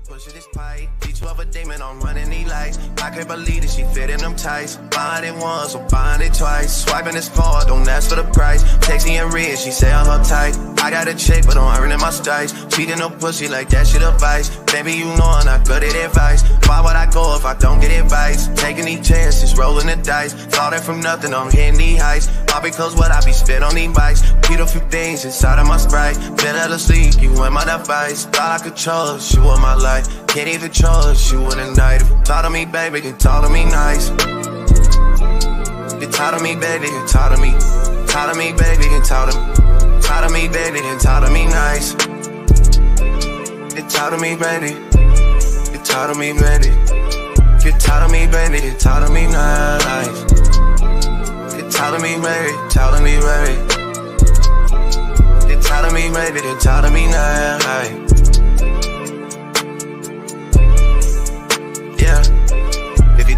Pushing this pipe, each of a demon on running these lights. I can't believe that she fit in them tights. Buying it once, or buying it twice. Swiping this card, don't ask for the price. Texting and red, she say I'm her type. I got a check, but I'm earning my stripes. Cheating no pussy like that shit advice. Baby, you know I'm not good at advice. Why would I go if I don't get advice? Taking these chances, rolling the dice. Thought it from nothing, I'm hitting these heights. All because what I be spit on these bikes. Keep a few things inside of my Sprite. Fell out asleep, you in my device. Thought I could trust you in my life. Can't even trust you in the night. If you talk to me, baby, you talk to me nice. You talk to me, baby, you talk to me. Talk to me, baby, you talk to me. Talk to me, baby, you talk to me nice. You talk to me, baby. You talk to me, baby. You talk to me, baby, you talk to me nice. You talk to me, baby, talk to me, baby. You talk to me, baby, you talk to me nice.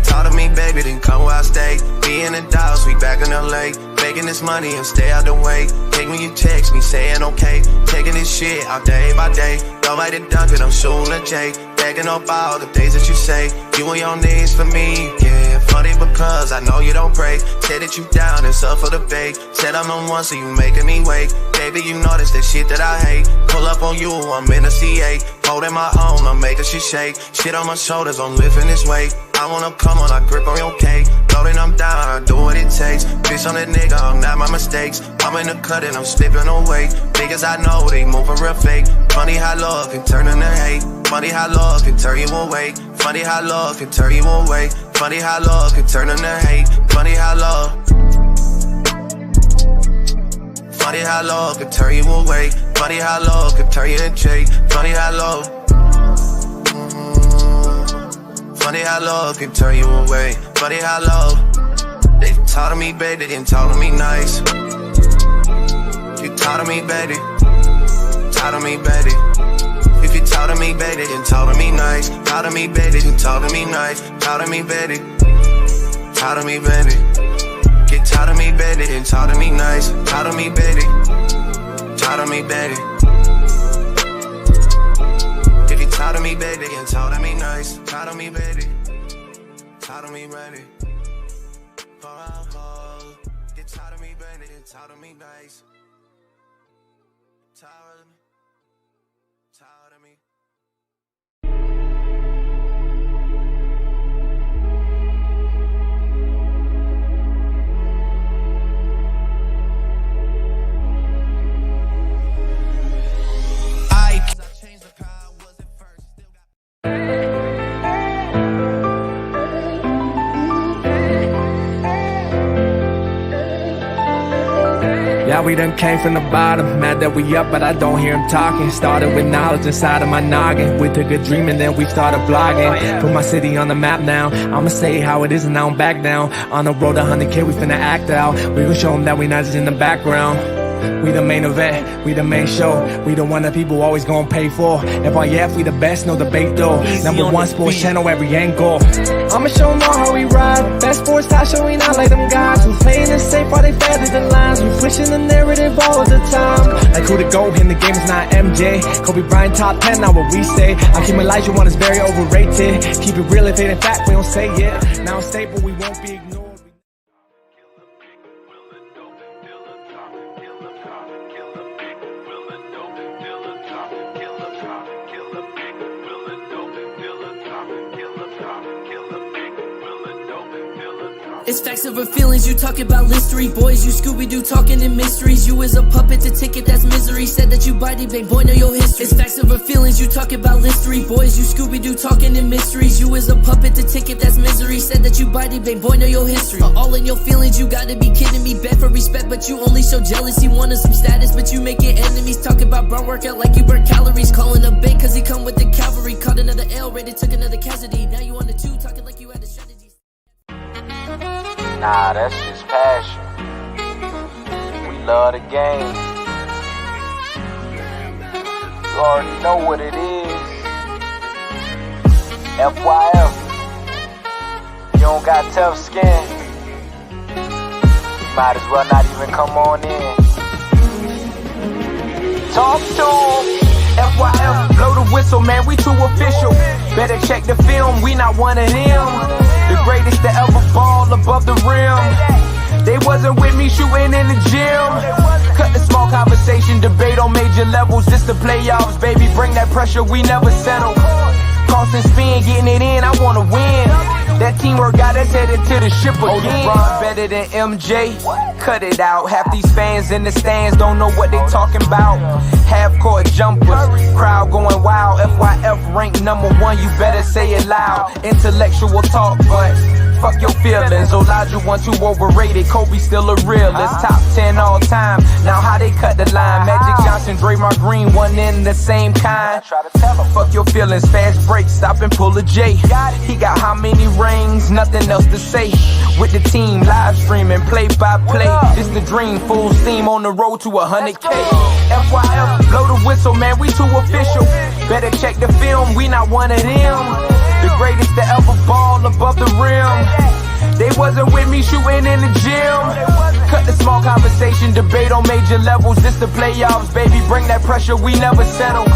Talk to me, baby, then come where I stay. Be in the dolls, we back in LA. Making this money and stay out the way. Take me, you text me, saying okay. Taking this shit out day by day. Nobody dunk it, I'm shooting a J. Backing up all the things that you say. You on your knees for me, yeah. Funny because I know you don't pray. Said that you down, it's up for the bait. Said I'm on one, so you making me wait. Baby, you know that's that shit that I hate. Pull up on you, I'm in a C8. Holding my own, I'm making shit shake. Shit on my shoulders, I'm lifting this weight. I wanna come on, I grip on your cake. Loading, I'm down, I do what it takes. Bitch on that nigga, I'm not my mistakes. I'm in the cut and I'm slipping away. Niggas I know, they moving real fake. Funny how love can turn into hate. Funny how love can turn you away. Funny how love can turn you away. Funny how love can turn into hate. Funny how love. Funny how love can turn you away. Funny how love can turn you into Jake. Funny how love. Funny how love can turn you away. Funny how love. They talk to me, baby, they didn't talk to me nice. You talk to me, baby. Talk to me, baby. If you talk to me, baby, then talk to me nice. Talk to me, baby, then talk to me nice. Talk to me, baby. Talk to me, baby. Get talk to me, baby, then talk to me nice. Talk to me, baby. Talk to me, baby. If you talk to me, baby, then talk to me nice. Talk to me, baby. Talk to me, baby. Get talk to me, baby, then talk to me nice. Talk to me. Talk to me. Yeah, we done came from the bottom, mad that we up, but I don't hear him talking. Started with knowledge inside of my noggin. We took a dream and then we started blogging. Put my city on the map now. I'ma say how it is and I don't back down. On the road to 100K, we finna act out. We gon' show them that we not just in the background. We the main event, we the main show. We the one that people always gon' pay for. FYF, we the best, no debate though. Number one sports channel, every angle. I'ma show them all how we ride. Best sports talk show, we not like them guys. We playing it safe while they feather the lines. We pushing the narrative all the time. Like who to go in the game is not MJ. Kobe Bryant top 10, not what we say. I keep Elijah one is very overrated. Keep it real if it ain't fact, we don't say it. Now it's stable, we won't be ignored. It's facts over feelings, you talk about history. Boys, you Scooby-Doo talking in mysteries. You is a puppet, the ticket, that's misery. Said that you bite it, bang, boy, know your history. It's facts over feelings, you talk about history. Boys, you Scooby-Doo talking in mysteries. You is a puppet, the ticket, that's misery. Said that you bite it, bang, boy, know your history. All in your feelings, you gotta be kidding me. Bad for respect, but you only show jealousy. Wanted some status, but you making enemies. Talk about burn workout like you burn calories. Calling up bait, cause he come with the cavalry. Caught another L, rated, took another casualty. Now you on the 2, talking like you had a strategy. Nah, that's just passion. We love the game. You already know what it is. FYF. You don't got tough skin. You might as well not even come on in. Talk to 'em. FYF, blow the whistle, man, we too official. Better check the film, we not one of them. The greatest to ever ball above the rim. They wasn't with me shooting in the gym. Cut the small conversation, debate on major levels. This the playoffs, baby, bring that pressure, we never settle. Cross and spin, getting it in, I wanna win. That teamwork got us headed to the ship again. Oh, LeBron better than MJ, cut it out. Half these fans in the stands don't know what they talking about. Half-court jumpers, crowd going wild. FYF ranked #1, you better say it loud. Intellectual talk, but fuck your feelings. Elijah 1 too overrated, Kobe still a realist. Top 10 all time, now how they cut the line. Magic Johnson, Draymond Green, one in the same kind. Fuck your feelings, fast break, stop and pull a J. He got how many rings, nothing else to say. With the team, live streaming, play by play. This the dream, full steam on the road to 100K. FYF, blow the whistle, man, we too official. Better check the film, we not one of them. The greatest to ever ball above the rim. They wasn't with me shooting in the gym. Cut the small conversation, debate on major levels. This the playoffs, baby, bring that pressure, we never settle.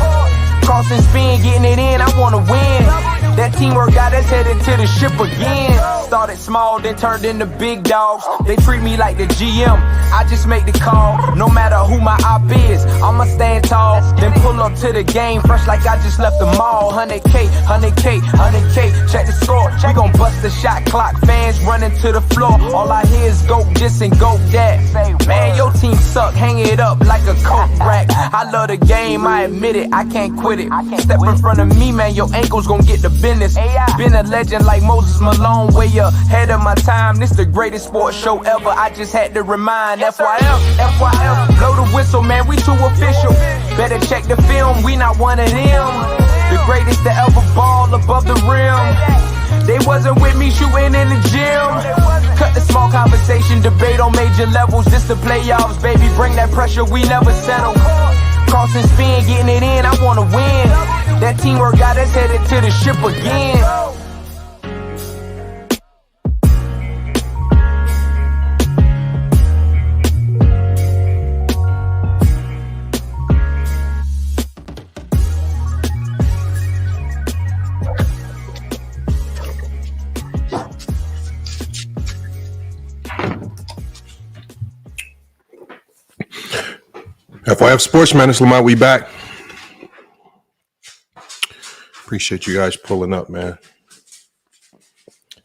Cross and spin, getting it in, I wanna win. That teamwork got us headed to the ship again. Started small, then turned into big dogs. They treat me like the GM, I just make the call. No matter who my op is, I'ma stand tall. Then pull up to the game, fresh like I just left the mall. 100K, 100K, 100K, check the score. We gon' bust the shot clock, fans running to the floor. All I hear is go this and go that. Man, your team suck, hang it up like a coat rack. I love the game, I admit it, I can't quit it. Step in front of me, man, your ankles gon' get the business. Been a legend like Moses Malone, way ahead of my time. This the greatest sports show ever, I just had to remind. FYF, FYF, blow the whistle, man, we too official. Better check the film, we not one of them. The greatest to ever ball above the rim. They wasn't with me shooting in the gym. Cut the small conversation, debate on major levels. This the playoffs, baby, bring that pressure, we never settle. Cross and spin, getting it in, I wanna win. That teamwork got us headed to the ship again. FYF Sports Debates, Lamont, we back. Appreciate you guys pulling up, man.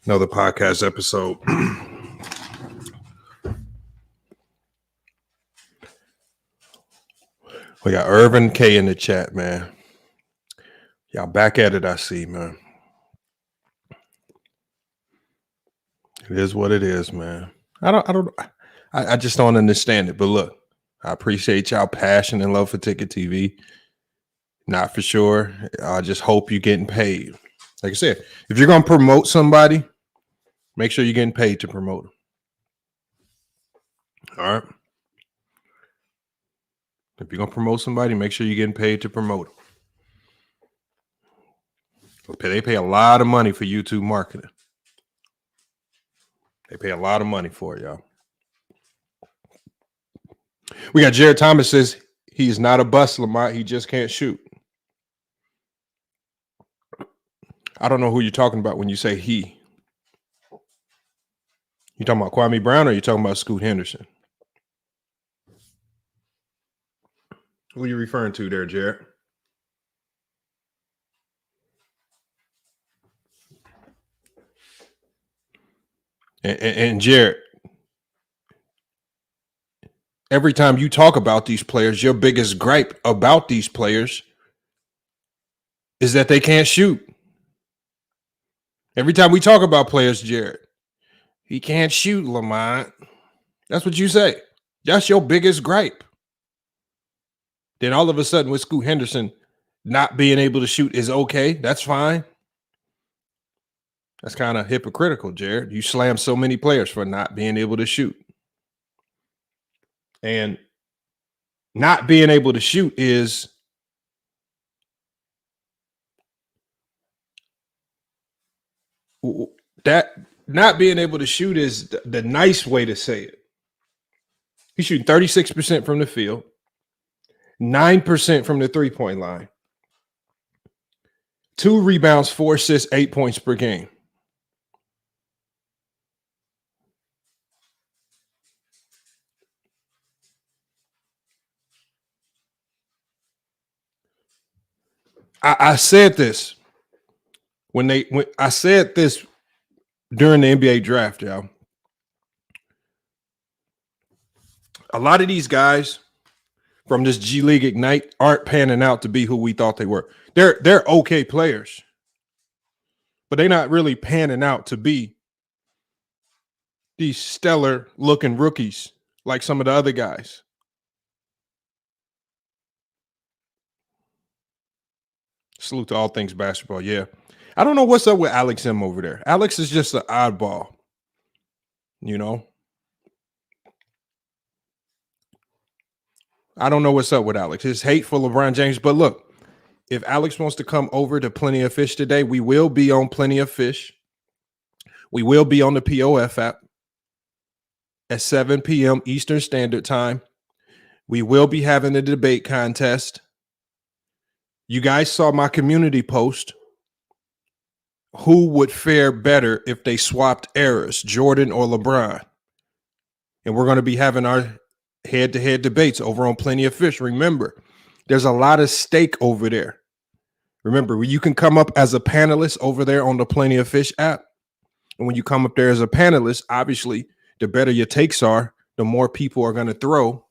Another podcast episode. We got Irvin K in the chat, man. Y'all back at it, I see, man. It is what it is, man. I just don't understand it, but look. I appreciate y'all passion and love for Ticket TV. Not for sure. I just hope you're getting paid. Like I said, if you're going to promote somebody, make sure you're getting paid to promote them. All right? If you're going to promote somebody, make sure you're getting paid to promote them. They pay a lot of money for YouTube marketing. They pay a lot of money for it, y'all. We got Jared Thomas says he's not a bust, Lamont. He just can't shoot. I don't know who you're talking about when you say he. You talking about Kwame Brown or you talking about Scoot Henderson? Who are you referring to there, Jared? And Jared, every time you talk about these players, your biggest gripe about these players is that they can't shoot. Every time we talk about players, Jared, he can't shoot, Lamont. That's what you say. That's your biggest gripe. Then all of a sudden with Scoot Henderson not being able to shoot is okay. That's fine. That's kind of hypocritical, Jared. You slam so many players for not being able to shoot. And not being able to shoot is that not being able to shoot is the nice way to say it. He's shooting 36% from the field, 9% from the three-point line, 2 rebounds, 4 assists, 8 points per game. I said this when I said this during the NBA draft, y'all. A lot of these guys from this G League Ignite aren't panning out to be who we thought they were. They're okay players, but they're not really panning out to be these stellar looking rookies like some of the other guys. Salute to all things basketball. Yeah. I don't know what's up with Alex M over there. Alex is just an oddball, you know. I don't know what's up with Alex. His hate for LeBron James. But look, if Alex wants to come over to Plenty of Fish today, we will be on Plenty of Fish. We will be on the POF app at 7 p.m. Eastern Standard Time. We will be having a debate contest. You guys saw my community post. Who would fare better if they swapped eras, Jordan or LeBron? And we're going to be having our head-to-head debates over on Plenty of Fish. Remember, there's a lot of stake over there. Remember, you can come up as a panelist over there on the Plenty of Fish app. And when you come up there as a panelist, obviously, the better your takes are, the more people are going to throw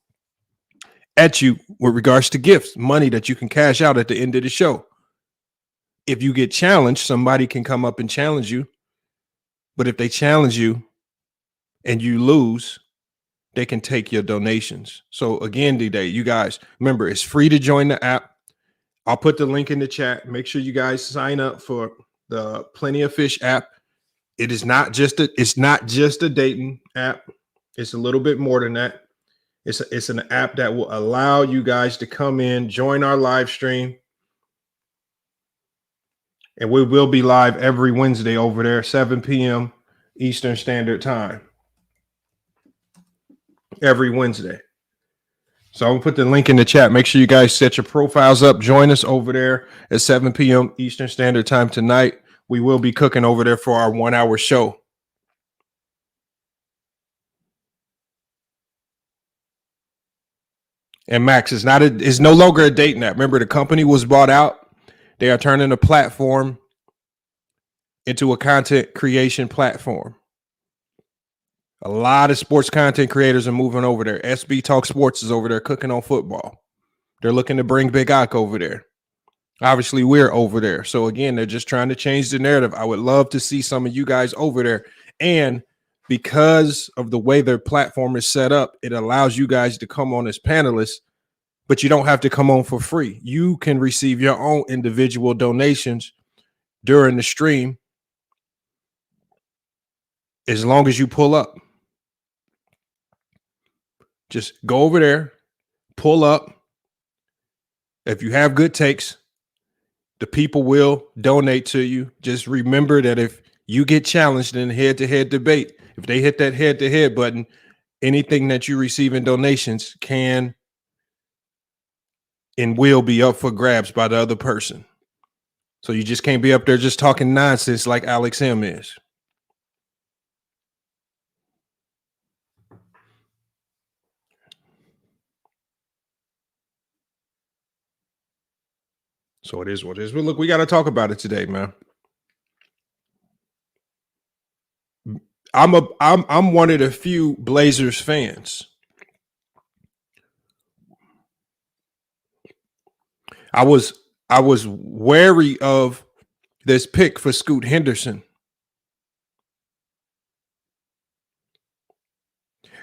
at you with regards to gifts, money that you can cash out at the end of the show. If you get challenged, somebody can come up and challenge you. But if they challenge you and you lose, they can take your donations. So again, D-Day, you guys, remember, it's free to join the app. I'll put the link in the chat. Make sure you guys sign up for the Plenty of Fish app. It is not just a dating app. It's a little bit more than that. It's an app that will allow you guys to come in, join our live stream. And we will be live every Wednesday over there, 7 p.m. Eastern Standard Time. Every Wednesday. So I'm going to put the link in the chat. Make sure you guys set your profiles up. Join us over there at 7 p.m. Eastern Standard Time tonight. We will be cooking over there for our 1-hour show. And Max, it's no longer a dating app. Remember, the company was bought out. They are turning the platform into a content creation platform. A lot of sports content creators are moving over there. SB Talk Sports is over there cooking on football. They're looking to bring Big Ock over there. Obviously, we're over there. So again, they're just trying to change the narrative. I would love to see some of you guys over there. And because of the way their platform is set up, it allows you guys to come on as panelists, but you don't have to come on for free. You can receive your own individual donations during the stream as long as you pull up. Just go over there, pull up. If you have good takes, the people will donate to you. Just remember that if you get challenged in a head-to-head debate, if they hit that head-to-head button, anything that you receive in donations can and will be up for grabs by the other person. So you just can't be up there just talking nonsense like Alex M is. So it is what it is. But look, we got to talk about it today, man. I'm one of the few Blazers fans. I was wary of this pick for Scoot Henderson.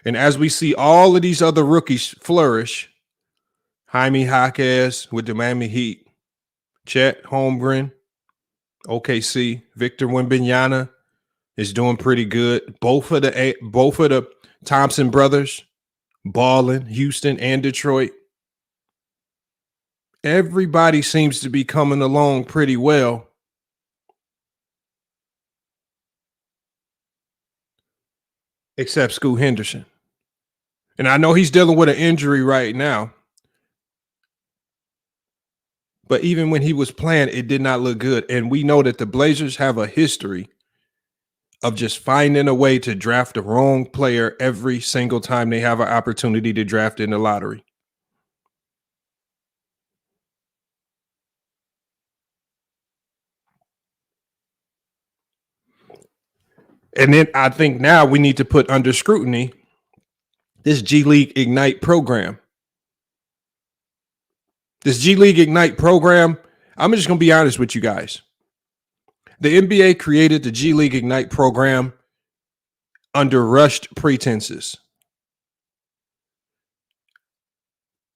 And as we see all of these other rookies flourish, Jaime Jaquez with the Miami Heat, Chet Holmgren, OKC, Victor Wembanyama is doing pretty good. Both of the Thompson brothers, balling, Houston and Detroit. Everybody seems to be coming along pretty well. Except Scoot Henderson. And I know he's dealing with an injury right now. But even when he was playing, it did not look good. And we know that the Blazers have a history of just finding a way to draft the wrong player every single time they have an opportunity to draft in the lottery. And then I think now we need to put under scrutiny this G League Ignite program. This G League Ignite program, I'm just going to be honest with you guys. The NBA created the G League Ignite program under rushed pretenses.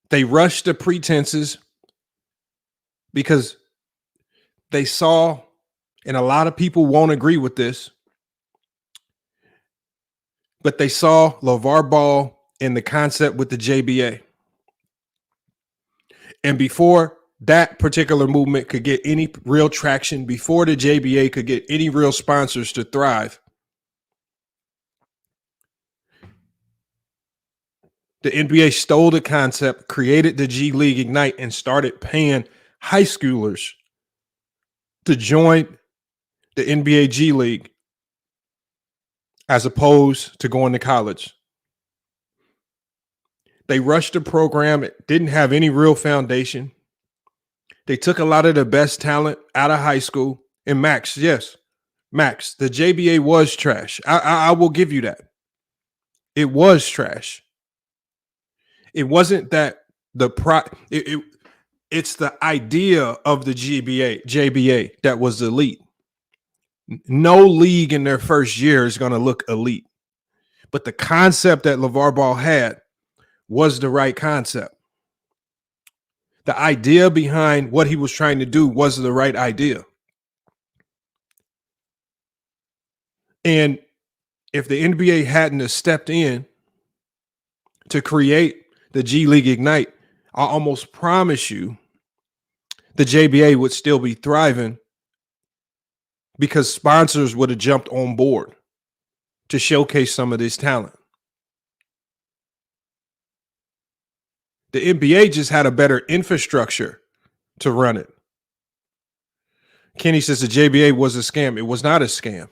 They rushed the pretenses because they saw, and a lot of people won't agree with this, but they saw LeVar Ball in the concept with the JBA. And before that particular movement could get any real traction, before the JBA could get any real sponsors to thrive, the NBA stole the concept, created the G League Ignite, and started paying high schoolers to join the NBA G League as opposed to going to college. They rushed the program. It didn't have any real foundation. They took a lot of the best talent out of high school. And Max, yes, Max, the JBA was trash. I will give you that. It was trash. It wasn't that it's the idea of the JBA that was elite. No league in their first year is going to look elite. But the concept that LeVar Ball had was the right concept. The idea behind what he was trying to do was the right idea. And if the NBA hadn't have stepped in to create the G League Ignite, I almost promise you the JBA would still be thriving because sponsors would have jumped on board to showcase some of this talent. The NBA just had a better infrastructure to run it. Kenny says the JBA was a scam. It was not a scam.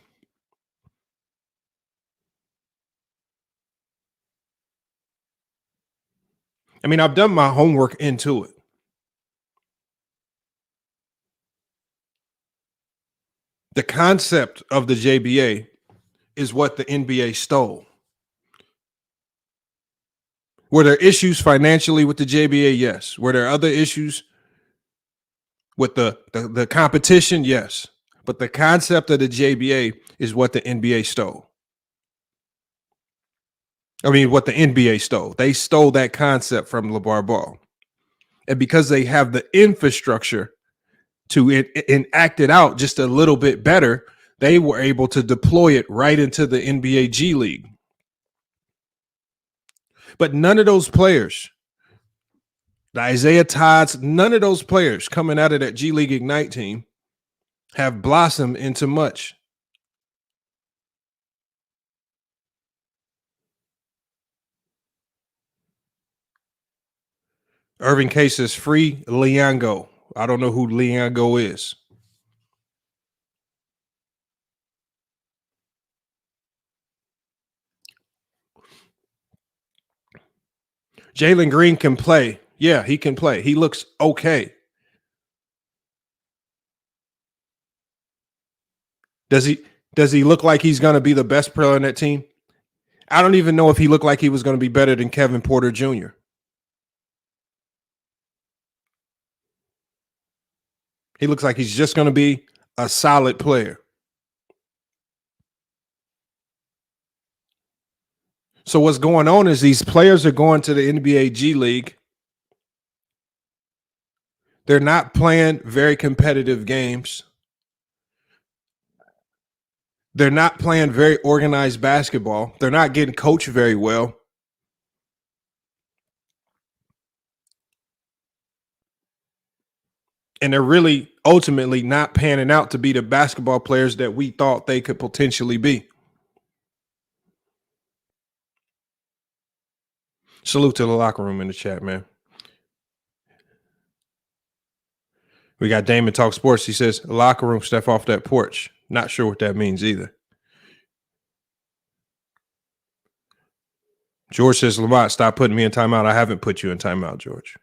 I mean, I've done my homework into it. The concept of the JBA is what the NBA stole. Were there issues financially with the JBA? Yes. Were there other issues with the competition? Yes. But the concept of the JBA is what the NBA stole. I mean, what the NBA stole. They stole that concept from LeVar Ball. And because they have the infrastructure to enact it out just a little bit better, they were able to deploy it right into the NBA G League. But none of those players, the Isaiah Todds, none of those players coming out of that G League Ignite team have blossomed into much. Irving K says free Liango. I don't know who Liango is. Jalen Green can play. Yeah, he can play. He looks okay. Does he look like he's going to be the best player on that team? I don't even know if he looked like he was going to be better than Kevin Porter Jr. He looks like he's just going to be a solid player. So what's going on is these players are going to the NBA G League. They're not playing very competitive games. They're not playing very organized basketball. They're not getting coached very well. And they're really ultimately not panning out to be the basketball players that we thought they could potentially be. Salute to the locker room in the chat, man. We got Damon Talk Sports. He says, locker room, step off that porch. Not sure what that means either. George says, Lamont, stop putting me in timeout. I haven't put you in timeout, George.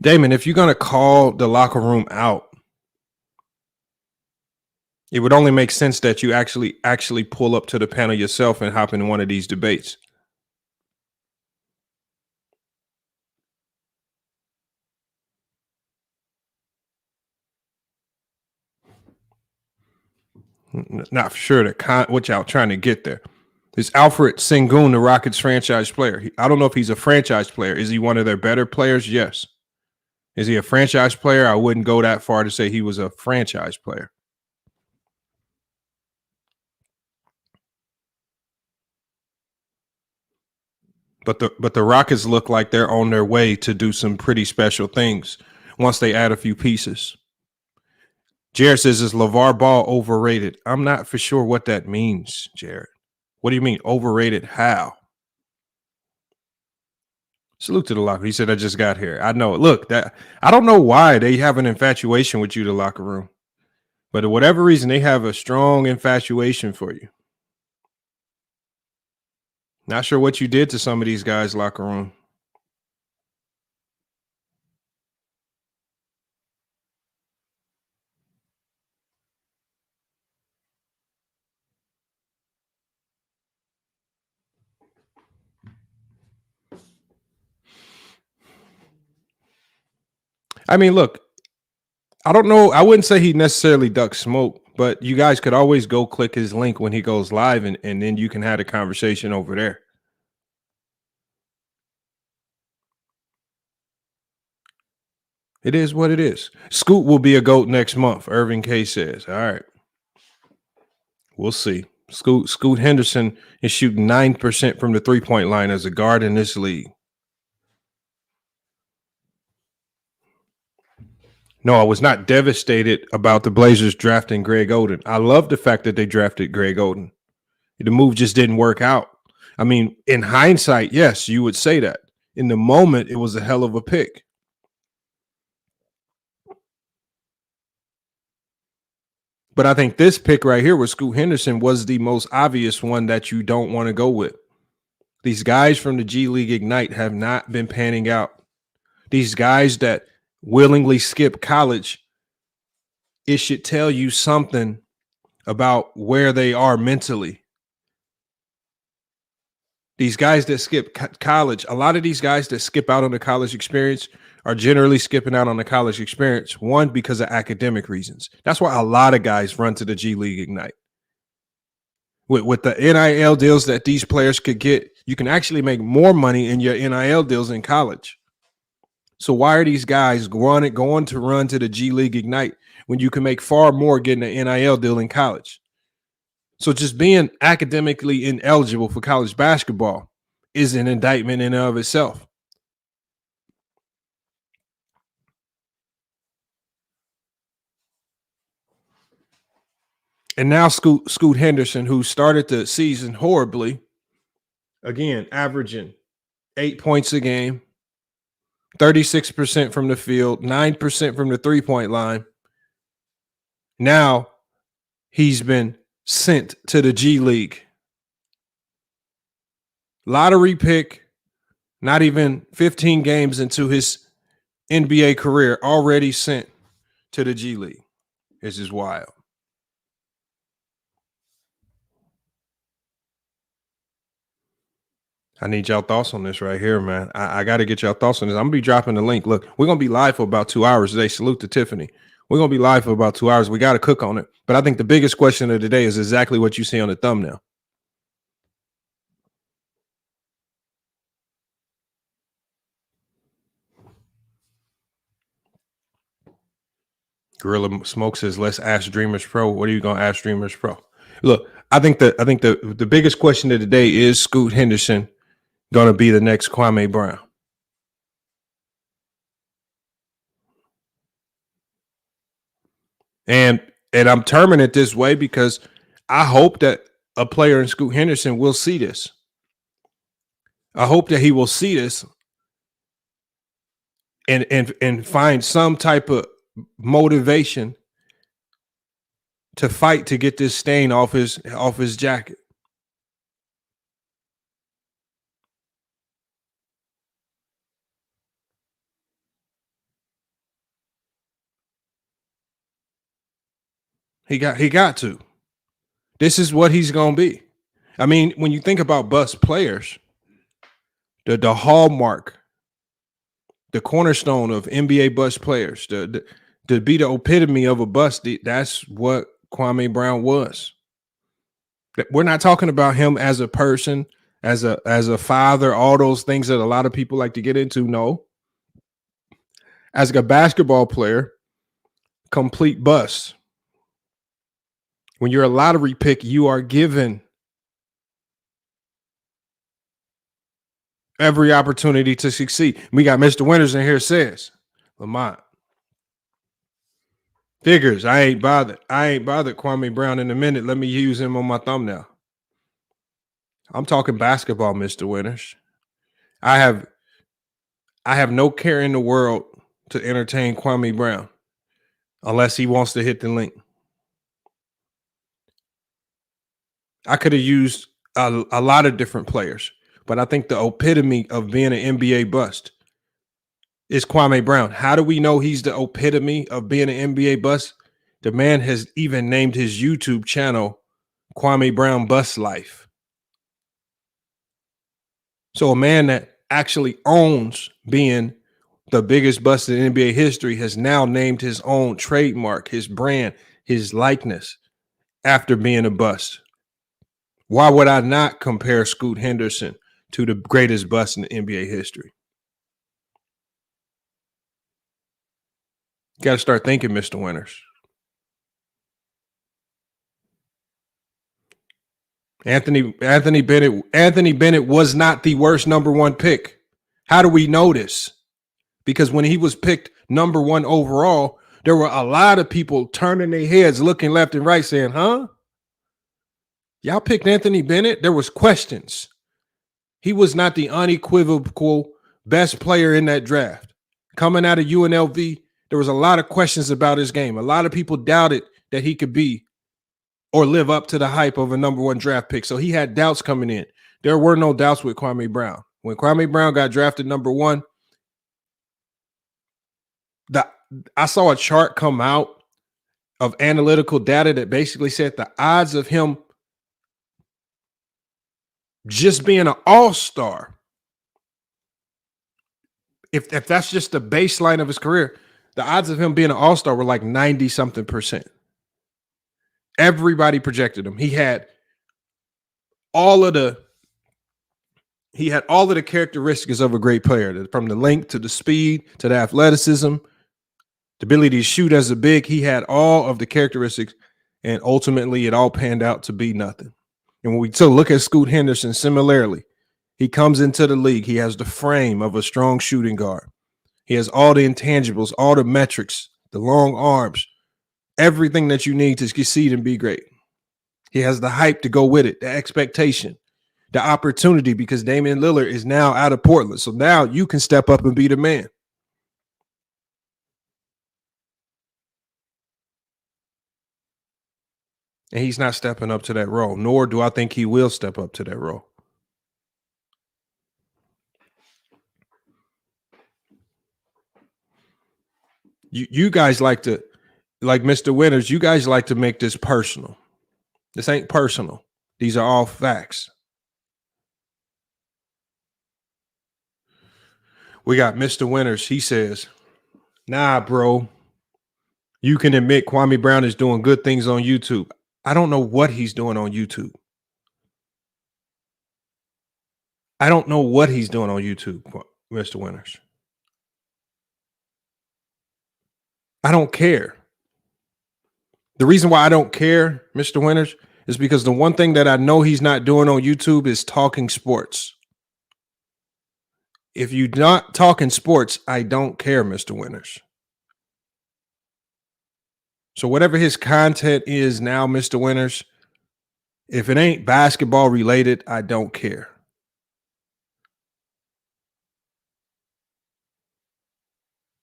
Damon, if you're going to call the locker room out, it would only make sense that you actually pull up to the panel yourself and hop in one of these debates. Not for sure what y'all trying to get there. Is Alfred Sengun the Rockets franchise player? I don't know if he's a franchise player. Is he one of their better players? Yes. Is he a franchise player? I wouldn't go that far to say he was a franchise player. But the Rockets look like they're on their way to do some pretty special things once they add a few pieces. Jared says, is LeVar Ball overrated? I'm not for sure what that means, Jared. What do you mean overrated? How? Salute to the locker. He said, I just got here. I know. Look, I don't know why they have an infatuation with you, the locker room. But for whatever reason, they have a strong infatuation for you. Not sure what you did to some of these guys' locker room. I mean, look, I don't know. I wouldn't say he necessarily ducks smoke, but you guys could always go click his link when he goes live, and then you can have a conversation over there. It is what it is. Scoot will be a GOAT next month, Irving K says. All right. We'll see. Scoot Henderson is shooting 9% from the three-point line as a guard in this league. No, I was not devastated about the Blazers drafting Greg Oden. I love the fact that they drafted Greg Oden. The move just didn't work out. I mean, in hindsight, yes, you would say that. In the moment, it was a hell of a pick. But I think this pick right here with Scoot Henderson was the most obvious one that you don't want to go with. These guys from the G League Ignite have not been panning out. These guys that willingly skip college, it should tell you something about where they are mentally. These guys that skip college, a lot of these guys that skip out on the college experience are generally skipping out on the college experience, one, because of academic reasons. That's why a lot of guys run to the G League Ignite. With the NIL deals that these players could get, you can actually make more money in your NIL deals in college. So why are these guys going to run to the G League Ignite when you can make far more getting an NIL deal in college? So just being academically ineligible for college basketball is an indictment in and of itself. And now Scoot Henderson, who started the season horribly, again, averaging 8 points a game, 36% from the field, 9% from the three-point line. Now he's been sent to the G League. Lottery pick, not even 15 games into his NBA career, already sent to the G League. This is wild. I need y'all thoughts on this right here, man. I got to get y'all thoughts on this. I'm going to be dropping the link. Look, we're going to be live for about 2 hours today. Salute to Tiffany. We're going to be live for about 2 hours. We got to cook on it. But I think the biggest question of the day is exactly what you see on the thumbnail. Gorilla Smoke says, let's ask Dreamers Pro. What are you going to ask Dreamers Pro? Look, I think the biggest question of the day is Scoot Henderson going to be the next Kwame Brown? And I'm terming it this way because I hope that a player in Scoot Henderson will see this. I hope that he will see this and find some type of motivation to fight to get this stain off his jacket. He got to. This is what he's gonna be. I mean, when you think about bust players, the hallmark, the cornerstone of NBA bust players, to be the epitome of a bust, that's what Kwame Brown was. We're not talking about him as a person, as a father, all those things that a lot of people like to get into. No. As a basketball player, complete bust. When you're a lottery pick, you are given every opportunity to succeed. We got Mr. Winters in here says, Lamont, figures, I ain't bothered Kwame Brown in a minute. Let me use him on my thumbnail. I'm talking basketball, Mr. Winters. I have no care in the world to entertain Kwame Brown unless he wants to hit the link. I could have used a lot of different players, but I think the epitome of being an NBA bust is Kwame Brown. How do we know he's the epitome of being an NBA bust? The man has even named his YouTube channel Kwame Brown Bust Life. So a man that actually owns being the biggest bust in NBA history has now named his own trademark, his brand, his likeness after being a bust. Why would I not compare Scoot Henderson to the greatest bust in NBA history? Got to start thinking, Mr. Winters. Anthony Bennett was not the worst number one pick. How do we know this? Because when he was picked number one overall, there were a lot of people turning their heads, looking left and right, saying, huh? Y'all picked Anthony Bennett? There was questions. He was not the unequivocal best player in that draft. Coming out of UNLV, there was a lot of questions about his game. A lot of people doubted that he could be or live up to the hype of a number one draft pick. So he had doubts coming in. There were no doubts with Kwame Brown. When Kwame Brown got drafted number one, I saw a chart come out of analytical data that basically said the odds of him just being an all-star, if that's just the baseline of his career, the odds of him being an all-star were like 90-something%. Everybody projected him. He had all of the characteristics of a great player, from the length to the speed to the athleticism, the ability to shoot as a big. He had all of the characteristics, and ultimately it all panned out to be nothing. And when we look at Scoot Henderson, similarly, he comes into the league. He has the frame of a strong shooting guard. He has all the intangibles, all the metrics, the long arms, everything that you need to succeed and be great. He has the hype to go with it, the expectation, the opportunity, because Damian Lillard is now out of Portland. So now you can step up and be the man. And he's not stepping up to that role, nor do I think he will step up to that role. You guys like Mr. Winters, you guys like to make this personal. This ain't personal. These are all facts. We got Mr. Winters. He says, nah, bro, you can admit Kwame Brown is doing good things on YouTube. I don't know what he's doing on YouTube. I don't know what he's doing on YouTube, Mr. Winters. I don't care. The reason why I don't care, Mr. Winters, is because the one thing that I know he's not doing on YouTube is talking sports. If you're not talking sports, I don't care, Mr. Winters. So whatever his content is now, Mr. Winters, If it ain't basketball related, I don't care.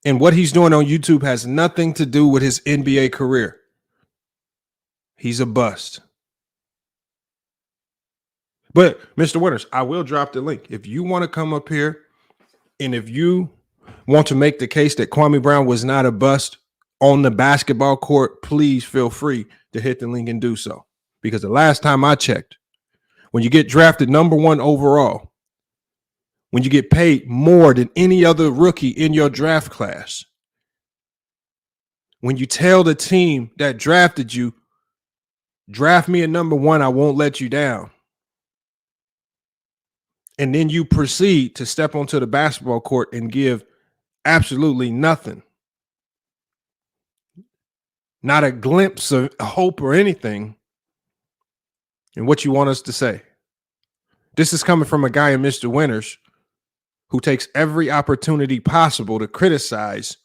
And what he's doing on YouTube has nothing to do with his NBA career. He's a bust. But Mr. Winters, I will drop the link. If you want to come up here and if you want to make the case that Kwame Brown was not a bust on the basketball court, please feel free to hit the link and do so. Because the last time I checked, when you get drafted number 1 overall, when you get paid more than any other rookie in your draft class, when you tell the team that drafted you, draft me at number 1, I won't let you down. And then you proceed to step onto the basketball court and give absolutely nothing. Not a glimpse of hope or anything in what you want us to say. This is coming from a guy in Mr. Winters who takes every opportunity possible to criticize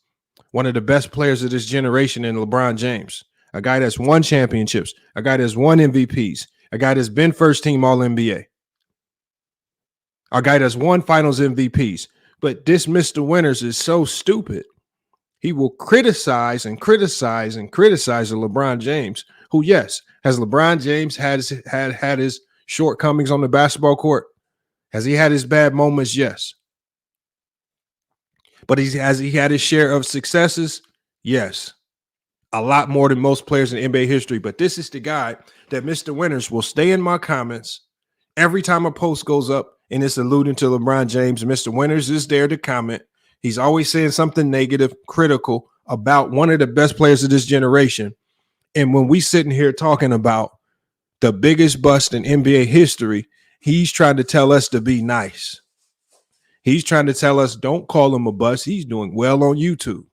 one of the best players of this generation in LeBron James, a guy that's won championships, a guy that's won MVPs, a guy that's been first team All-NBA, a guy that's won finals MVPs. But this Mr. Winters is so stupid. He will criticize and criticize and criticize LeBron James, who, yes, has LeBron James had his shortcomings on the basketball court? Has he had his bad moments? Yes. But has he had his share of successes? Yes. A lot more than most players in NBA history. But this is the guy that Mr. Winters will stay in my comments every time a post goes up and it's alluding to LeBron James. Mr. Winters is there to comment. He's always saying something negative, critical about one of the best players of this generation. And when we sitting here talking about the biggest bust in NBA history, he's trying to tell us to be nice. He's trying to tell us don't call him a bust. He's doing well on YouTube.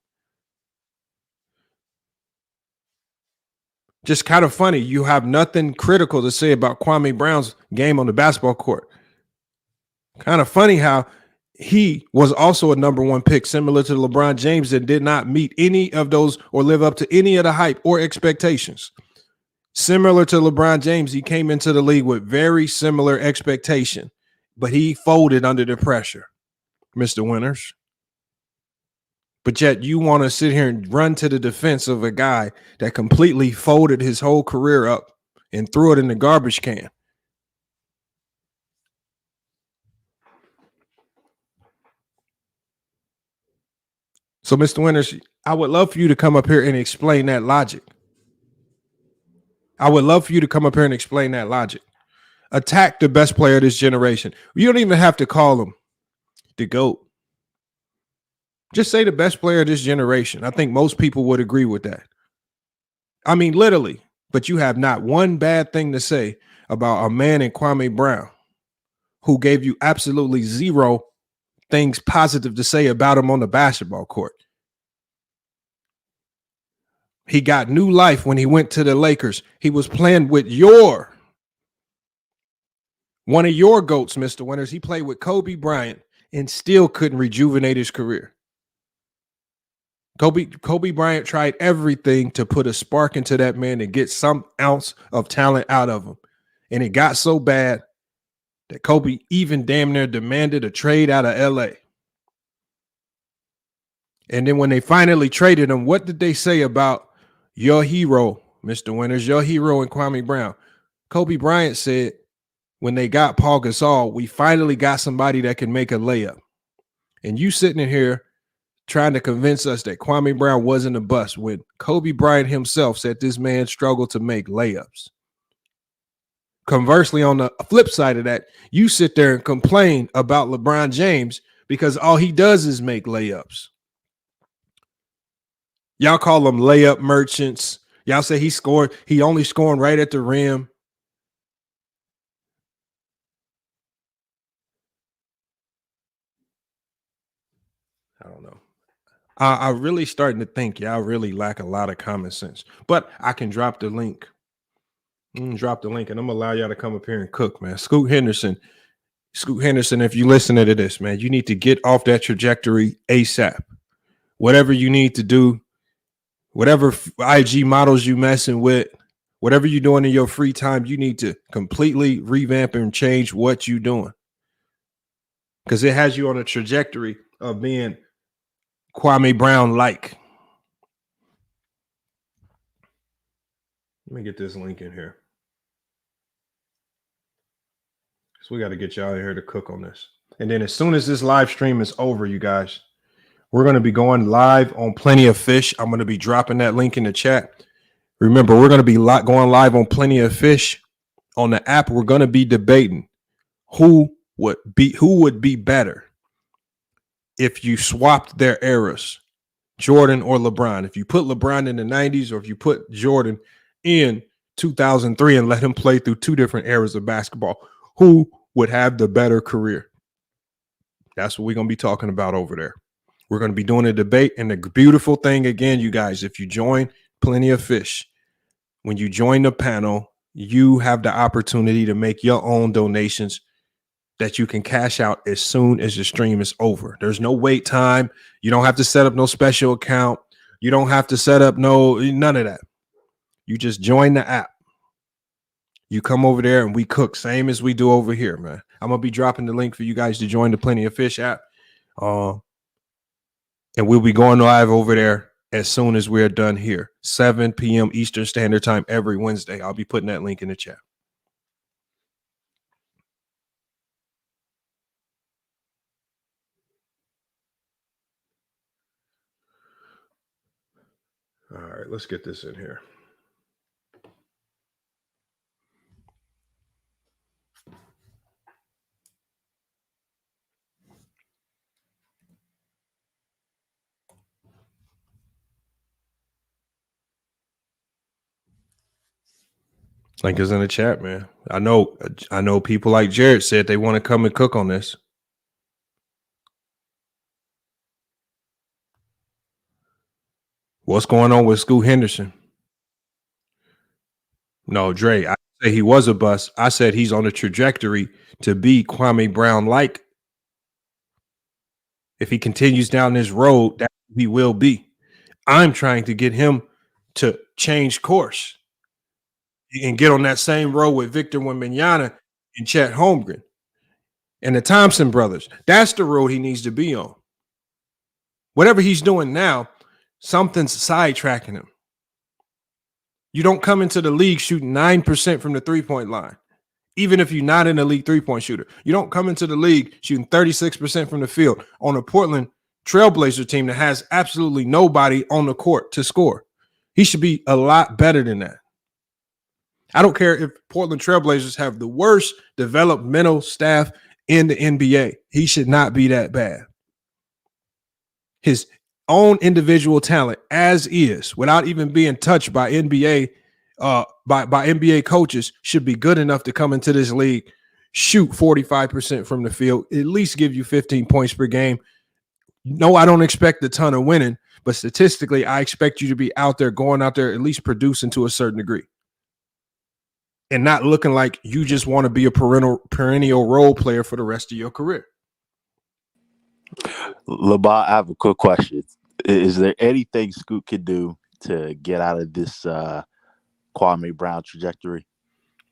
Just kind of funny. You have nothing critical to say about Kwame Brown's game on the basketball court. Kind of funny how he was also a number 1 pick, similar to LeBron James, that did not meet any of those or live up to any of the hype or expectations. Similar to LeBron James, he came into the league with very similar expectation, but he folded under the pressure, Mr. Winters. But yet you want to sit here and run to the defense of a guy that completely folded his whole career up and threw it in the garbage can. So, Mr. Winters, I would love for you to come up here and explain that logic. I would love for you to come up here and explain that logic. Attack the best player of this generation. You don't even have to call him the GOAT. Just say the best player of this generation. I think most people would agree with that. I mean, literally. But you have not one bad thing to say about a man in Kwame Brown who gave you absolutely zero things positive to say about him on the basketball court. He got new life when he went to the Lakers. He was playing with one of your GOATs, Mr. Winters. He played with Kobe Bryant and still couldn't rejuvenate his career. Kobe Bryant tried everything to put a spark into that man and get some ounce of talent out of him. And it got so bad that Kobe even damn near demanded a trade out of LA. And then when they finally traded him, what did they say about your hero, Mr. Winters, your hero in Kwame Brown? Kobe Bryant said, when they got Paul Gasol, we finally got somebody that can make a layup. And you sitting in here trying to convince us that Kwame Brown wasn't a bust when Kobe Bryant himself said this man struggled to make layups. Conversely, on the flip side of that, you sit there and complain about LeBron James because all he does is make layups. Y'all call them layup merchants. Y'all say he only scoring right at the rim. I don't know. I'm really starting to think y'all really lack a lot of common sense. But I can drop the link. Drop the link, and I'm gonna allow y'all to come up here and cook, man. Scoot Henderson, if you listen to this, man, you need to get off that trajectory ASAP. Whatever you need to do, whatever IG models you messing with, whatever you're doing in your free time, you need to completely revamp and change what you're doing, because it has you on a trajectory of being Kwame Brown like. Let me get this link in here. So we got to get y'all in here to cook on this. And then as soon as this live stream is over, you guys, we're going to be going live on Plenty of Fish. I'm going to be dropping that link in the chat. Remember, we're going to be going live on Plenty of Fish on the app. We're going to be debating who would be better if you swapped their eras, Jordan or LeBron. If you put LeBron in the 90s, or if you put Jordan in 2003 and let him play through two different eras of basketball, who would have the better career? That's what we're going to be talking about over there. We're going to be doing a debate. And the beautiful thing, again, you guys, if you join Plenty of Fish, when you join the panel, you have the opportunity to make your own donations that you can cash out as soon as the stream is over. There's no wait time. You don't have to set up no special account. You don't have to set up none of that. You just join the app. You come over there and we cook, same as we do over here, man. I'm going to be dropping the link for you guys to join the Plenty of Fish app. And we'll be going live over there as soon as we're done here. 7 p.m. Eastern Standard Time every Wednesday. I'll be putting that link in the chat. All right, let's get this in here. Link is in the chat, man. I know people like Jared said they want to come and cook on this. What's going on with Scoot Henderson? No, Dre, I say he was a bust. I said he's on a trajectory to be Kwame Brown like. If he continues down this road, that he will be. I'm trying to get him to change course and get on that same road with Victor Wembanyama and Chet Holmgren and the Thompson brothers. That's the road he needs to be on. Whatever he's doing now, something's sidetracking him. You don't come into the league shooting 9% from the three-point line, even if you're not an elite three-point shooter. You don't come into the league shooting 36% from the field on a Portland Trailblazer team that has absolutely nobody on the court to score. He should be a lot better than that. I don't care if Portland Trailblazers have the worst developmental staff in the NBA. He should not be that bad. His own individual talent as is, without even being touched by NBA by NBA coaches, should be good enough to come into this league, shoot 45% from the field, at least give you 15 points per game. No, I don't expect a ton of winning, but statistically, I expect you to be out there, going out there, at least producing to a certain degree, and not looking like you just want to be a perennial role player for the rest of your career. LeBron, I have a quick question. Is there anything Scoot can do to get out of this Kwame Brown trajectory?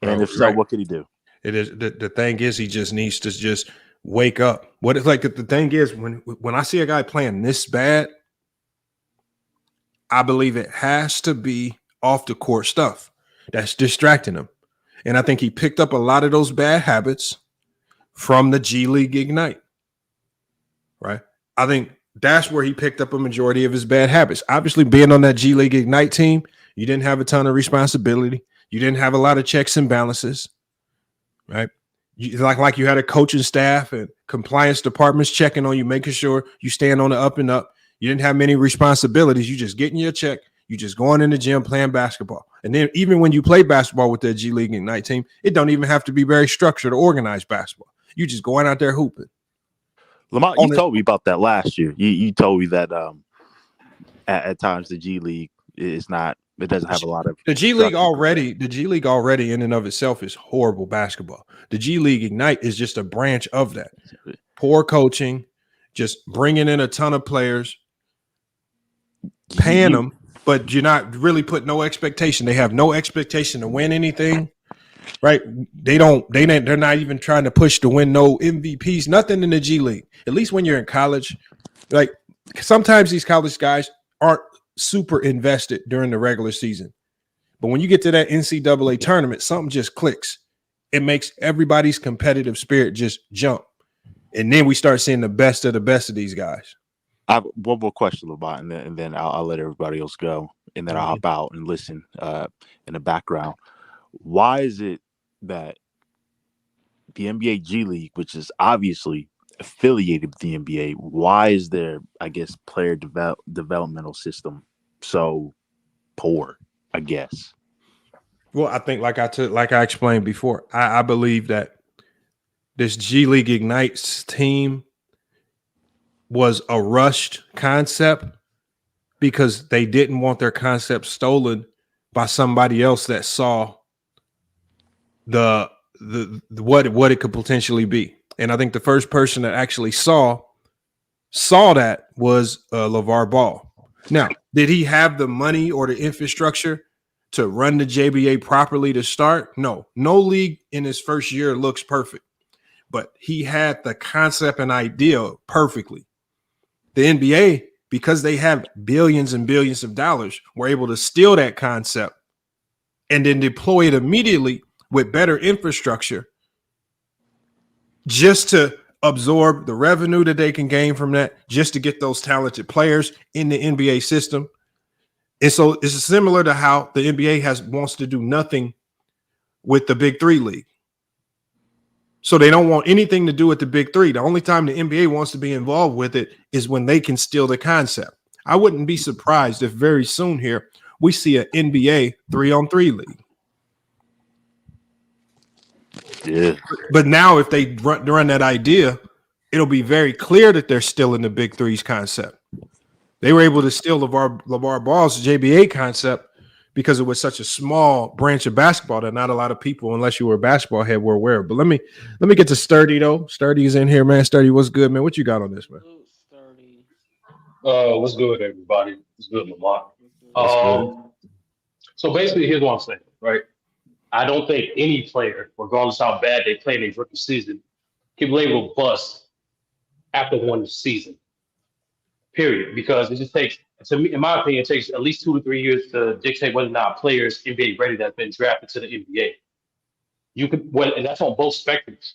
And if so, what can he do? It is the thing is, he just needs to just wake up. What it's like, the thing is, when I see a guy playing this bad, I believe it has to be off the court stuff that's distracting him. And I think he picked up a lot of those bad habits from the G League Ignite. Right? I think that's where he picked up a majority of his bad habits. Obviously, being on that G League Ignite team, you didn't have a ton of responsibility. You didn't have a lot of checks and balances, right? Like you had a coaching staff and compliance departments checking on you, making sure you stand on the up and up. You didn't have many responsibilities. You just getting your check. You just going in the gym, playing basketball. And then even when you play basketball with that G League Ignite team, it don't even have to be very structured or organized basketball. You just going out there hooping. Lamont, you told me about that last year. You told me that at times the G League is not. It doesn't have a lot of the G League already. The G League already in and of itself is horrible basketball. The G League Ignite is just a branch of that. Poor coaching, just bringing in a ton of players, paying them. but you're not really put no expectation. They have no expectation to win anything, right? They're not even trying to push to win no MVPs, nothing in the G League. At least when you're in college, like sometimes these college guys aren't super invested during the regular season. But when you get to that NCAA tournament, something just clicks. It makes everybody's competitive spirit just jump. And then we start seeing the best of these guys. I have one more question, Lamont, and then I'll let everybody else go, and then I'll hop out and listen in the background. Why is it that the NBA G League, which is obviously affiliated with the NBA, why is their, I guess, player developmental system so poor, I guess? Well, I think like I explained before, I believe that this G League Ignites team was a rushed concept because they didn't want their concept stolen by somebody else that saw the what it could potentially be. And I think the first person that actually saw that was LeVar Ball. Now, did he have the money or the infrastructure to run the JBA properly to start? No league in his first year looks perfect, but he had the concept and idea perfectly. The NBA, because they have billions and billions of dollars, were able to steal that concept and then deploy it immediately with better infrastructure just to absorb the revenue that they can gain from that, just to get those talented players in the NBA system. And so it's similar to how the NBA wants to do nothing with the Big Three league. So they don't want anything to do with the Big Three. The only time the NBA wants to be involved with it is when they can steal the concept. I wouldn't be surprised if very soon here we see an NBA 3-on-3 league. Yeah. But now if they run that idea, it'll be very clear that they're still in the Big Three's concept. They were able to steal LeVar Ball's JBA concept because it was such a small branch of basketball that not a lot of people, unless you were a basketball head, were aware of. But let me get to Sturdy though. Sturdy is in here, man. Sturdy, what's good, man? What you got on this, man? What's good, everybody? What's good, Lamont? So basically, here's what I'm saying, right? I don't think any player, regardless how bad they play in their rookie season, can be labeled bust after one season. Period. Because it just takes, to me, in my opinion, it takes at least 2 to 3 years to dictate whether or not players NBA ready that's been drafted to the NBA. And that's on both spectrums.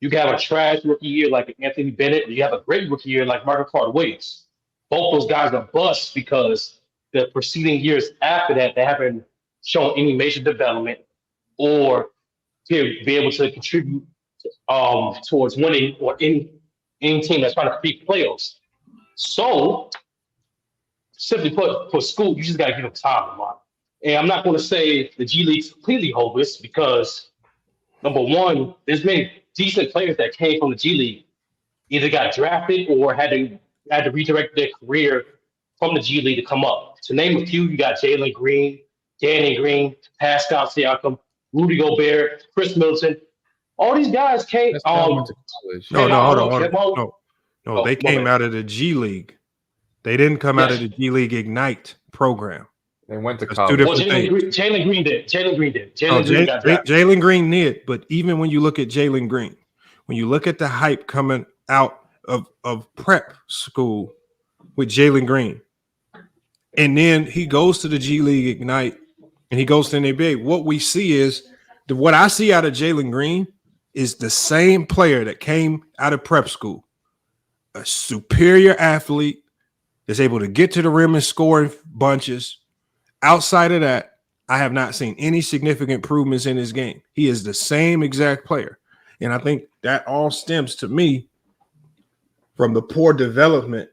You can have a trash rookie year like Anthony Bennett, or you have a great rookie year like Michael Carter-Williams. Both those guys are busts because the preceding years after that, they haven't shown any major development or to be able to contribute towards winning or any team that's trying to beat playoffs. So, simply put, for Scoot, you just got to give him time, Lamont. And I'm not going to say the G League's completely hopeless because, number one, there's many decent players that came from the G League, either got drafted or had to redirect their career from the G League to come up. To name a few, you got Jalen Green, Danny Green, Pascal Siakam, Rudy Gobert, Chris Middleton. All these guys came. No, they came out of the G League. They didn't come out of the G League Ignite program. They went to That's college. two different things. Jalen Green did. Jalen Green did. But even when you look at Jalen Green, when you look at the hype coming out of prep school with Jalen Green, and then he goes to the G League Ignite and he goes to the NBA, what we see is what I see out of Jalen Green is the same player that came out of prep school. A superior athlete that's able to get to the rim and score in bunches. Outside of that, I have not seen any significant improvements in his game. He is the same exact player. And I think that all stems to me from the poor development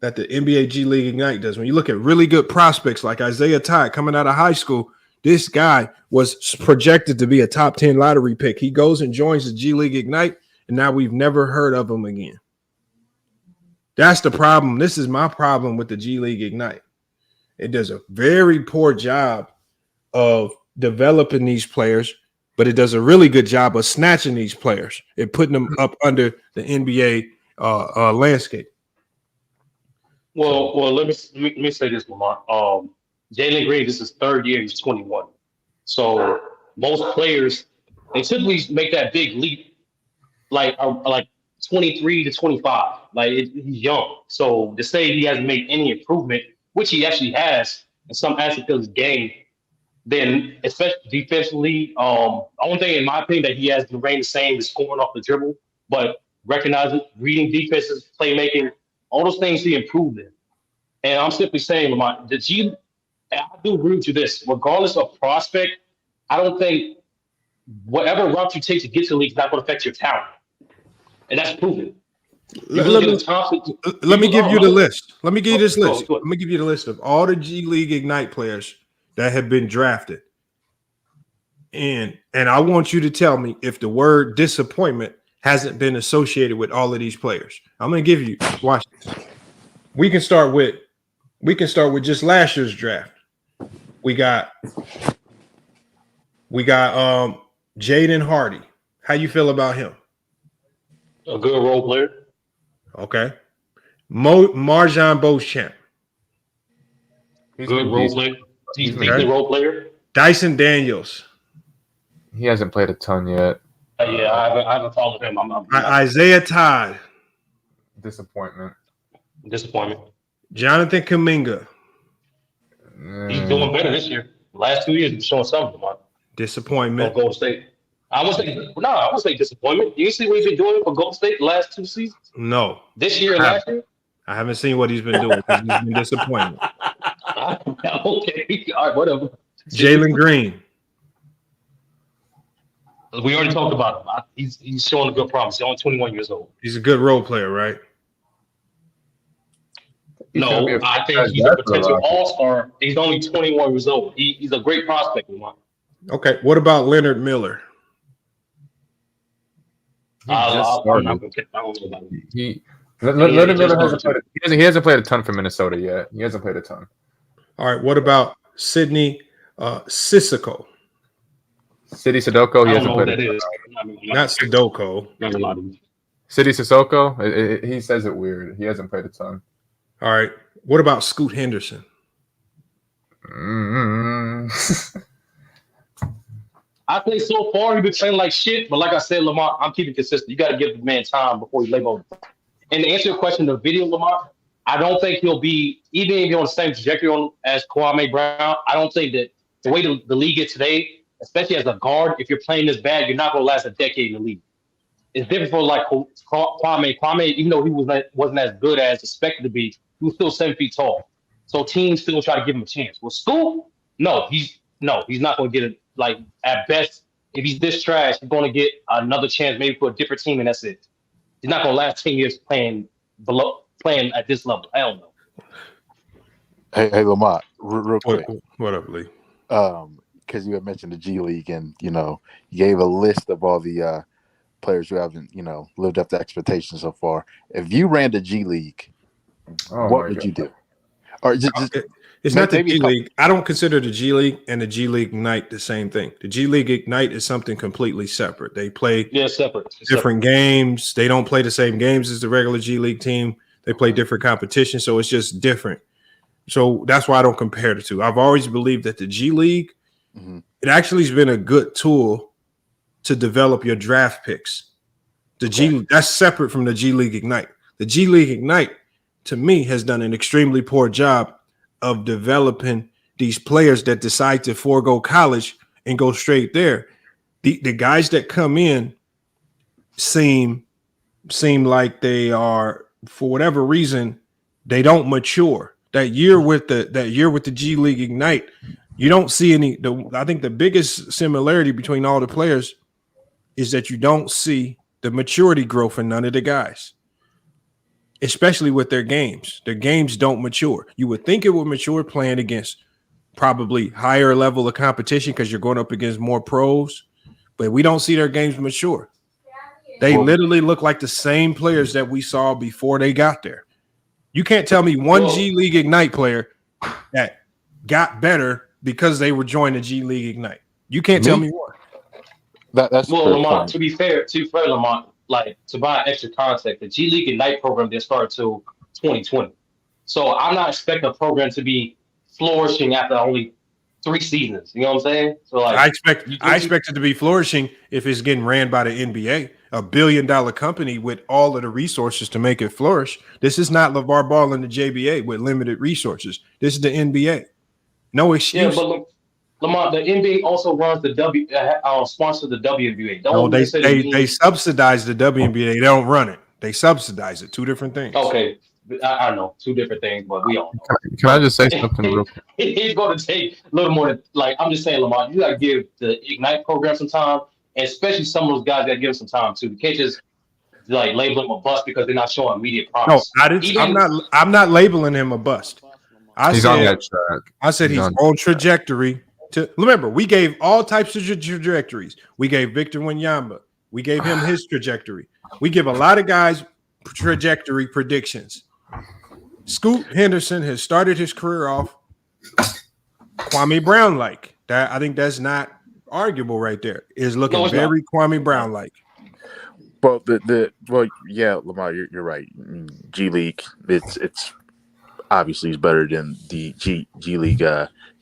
that the NBA G League Ignite does. When you look at really good prospects like Isaiah Tye coming out of high school, this guy was projected to be a top 10 lottery pick. He goes and joins the G League Ignite, and now we've never heard of him again. That's the problem. This is my problem with the G League Ignite. It does a very poor job of developing these players, but it does a really good job of snatching these players and putting them up under the NBA landscape. Well, let me say this, Lamont. Jalen Green, this is his third year. He's 21. So most players, they typically make that big leap, like 23 to 25. He's young. So to say he hasn't made any improvement, which he actually has in some aspect of his game, then especially defensively, only thing in my opinion that he has remained the same is scoring off the dribble, but recognizing, reading defenses, playmaking, all those things he improved in. And I'm simply saying, Lamont, I do agree with you this. Regardless of prospect, I don't think whatever route you take to get to the league is not going to affect your talent. And that's proven. Let me give you the list. Let me give you this list. Let me give you the list of all the G League Ignite players that have been drafted. And I want you to tell me if the word disappointment hasn't been associated with all of these players. I'm going to give you, watch this. We can start with just last year's draft. We got Jaden Hardy. How you feel about him? A good role player. Okay. Marjan Beauchamp. Good role player. He's a decent role player. Dyson Daniels. He hasn't played a ton yet. Yeah, I haven't followed him. Isaiah Todd. Disappointment. Jonathan Kuminga. He's doing better this year. The last 2 years, he's showing something. Disappointment. Golden State. I would say disappointment. You see what he's been doing for Golden State the last 2 seasons? No. This year and last year? I haven't seen what he's been doing. He's been disappointed. Okay. All right, whatever. Jalen Green. We already talked about him. He's showing a good promise. He's only 21 years old. He's a good role player, right? No, I think he's a potential all-star. He's only 21 years old. He's a great prospect. Okay. What about Leonard Miller? Leonard Miller hasn't played a ton for Minnesota yet. He hasn't played a ton. All right. What about Sidney Sissoko? City Sudoku, he hasn't played it. Not Sudoku. City Sissoko, he says it weird. He hasn't played a ton. All right. What about Scoot Henderson? I think so far he's been playing like shit, but like I said, Lamont, I'm keeping consistent. You got to give the man time before you label him. And to answer your question, the video, Lamont, I don't think he'll be, even if he's on the same trajectory as Kwame Brown, I don't think that the way the league is today, especially as a guard, if you're playing this bad, you're not going to last a decade in the league. It's different for like Kwame. Kwame, even though he wasn't as good as expected to be, he was still 7 feet tall. So teams still try to give him a chance. With Scoot, he's not going to get it. Like at best, if he's this trash, he's going to get another chance maybe for a different team, and that's it. He's not going to last 10 years playing at this level. I don't know. Hey Lamont, real quick. What up, Lee? Because you had mentioned the G League, and you gave a list of all the players who haven't lived up to expectations so far. If you ran the G League, what would you do? Or it's not the G League. I don't consider the G League and the G League Ignite the same thing. The G League Ignite is something completely separate. They play different games. They don't play the same games as the regular G League team. They play different competitions, so it's just different. So that's why I don't compare the two. I've always believed that the G League, it actually has been a good tool to develop your draft picks. That's separate from the G League Ignite. The G League Ignite, to me, has done an extremely poor job of developing these players that decide to forego college and go straight there. The guys that come in seem like they are, for whatever reason, they don't mature. That year with the G League Ignite, you don't see any. I think the biggest similarity between all the players is that you don't see the maturity growth in none of the guys, especially with their games. Their games don't mature. You would think it would mature playing against probably higher level of competition because you're going up against more pros, but we don't see their games mature. They literally look like the same players that we saw before they got there. You can't tell me one G League Ignite player that got better because they were joining the G League Ignite. You can't tell me one. That's Lamont, to be fair, Lamont, like to buy extra context, the G League Ignite program didn't start until 2020. So I'm not expecting a program to be flourishing after only 3 seasons. You know what I'm saying? So like, I expect it to be flourishing if it's getting ran by the NBA, a $1 billion company with all of the resources to make it flourish. This is not LeVar Ball and the JBA with limited resources. This is the NBA. No excuse. Yeah, but Lamont, the NBA also runs the sponsor the WNBA. No, they subsidize the WNBA. They don't run it. They subsidize it. 2 different things. Okay, I know 2 different things, but we all know. Can I just say something real quick? It's going to take a little more than, like, I'm just saying, Lamont, you got to give the Ignite program some time, and especially some of those guys got to give them some time too. You can't just like label them a bust because they're not showing immediate promise. No, I'm not labeling him a bust. He's on that track. I said he's on trajectory. Remember, we gave all types of trajectories. We gave Victor Wembanyama. We gave him his trajectory. We give a lot of guys trajectory predictions. Scoot Henderson has started his career off Kwame Brown like that. I think that's not arguable right there. Is looking very Kwame Brown like. Well, yeah, Lamar, you're right. I mean, G League, it's obviously is better than the G League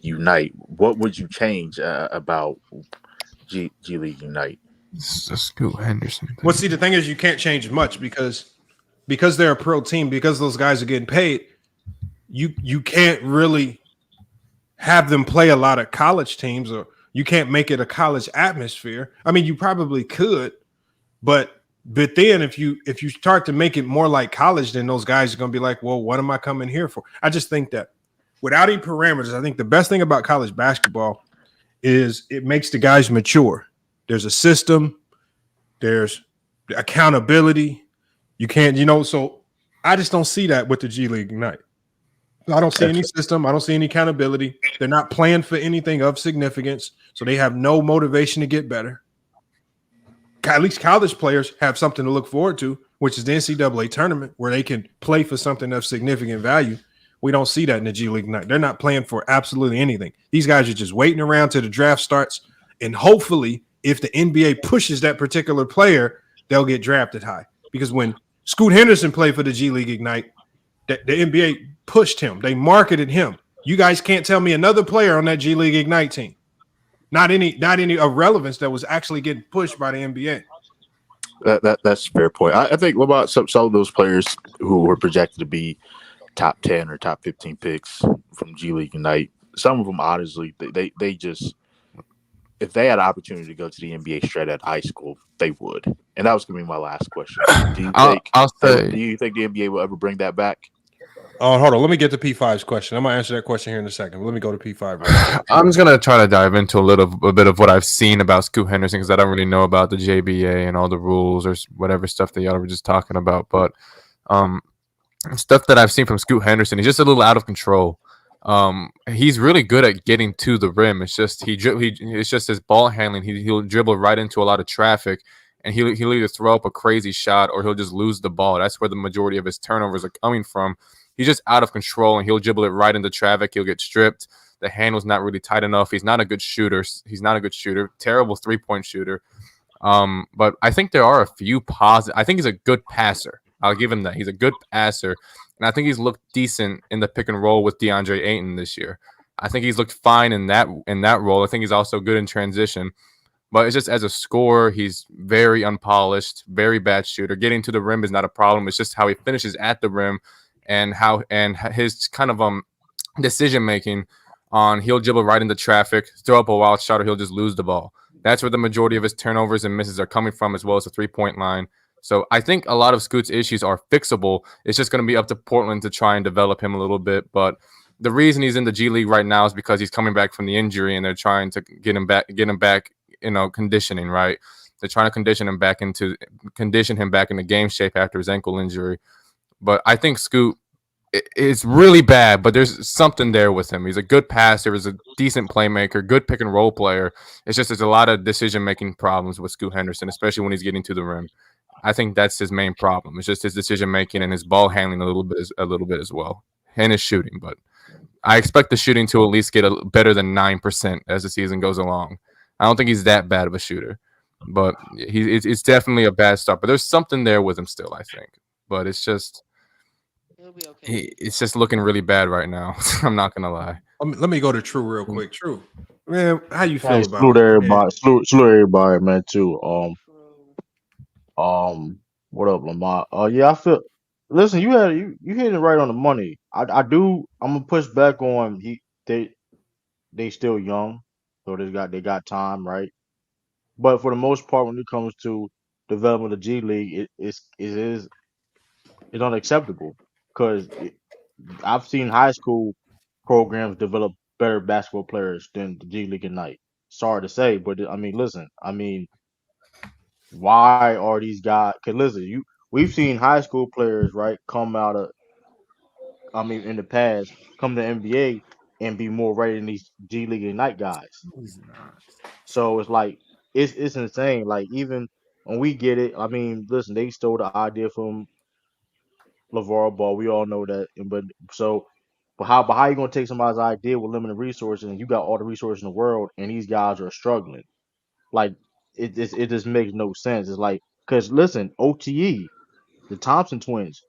Unite. What would you change about G League Unite? It's a Scoot Henderson thing. Well, see, the thing is, you can't change much because they're a pro team, because those guys are getting paid. You can't really have them play a lot of college teams, or you can't make it a college atmosphere. I mean, you probably could, but then if you start to make it more like college, then those guys are going to be like, well, what am I coming here for? I just think that without any parameters, I think the best thing about college basketball is it makes the guys mature. There's a system, there's accountability. You can't, so I just don't see that with the G League Ignite. I don't see any system. I don't see any accountability. They're not playing for anything of significance, so they have no motivation to get better. At least college players have something to look forward to, which is the NCAA tournament, where they can play for something of significant value. We don't see that in the G League Ignite. They're not playing for absolutely anything. These guys are just waiting around till the draft starts, and hopefully, if the NBA pushes that particular player, they'll get drafted high. Because when Scoot Henderson played for the G League Ignite, the NBA pushed him. They marketed him. You guys can't tell me another player on that G League Ignite team. Not any of relevance that was actually getting pushed by the NBA. That's a fair point. I think about some of those players who were projected to be top 10 or top 15 picks from G League Ignite. Some of them, honestly, they just, if they had an opportunity to go to the NBA straight out of high school, they would. And that was going to be my last question. Do you think the NBA will ever bring that back? Oh, hold on. Let me get to P5's question. I'm going to answer that question here in a second. But let me go to P5. Right. I'm just going to try to dive into a bit of what I've seen about Scoot Henderson, because I don't really know about the JBA and all the rules or whatever stuff that y'all were just talking about. But stuff that I've seen from Scoot Henderson, he's just a little out of control. He's really good at getting to the rim. It's just it's just his ball handling. He'll dribble right into a lot of traffic, and he'll either throw up a crazy shot or he'll just lose the ball. That's where the majority of his turnovers are coming from. He's just out of control, and he'll dribble it right into traffic. He'll get stripped. The handle's not really tight enough. He's not a good shooter. Terrible three-point shooter. But I think there are a few positive. I think he's a good passer. I'll give him that. He's a good passer. And I think he's looked decent in the pick and roll with DeAndre Ayton this year. I think he's looked fine in that role. I think he's also good in transition. But it's just as a scorer, he's very unpolished, very bad shooter. Getting to the rim is not a problem. It's just how he finishes at the rim and his kind of decision making on he'll dribble right into traffic, throw up a wild shot, or he'll just lose the ball. That's where the majority of his turnovers and misses are coming from, as well as the three-point line. So I think a lot of Scoot's issues are fixable. It's just going to be up to Portland to try and develop him a little bit. But the reason he's in the G League right now is because he's coming back from the injury, and they're trying to get him back, conditioning, right? They're trying to condition him back into game shape after his ankle injury. But I think Scoot is really bad, but there's something there with him. He's a good passer, he's a decent playmaker, good pick and roll player. It's just there's a lot of decision-making problems with Scoot Henderson, especially when he's getting to the rim. I think that's his main problem. It's just his decision-making and his ball handling a little bit as well, and his shooting. But I expect the shooting to at least get better than 9% as the season goes along. I don't think he's that bad of a shooter, but it's definitely a bad start. But there's something there with him still, I think. But it's just it's just looking really bad right now. I'm not gonna lie. Let me go to True real quick. True, man, how you feel Hey, about salute it? everybody. Salute everybody, man. Too. What up, Lamont? Yeah, I feel. Listen, you hit it right on the money. I do. I'm gonna push back on they still young, so they got time, right? But for the most part, when it comes to development of G League, it's unacceptable because I've seen high school programs develop better basketball players than the G League Ignite. Sorry to say, but I mean, listen, I mean, why are these guys? Cause listen, we've seen high school players right come out of, I mean, in the past, come to NBA and be more ready than these G League Ignite guys. So it's like it's insane. Like even when we get it, I mean, listen, they stole the idea from LeVar Ball. We all know that. But how you gonna take somebody's idea with limited resources and you got all the resources in the world and these guys are struggling? Like it just makes no sense. It's like because listen, OTE, the Thompson twins,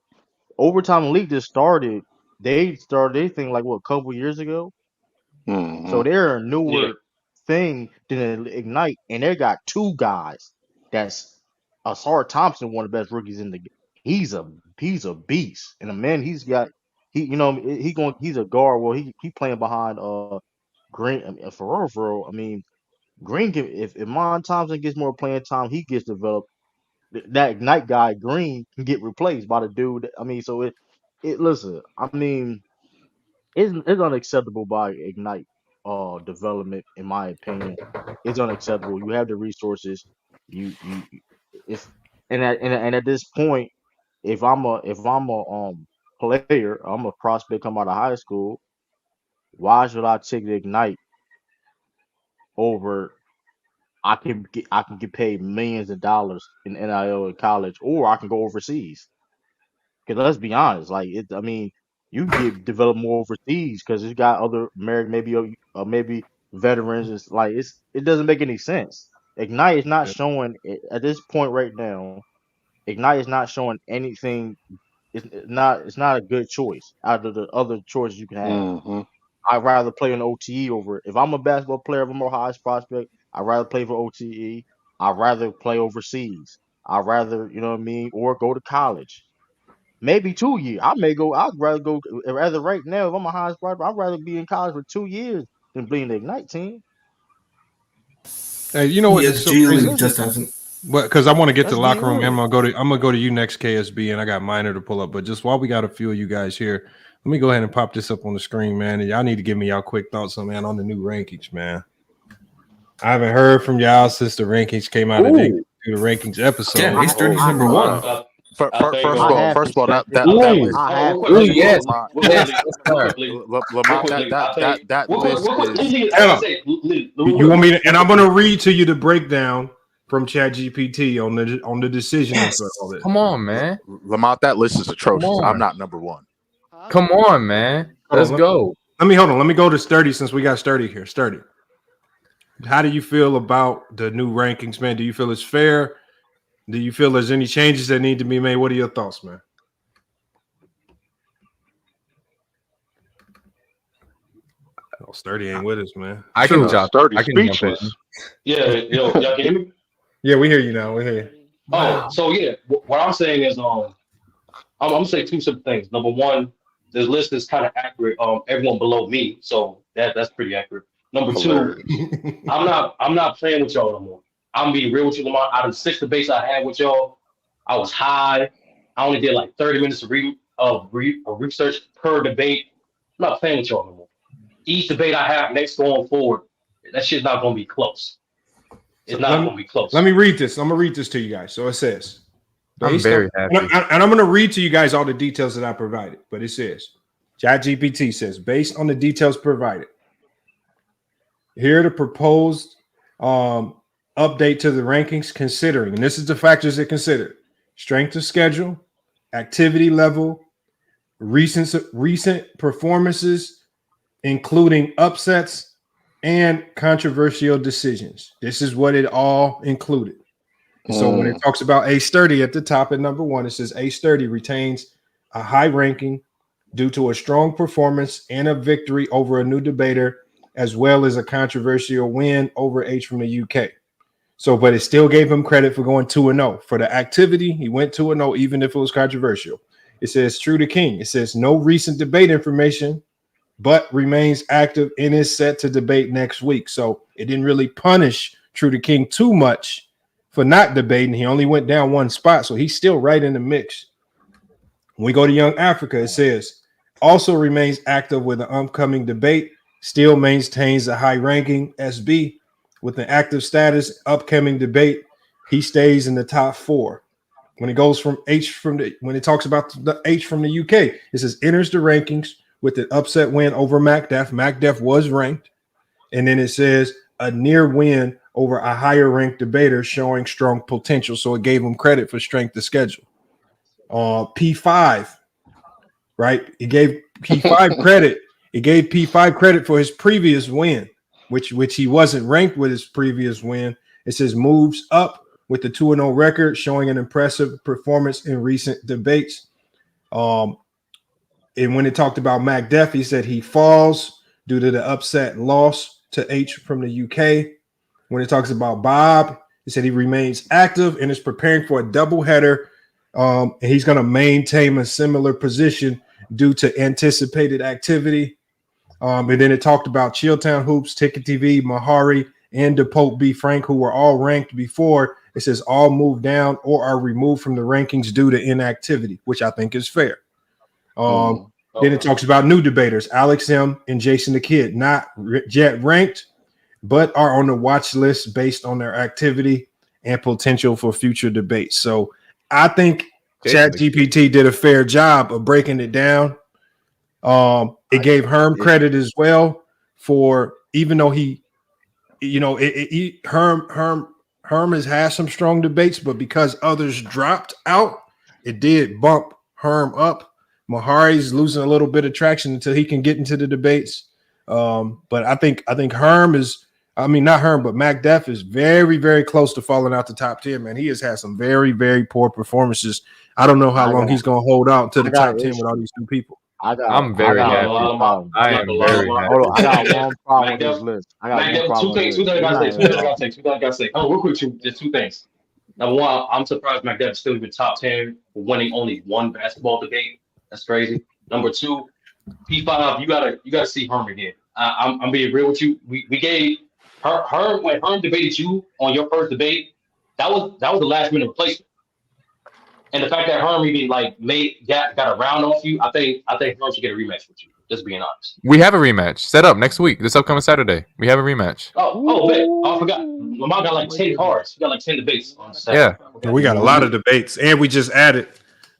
overtime league just started. They started their thing like what a couple years ago. Mm-hmm. So they're a Yeah. newer thing than Ignite, and they got two guys. That's Asar Thompson, one of the best rookies in the. He's a beast, and a man he's a guard. Well, he playing behind Green. I mean, for real. I mean, Green can if Mon Thompson gets more playing time, he gets developed. That Ignite guy Green can get replaced by the dude. I mean, so it listen. I mean, it's unacceptable by Ignite development, in my opinion. It's unacceptable. You have the resources. You if and at this point, if I'm a player, I'm a prospect come out of high school. Why should I take the Ignite over? I can get paid millions of dollars in NIL in college, or I can go overseas. Because let's be honest, like I mean, you get develop more overseas because it's got other American, maybe veterans. It's like it doesn't make any sense. Ignite is not showing at this point right now. Ignite is not showing anything. It's not a good choice out of the other choices you can have. Mm-hmm. I'd rather play an OTE over. If I'm a basketball player, if I'm a highest prospect, I'd rather play for OTE. I'd rather play overseas. I'd rather, you know what I mean, or go to college. Maybe 2 years. I'd rather go. Rather right now, if I'm a highest prospect, I'd rather be in college for 2 years than be in the Ignite team. Hey, you know what? Yeah, It's the so G crazy. League just hasn't. But because I want to get to Let's the be locker room, and real. I'm gonna go to you next, KSB, and I got Minor to pull up. But just while we got a few of you guys here, let me go ahead and pop this up on the screen, man. And y'all need to give me y'all quick thoughts on the new rankings, man. I haven't heard from y'all since the rankings came out. Do the rankings episode. Damn, Ace 30 is number one. I have First of all, to that check that it. list, I have Real to quick, check Lee, it. yes, real quickly, Lamont, I'll tell you, that real list quick, is. I Hold was on. say, Lee, You want me to, and I'm going to read to you the breakdown from ChatGPT on the decision for all this. Come on, man. Lamont, that list is atrocious. Come on. I'm not number one. Come on, man. Let's go. Let me hold on. Let me go to Sturdy since we got Sturdy here. Sturdy, how do you feel about the new rankings, man? Do you feel it's fair? Do you feel there's any changes that need to be made? What are your thoughts, man? Oh, Sturdy ain't with us, man. I can jump. Sturdy I can jump in. speechless. Yeah, y'all can hear me? Yeah, we hear you now. We hear you. Oh, so yeah, what I'm saying is, I'm gonna say two simple things. Number one, this list is kind of accurate. Everyone below me, so that's pretty accurate. Number two, I'm not playing with y'all no more. I'm being real with you, Lamar. Out of the 6 debates I had with y'all, I was high. I only did like 30 minutes of research per debate. I'm not playing with y'all no more. Each debate I have next going forward, that shit's not gonna be close. It's not gonna be close. Let me read this. I'm gonna read this to you guys. So it says, I'm very happy. and I'm gonna read to you guys all the details that I provided. But it says, ChatGPT says, based on the details provided, here are the proposed update to the rankings, considering, and this is the factors that considered: strength of schedule, activity level, recent performances, including upsets and controversial decisions. This is what it all included. So when it talks about A Sturdy at the top at number 1, it says A Sturdy retains a high ranking due to a strong performance and a victory over a new debater, as well as a controversial win over H from the UK. So, but it still gave him credit for going 2-0. For the activity, he went 2-0, even if it was controversial. It says True to King. It says no recent debate information, but remains active and is set to debate next week. So it didn't really punish True to King too much for not debating. He only went down one spot, so he's still right in the mix. When we go to Young Africa, it says also remains active with an upcoming debate, still maintains a high ranking SB with an active status, upcoming debate. He stays in the top 4. When it goes from when it talks about the H from the UK, it says enters the rankings with an upset win over MacDef. MacDef was ranked. And then it says a near win over a higher ranked debater showing strong potential. So it gave him credit for strength of schedule. P5, right? It gave P5 credit. It gave P5 credit for his previous win, which he wasn't ranked with his previous win. It says moves up with the 2-0 record, showing an impressive performance in recent debates. And when it talked about MacDef, he said he falls due to the upset loss to H from the UK. When it talks about Bob, he said he remains active and is preparing for a doubleheader. And he's going to maintain a similar position due to anticipated activity. And then it talked about Chilltown Hoops, Ticket TV, Mahari, and DePope B. Frank, who were all ranked before. It says all moved down or are removed from the rankings due to inactivity, which I think is fair. Then it talks about new debaters, Alex M. and Jason the Kid, not yet ranked, but are on the watch list based on their activity and potential for future debates. So I think ChatGPT did a fair job of breaking it down. It gave Herm credit as well for, even though he, Herm has had some strong debates, but because others dropped out, it did bump Herm up. Mahari's losing a little bit of traction until he can get into the debates. But I think Herm is, not Herm, but MacDef is very, very close to falling out the top 10, man. He has had some very, very poor performances. I don't know how long he's going to hold out to the top 10 with all these new people. I'm very happy. I am very happy. Hold on, I got one problem with this list. Two things I gotta say. Oh, real quick, just 2 things. Number one, I'm surprised MacDef is still even top 10 for winning only one basketball debate. That's crazy. Number 2, P5, you gotta see Herm again. I'm being real with you. We gave Herm when Herm debated you on your first debate. That was the last minute replacement. And the fact that Herm even got a round off you, I think Herm should get a rematch with you. Just being honest. We have a rematch set up next week. This upcoming Saturday, we have a rematch. I forgot. Lamar got 10 cards. We got 10 debates on Saturday. Yeah, we got a lot of debates, and we just added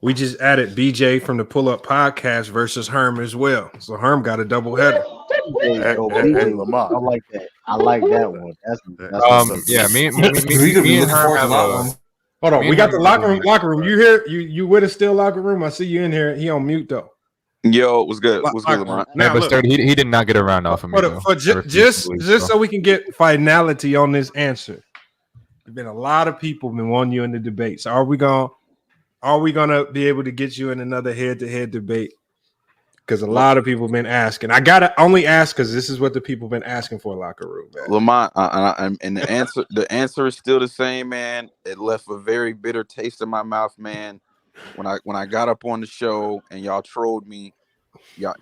BJ from the Pull Up Podcast versus Herm as well. So Herm got a double header. Lamar. I like that. I like that one. That's me and Herm have a. Hold on, we got the locker room. You here? You with us still, locker room? I see you in here. He on mute though. Yo, what's good? What's good, Lamar? Now, but he did not get a round off of me. Just so we can get finality on this answer. There's been a lot of people been wanting you in the debates. Are we gonna be able to get you in another head-to-head debate? Because a lot of people have been asking. I gotta only ask because this is what the people have been asking for, locker room. Man. Lamont, and the answer is still the same, man. It left a very bitter taste in my mouth, man. When I got up on the show and y'all trolled me,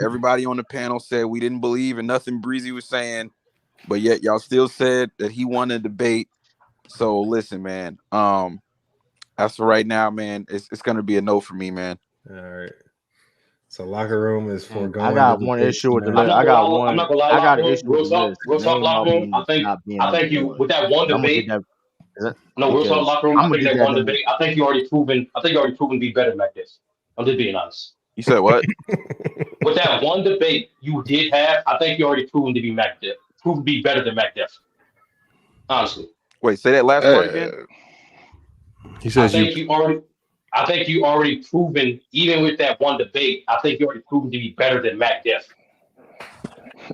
everybody on the panel said we didn't believe in nothing Breezy was saying, but yet y'all still said that he won the debate. So listen, man. As for right now, man, it's gonna be a no for me, man. All right. So locker room is foregoing. I got one issue with the list. I got an issue with the list. Real talk, locker room. I think you with that one debate. No, real talk, locker room. I think that one debate. I think you already proven to be better than MacDef. I'm just being honest. You said what? With that one debate you did have, I think you already proven to be MacDef. Proven to be better than MacDef. Honestly. Wait, say that last part again. He says I think you already proven, even with that one debate, I think you already proven to be better than MacDef.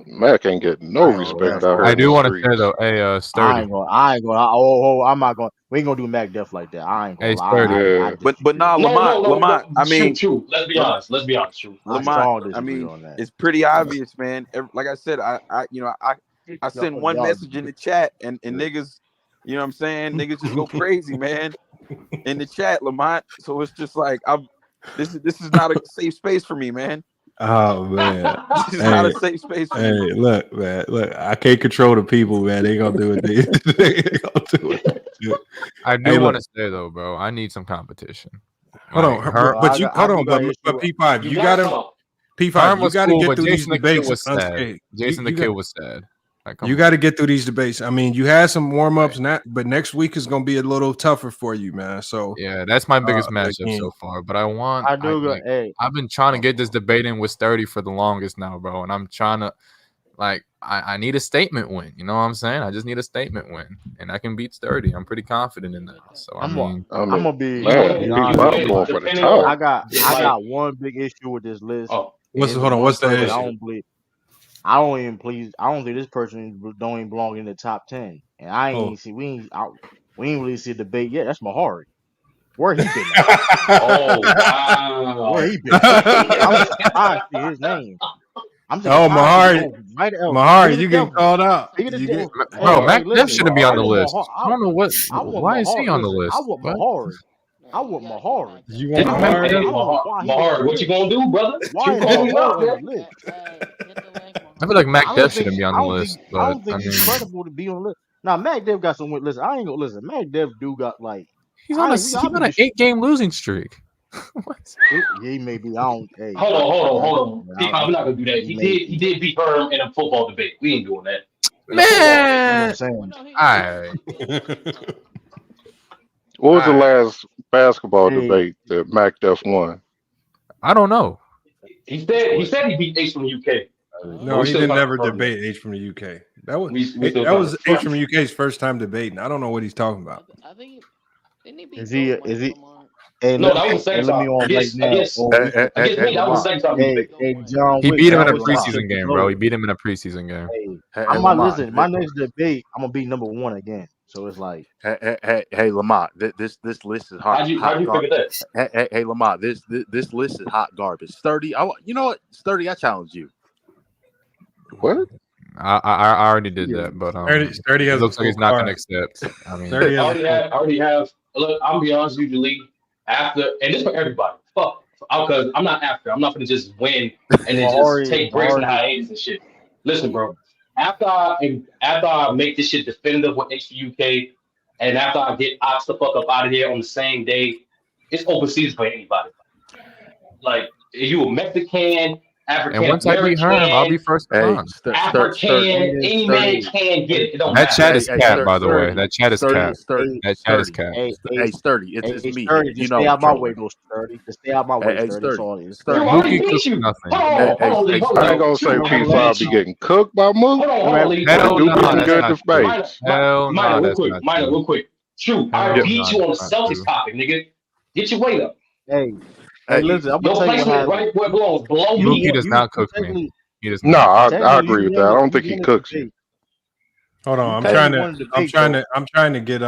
Mac ain't getting no respect out here. I do want to say though, hey, Sturdy. I ain't going. I'm not going. We ain't gonna do Mac Def like that. I ain't gonna Hey, lie. Yeah. But nah, No, Lamont. I mean, true. Let's be honest. Let's be honest. True. I Lamont. strong I disagree mean, on that. it's pretty obvious, man. Like I said, I send one message in the chat, and niggas, you know what I'm saying? Niggas just go crazy, man, in the chat, Lamont. So it's just like this is not a safe space for me, man. Oh man, This is not a safe space for me. Look, man, I can't control the people, man. They gonna do it. They gonna do it. I do want to say though, bro, I need some competition. Hold on, but P5, you got him. P5, you got to get through these debates unscathed. Jason the Kid was sad. Like, you got to get through these debates. I mean, you had some warm ups, but next week is gonna be a little tougher for you, man. So yeah, that's my biggest matchup so far. But I've been trying to get this debate in with Sturdy for the longest now, bro, and I'm trying to I need a statement win. You know what I'm saying? I just need a statement win, and I can beat Sturdy. I'm pretty confident in that. So I'm gonna be. Going for the top. I got one big issue with this list. What's the issue? I don't think this person don't even belong in the top 10. And I ain't see we ain't really see a debate yet. That's Mahari. Where he been? Oh wow. Where he been? I see his name. Mahari. Mahari, you get called out. Bro, Mac Def shouldn't be on the list. I don't know why is he on the list? I want Mahari. You want Mahari? What you gonna do, brother? Why is Mahari on the list? I feel like Mac Def shouldn't be on the list. I don't think he's credible to be on the list. Now Mac Def got some. Listen, I ain't gonna listen. Mac Def do got like he's on an 8-game losing streak. He may be. I don't. Hey, hold on. I'm not gonna do that. He did beat Herm in a football debate. We ain't doing that. Man, What was the last basketball debate that Mac Def won? I don't know. He said he beat Ace from the UK. No, he didn't ever debate H from the UK. That was H from the UK's first time debating. I don't know what he's talking about. I think is he? Hey, no, that was the second time. Against me, that was the second time. He beat him in a preseason game, bro. He beat him in a preseason game. Listen, my next debate, I'm gonna be number 1 again. So it's like, hey, Lamont, this list is hot. How'd you figure that? Hey, Lamont, this list is hot garbage. Sturdy, you know what? Sturdy, I challenge you. What? I already did that, but Sturdy has looks like he's not going to accept. I mean, I already have. Look, I'm gonna be honest with you, Lee. After, and this for everybody. Because I'm not after. I'm not gonna just win and then just take breaks and hiatus and shit. Listen, bro. After I make this shit definitive with HBUK, and after I get Ox the fuck up out of here on the same day, it's open season for anybody. Like, if you a Mexican, African, and once I beat Herm, I'll be first. African, any man can get it. That chat is cat, by the way. That chat is cat. That chat is cat. Hey, Sturdy, it's me. You know, stay out my way, though, Sturdy. Just stay out my way, Sturdy. Mookie cooks nothing. I ain't gonna say P5 be getting cooked by Mook. Hell do no, pretty good debates. Hell no, that's not Minor, real quick. True, I beat you on the Celtics topic, nigga. Get your weight up. Hey, listen, I'm gonna tell you what right where it belongs. Below me. Mookie does not cook me. No, I agree with that. I don't think he cooks you. Hold on, I'm trying to get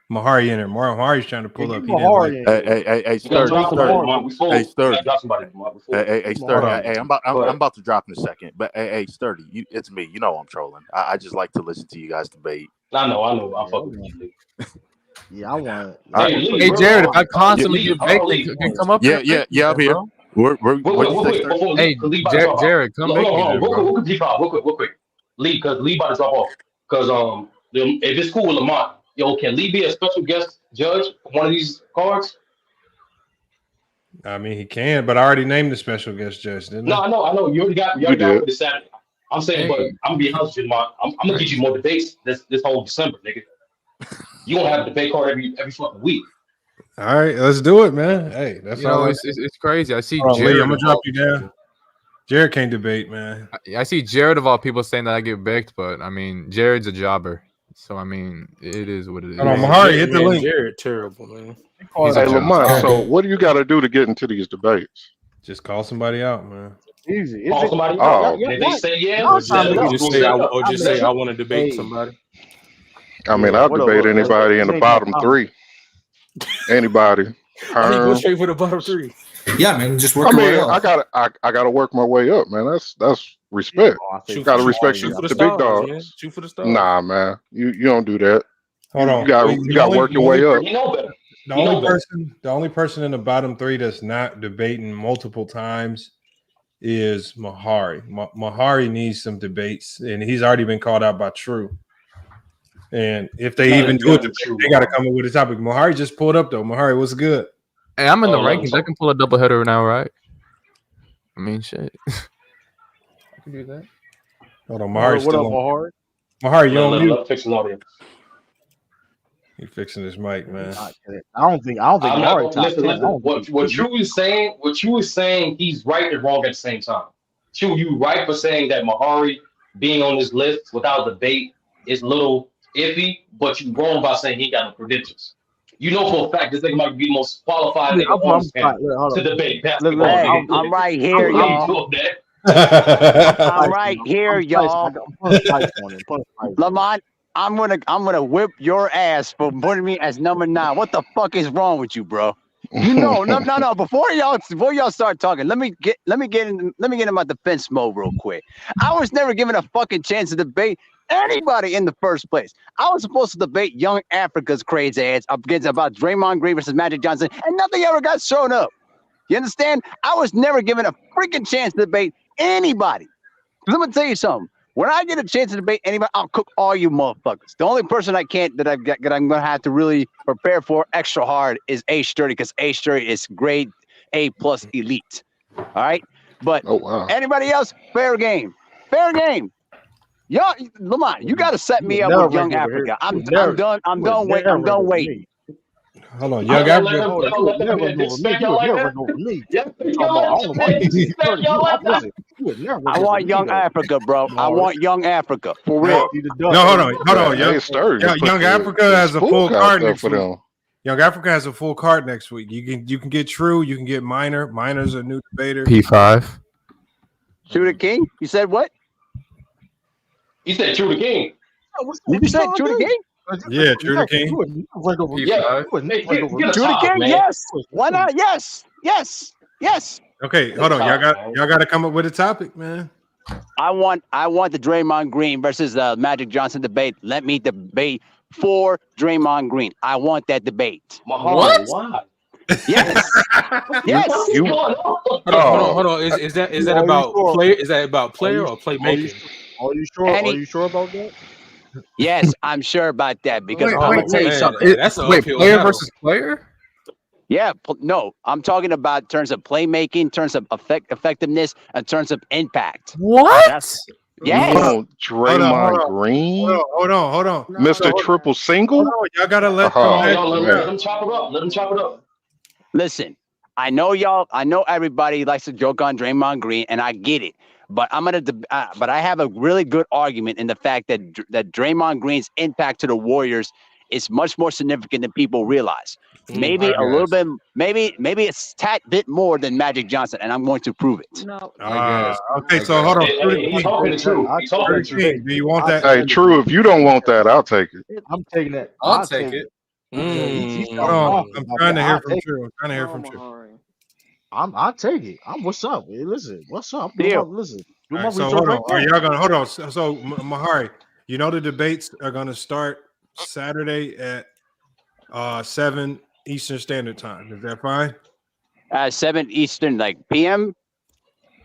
Mahari in there. Mahari's trying to pull up. Hey, Sturdy. Hey, Sturdy. Hey, I'm about to drop in a second. But hey, Sturdy, it's me. You know I'm trolling. I just like to listen to you guys debate. I know. I'm fucking with you. Yeah, I want. Hey, Jared, if I constantly get baked, can come up. Yeah, I'm here. Hey, Jared, come back here, bro. Real quick. Lee, because Lee about to drop off. Because if it's cool with Lamont, can Lee be a special guest judge for one of these cards? I mean, he can, but I already named the special guest judge, didn't I? No, I know. You already got for this Saturday. I'm saying, but I'm gonna be honest with you, Lamont. I'm gonna get you more debates this whole December, nigga. You gonna have a debate card every fucking week. All right, let's do it, man. Hey, that's all. It's crazy. I see Jared. I'm gonna drop you down. Jared can't debate, man. I see Jared of all people saying that I get baked, but I mean, Jared's a jobber, so I mean, it is what it is. Hold on, Mahari, hit the link. Jared, terrible, man. Hey, Lamont. So, what do you got to do to get into these debates? Just call somebody out, man. Easy. Call somebody out. Did they say yeah? Or just say I want to debate somebody. I mean, I'll debate anybody in the bottom three. Anybody. Why do you go straight for the bottom three? Yeah, man, just work I your mean, way up. I gotta work my way up, man. That's respect. Gotta respect the big dogs. Man. Shoot for the stars. Nah, man, you don't do that. Hold on. You got to work your way up. You know better. The only person in the bottom three that's not debating multiple times is Mahari. Mahari needs some debates, and he's already been called out by True. And if they even do it, they got to come up with a topic. Mahari just pulled up though. Mahari, what's good? Hey, I'm in the rankings. I can pull a doubleheader now, right? I mean, shit. I can do that. Hold on, Mahari's what still up, on. Mahari? Mahari, you on mute? Fix an audience. He fixing his mic, man. I don't think Mahari top 10. Listen. What you was saying, he's right and wrong at the same time. True, you right for saying that Mahari being on this list without debate is a little iffy, but you wrong by saying he got no credentials. You know for a fact this nigga might be the most qualified nigga on this panel to debate basketball. I'm right here, y'all. I'm right here, y'all. Lamont, I'm gonna whip your ass for putting me as number 9. What the fuck is wrong with you, bro? You know, no. Before y'all start talking, let me get in my defense mode real quick. I was never given a fucking chance to debate anybody in the first place. I was supposed to debate Young Africa's crazy ass up against about Draymond Green versus Magic Johnson, and nothing ever got shown up. You understand? I was never given a freaking chance to debate anybody. Let me tell you something. When I get a chance to debate anybody, I'll cook all you motherfuckers. The only person I'm gonna have to really prepare for extra hard is A-Sturdy, because A-Sturdy is grade A+ elite. All right, but anybody else, fair game. Y'all, Lamont, you got to set me up with Young Africa. I'm done waiting. Hold on, Young Africa. I want Young Africa, bro. I want Young Africa for real. No, hold on. Young Africa has a full card next week. Young Africa has a full card next week. You can get True. You can get Minor. Minor's a new debater. P5. True the King. You said what? You said True the King. You said True the King? Yeah, True the King. True the King, yes. Why not? Yes. Okay, hold on. Y'all got to come up with a topic, man. I want the Draymond Green versus Magic Johnson debate. Let me debate for Draymond Green. I want that debate. What? Why? Yes. Yes. Hold on. Is that about player? Is that about player or playmaking? Are you sure? Are you sure about that? Yes, I'm sure about that because I'm gonna tell you something. Player versus player? Yeah, no, I'm talking about in terms of playmaking, in terms of effectiveness, in terms of impact. What? Yes. Draymond Green. Hold on. Mr. Triple Single. Y'all gotta let them chop it up. Listen, I know everybody likes to joke on Draymond Green, and I get it. But but I have a really good argument in the fact that Draymond Green's impact to the Warriors is much more significant than people realize. Maybe a little bit, maybe it's tad bit more than Magic Johnson, and I'm going to prove it. No. Okay, so hold on. He's talking the truth. Do you want that? Hey, True, if you don't want that, I'll take it. I'm taking that. I'll take it. Hold on. I'm trying to hear from True. I'll take it. What's up? Hey, listen, what's up? Listen. Right, so hold on. Are y'all gonna hold on? So Mahari, you know the debates are gonna start Saturday at 7 Eastern Standard Time. Is that fine? 7 Eastern, like PM.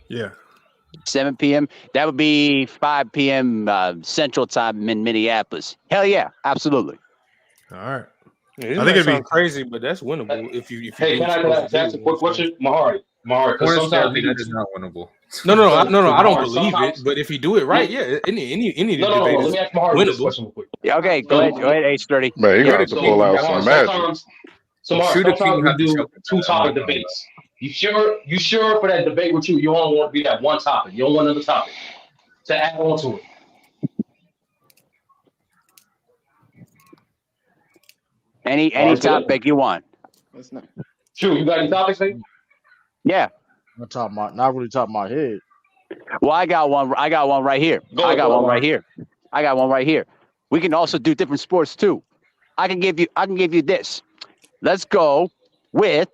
Yeah. 7 p.m. That would be 5 p.m. Central Time in Minneapolis. Hell yeah, absolutely. All right. Yeah, I think it'd be crazy, but that's winnable if you. Hey, can I ask a quick question, Mahari? Because sometimes that is not winnable. No. I don't believe it. But if you do it right, yeah, any debate let is me ask Mahari this winnable. question real quick. Yeah, okay, go ahead, H30. Man, you got to pull out some magic. Sometimes we do 2 topic debates. You sure for that debate with you? You only want to be that one topic. You don't want another topic to add on to it. Any topic you want. True, you got any topics, mate? Yeah. Not really top of my head. Well, I got one right here. I got one right here. We can also do different sports too. I can give you this. Let's go with,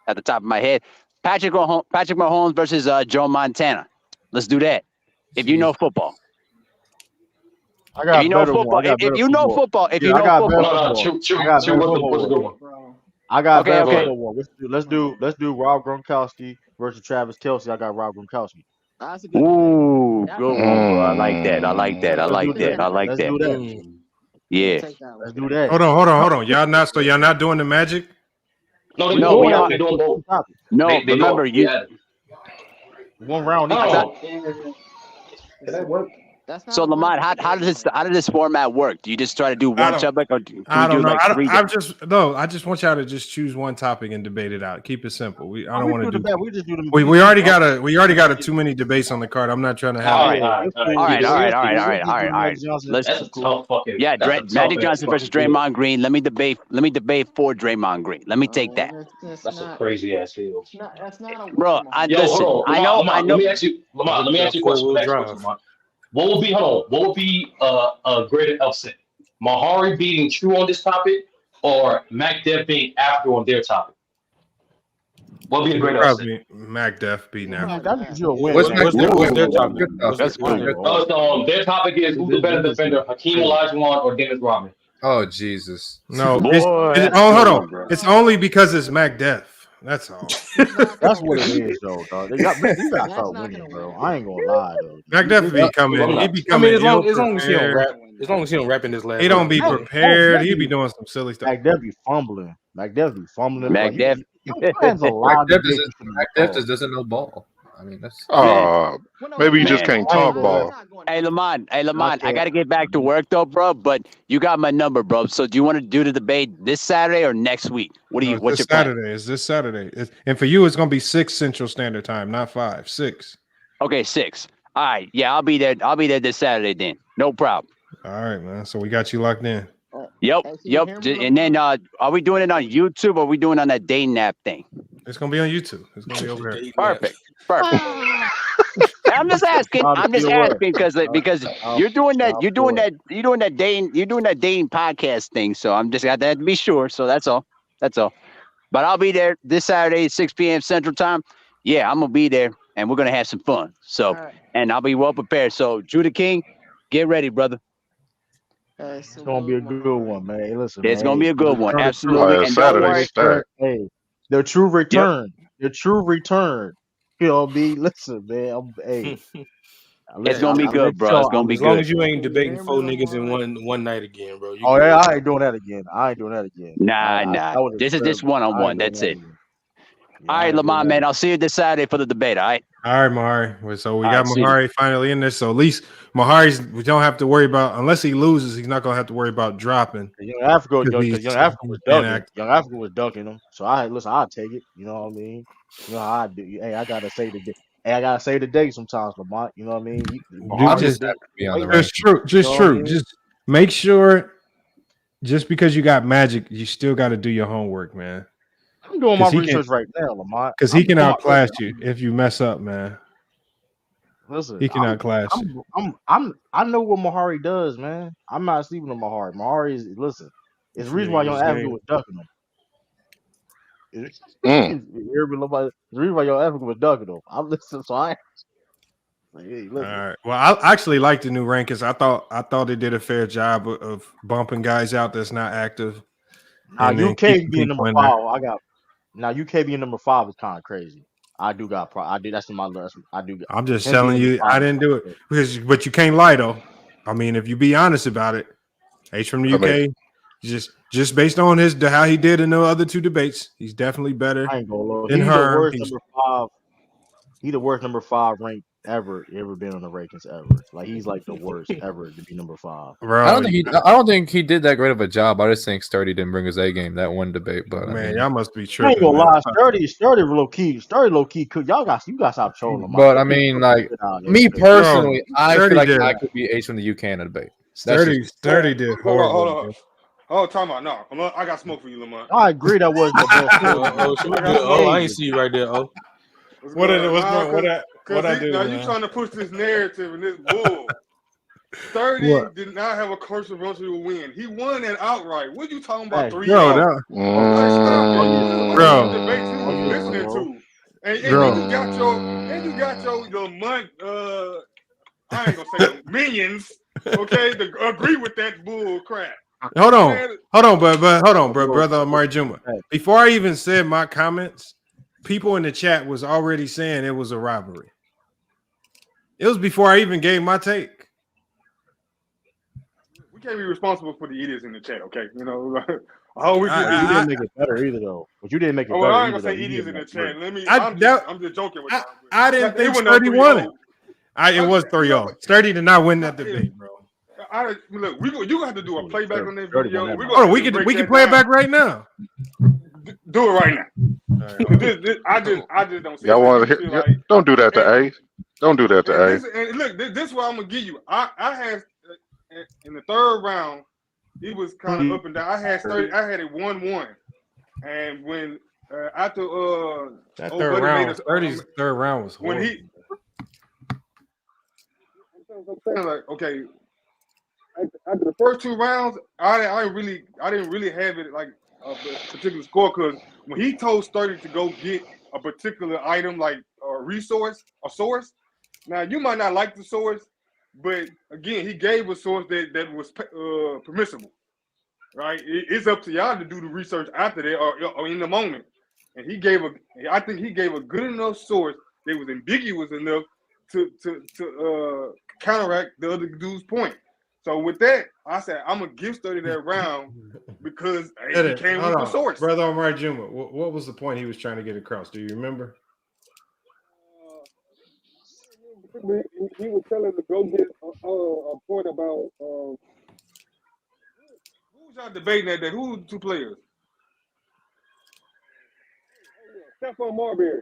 at the top of my head, Patrick Mahomes versus Joe Montana. Let's do that. If you know football. I got if you know better football, one. if you know football, if Yeah, you I know got football, better What's the good one? I got Okay, better okay. one. Let's do Rob Gronkowski versus Travis Kelce. I got Rob Gronkowski. Ooh, good one, bro. I like that. I like that. I Let's like do that. I like Let's that. do that. Yeah. Let's do that. Hold on. Y'all not doing the Magic? No, they No, doing we both. are. They doing both. No, They remember doing. you. Yeah. One round each. Oh, did that work? So Lamont, how does this format work? Do you just try to do one topic, or can I we don't do know. like three? I just want y'all to just choose one topic and debate it out. Keep it simple. I don't want to do. We just do them. We already got a too many debates on the card. I'm not trying to have. All right. Let's. That's a tough fucking. Yeah, that's a tough Magic Johnson versus fucking deal. Draymond Green. Let me debate for Draymond Green. Let me take that. That's a crazy ass deal. Bro, Hold on. I know. Let me ask you, Lamont. Let me ask you a question. Lamont. What would be a greater upset? Mahari beating True on this topic, or Mac Def being after on their topic? What would be a greater upset? Probably Mac Def beating after. What's their topic? That's cool. Their topic is who's the better defender, Hakeem Olajuwon or Dennis Rodman? Oh Jesus! No, hold on. It's only because it's Mac Def. That's all. That's what it is, though, dog. You got to start winning, bro. I ain't gonna lie, though. Mac Def be coming. He be coming. As long as he don't rap, as long as he don't rap in this last. He don't be prepared. He be doing some silly stuff. Mac Def be fumbling. Mac Def just doesn't know ball. I mean, that's. Maybe you just can't talk ball. Hey Lamont, I gotta get back to work though, bro. But you got my number, bro. So do you want to do the debate this Saturday or next week? What's your plan? Saturday? Is this Saturday? And for you, it's gonna be 6 Central Standard Time, not 5. 6. Okay, 6. All right, yeah, I'll be there. I'll be there this Saturday then. No problem. All right, man. So we got you locked in. Yep. And then are we doing it on YouTube or are we doing it on that dating app thing? It's gonna be on YouTube. It's gonna be over here. Perfect. I'm just asking because you're doing that dating podcast thing. So I'm just got to be sure. So that's all. But I'll be there this Saturday, 6 p.m. Central Time. Yeah, I'm gonna be there, and we're gonna have some fun. So, and I'll be well prepared. So, Judah King, get ready, brother. It's gonna be a good one, man. Hey, listen, it's gonna be a good one. Absolutely. And don't worry. Hey, the true return. The true return. You'll be listen, man. It's gonna be good, bro. It's gonna be good. As long as you ain't debating 4 niggas in one night again, bro. Yeah, I ain't doing that again. Nah. This is just one-on-one. That's it. All right, Lamont, man. I'll see you this Saturday for the debate. All right. All right, Mahari. So we got Mahari finally in there. So at least we don't have to worry about, unless he loses, he's not gonna have to worry about dropping. Young Africa was dunking. Young Africa was dunking him. So I'll take it. You know what I mean? You know how I do. Hey, I gotta say the day. Hey, I gotta say the day sometimes, Lamont. You know what I mean? It's true. Just make sure. Just because you got Magic, you still got to do your homework, man. I'm doing my research right now, Lamont. Because he can outclass you if you mess up, man. Listen, he can outclass you. I know what Mahari does, man. I'm not sleeping on Mahari. Mahari is it's the reason why Young Africa was ducking him. It's the reason why Young Africa was ducking him. I'm listening, so I. Hey, all right. Well, I actually like the new rankings. I thought they did a fair job of bumping guys out that's not active. Now UK being number 5, UK being number 5 is kind of crazy. I do. That's in my list. I'm just telling you, I didn't do it but you can't lie though. I mean, if you be honest about it, H from the UK, just based on how he did in the other 2 debates, he's definitely better than her. He's the worst number 5 ranked ever been on the rankings ever. Like he's like the worst ever to be number 5. Bro, I don't think he did that great of a job. I just think Sturdy didn't bring his A game that one debate. But man, y'all must be tripping. I ain't gonna lie, Sturdy low key. You got to stop trolling him. But I mean, like me personally, I feel like I could be H from the UK in a debate. Sturdy did horrible. Oh, time out. No, I got smoke for you, Lamont. I agree that wasn't the best. I ain't see you right there. What I do? Now you trying to push this narrative and this bull. Sturdy did not have a controversial win. He won that outright. What are you talking about? 3-0. Bro. Listening to. And you got your Lamont, I ain't gonna say minions, okay, to agree with that bull crap. Hold on, brother Amari Juma. Before I even said my comments, people in the chat was already saying it was a robbery. It was before I even gave my take. We can't be responsible for the idiots in the chat, okay? You know, you didn't make it better either, though. But you didn't make it better. I ain't gonna say idiots in the chat. I'm just joking with I didn't think Sturdy won it. It was 3-0. Sturdy did not win that debate, bro. Look, you gonna have to do a playback on that video. We can play it back right now. Do it right now. I just don't see. Y'all want to hear? Don't do that to Ace. Don't do that to Ace. And look, this is what I'm gonna give you. I had in the third round, he was kind of up and down. I had it 1-1, and when after that third round, third round was horrible. When he, I'm saying, like, okay, after the first 2 rounds, I didn't really have it like a particular score, because when he told Sturdy to go get a particular item, like a source. Now you might not like the source, but again, he gave a source that was permissible, right? It's up to y'all to do the research after that or in the moment. And I think he gave a good enough source that was ambiguous enough to counteract the other dude's point. So with that, I said I'm gonna give Sturdy that round because he came with the source. Brother Omar Juma, what was the point he was trying to get across? Do you remember? He was telling to go get a point about who's y'all debating that day? Who the 2 players? Stephon Marbury.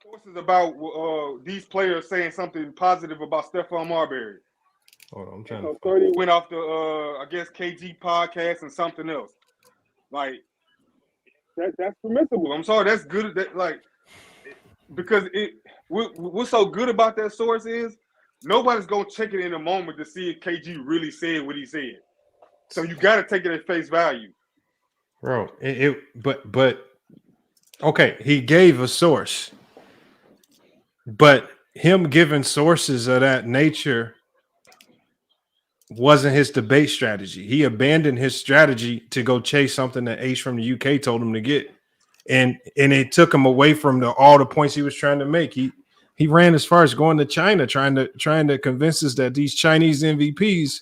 Sources about these players saying something positive about Stephon Marbury. Hold on, I'm trying to. 30 went off the I guess KG podcast and something else. Like that's permissible. I'm sorry, that's good. That like because what's so good about that source is nobody's gonna check it in a moment to see if KG really said what he said. So you got to take it at face value, bro. But okay, he gave a source, but him giving sources of that nature wasn't his debate strategy. He abandoned his strategy to go chase something that Ace from the UK told him to get. And it took him away from all the points he was trying to make. He ran as far as going to China, trying to convince us that these Chinese MVPs